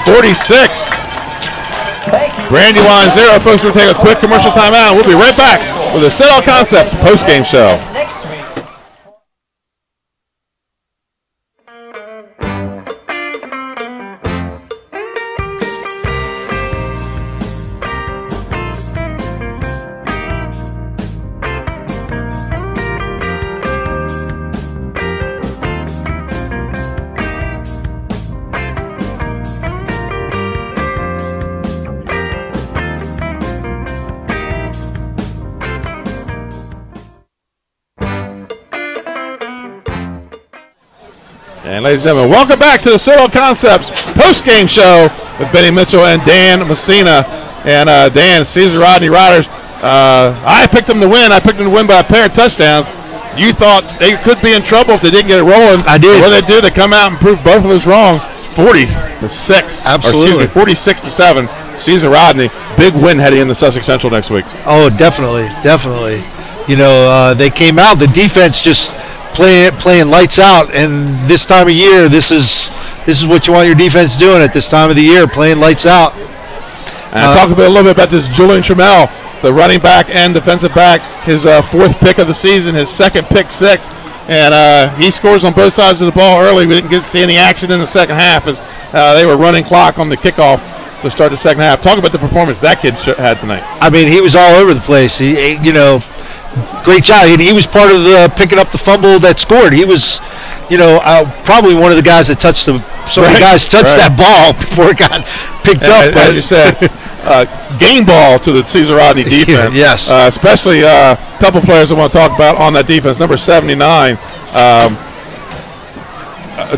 46. Brandywine 0. Folks, we'll take a quick commercial timeout. We'll be right back with the Citadel Concepts post-game show. And ladies and gentlemen, welcome back to the Citadel Concepts post-game show with Benny Mitchell and Dan Messina. And Dan, Caesar Rodney Riders, I picked them to win. I picked them to win by a pair of touchdowns. You thought they could be in trouble if they didn't get it rolling. I did. What did they do? They come out and prove both of us wrong. 40-6. Absolutely. 46-7. Caesar Rodney, big win heading into Sussex Central next week. Oh, definitely, definitely. You know, they came out. The defense just playing lights out, and this time of year, this is what you want your defense doing at this time of the year, playing lights out. And talk a little bit about this Julian Trammell, the running back and defensive back, his fourth pick of the season, his second pick six, and he scores on both sides of the ball early. We didn't get to see any action in the second half as they were running clock on the kickoff to start the second half. Talk about the performance that kid had tonight. I mean, he was all over the place. He you know, great job. He was part of the picking up the fumble that scored. He was, you know, probably one of the guys that touched the. So many guys touched that ball before it got picked up. As you said, game ball to the Caesar Rodney defense. Yes. Especially a couple players I want to talk about on that defense. Number 79,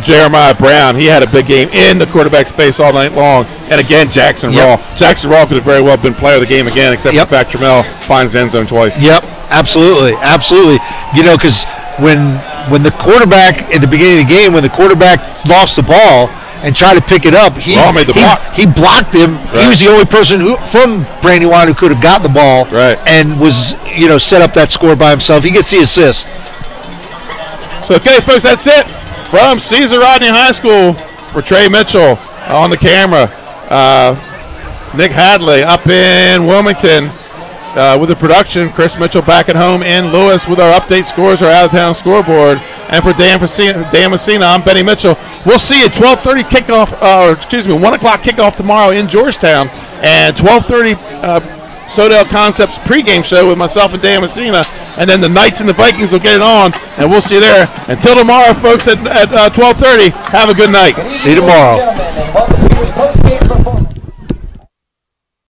Jeremiah Brown. He had a big game in the quarterback space all night long. And again, Jackson Raw. Jackson Raw could have very well been player of the game again, except for the fact Trammell finds the end zone twice. Yep, absolutely, absolutely. You know, because when the quarterback at the beginning of the game, when the quarterback lost the ball and tried to pick it up, he blocked him. Right. He was the only person from Brandywine who could have got the ball and was, you know, set up that score by himself. He gets the assist. So, okay, folks, that's it from Caesar Rodney High School for Trey Mitchell on the camera. Nick Hadley up in Wilmington with the production. Chris Mitchell back at home in Lewis with our update scores, our out-of-town scoreboard. And for Dan Messina, I'm Benny Mitchell. We'll see you 12:30 kickoff, 1 o'clock kickoff tomorrow in Georgetown, and 12:30 Sodell Concepts pregame show with myself and Dan Messina, and then the Knights and the Vikings will get it on, and we'll see you there. Until tomorrow, folks, at 12:30, have a good night. See you tomorrow.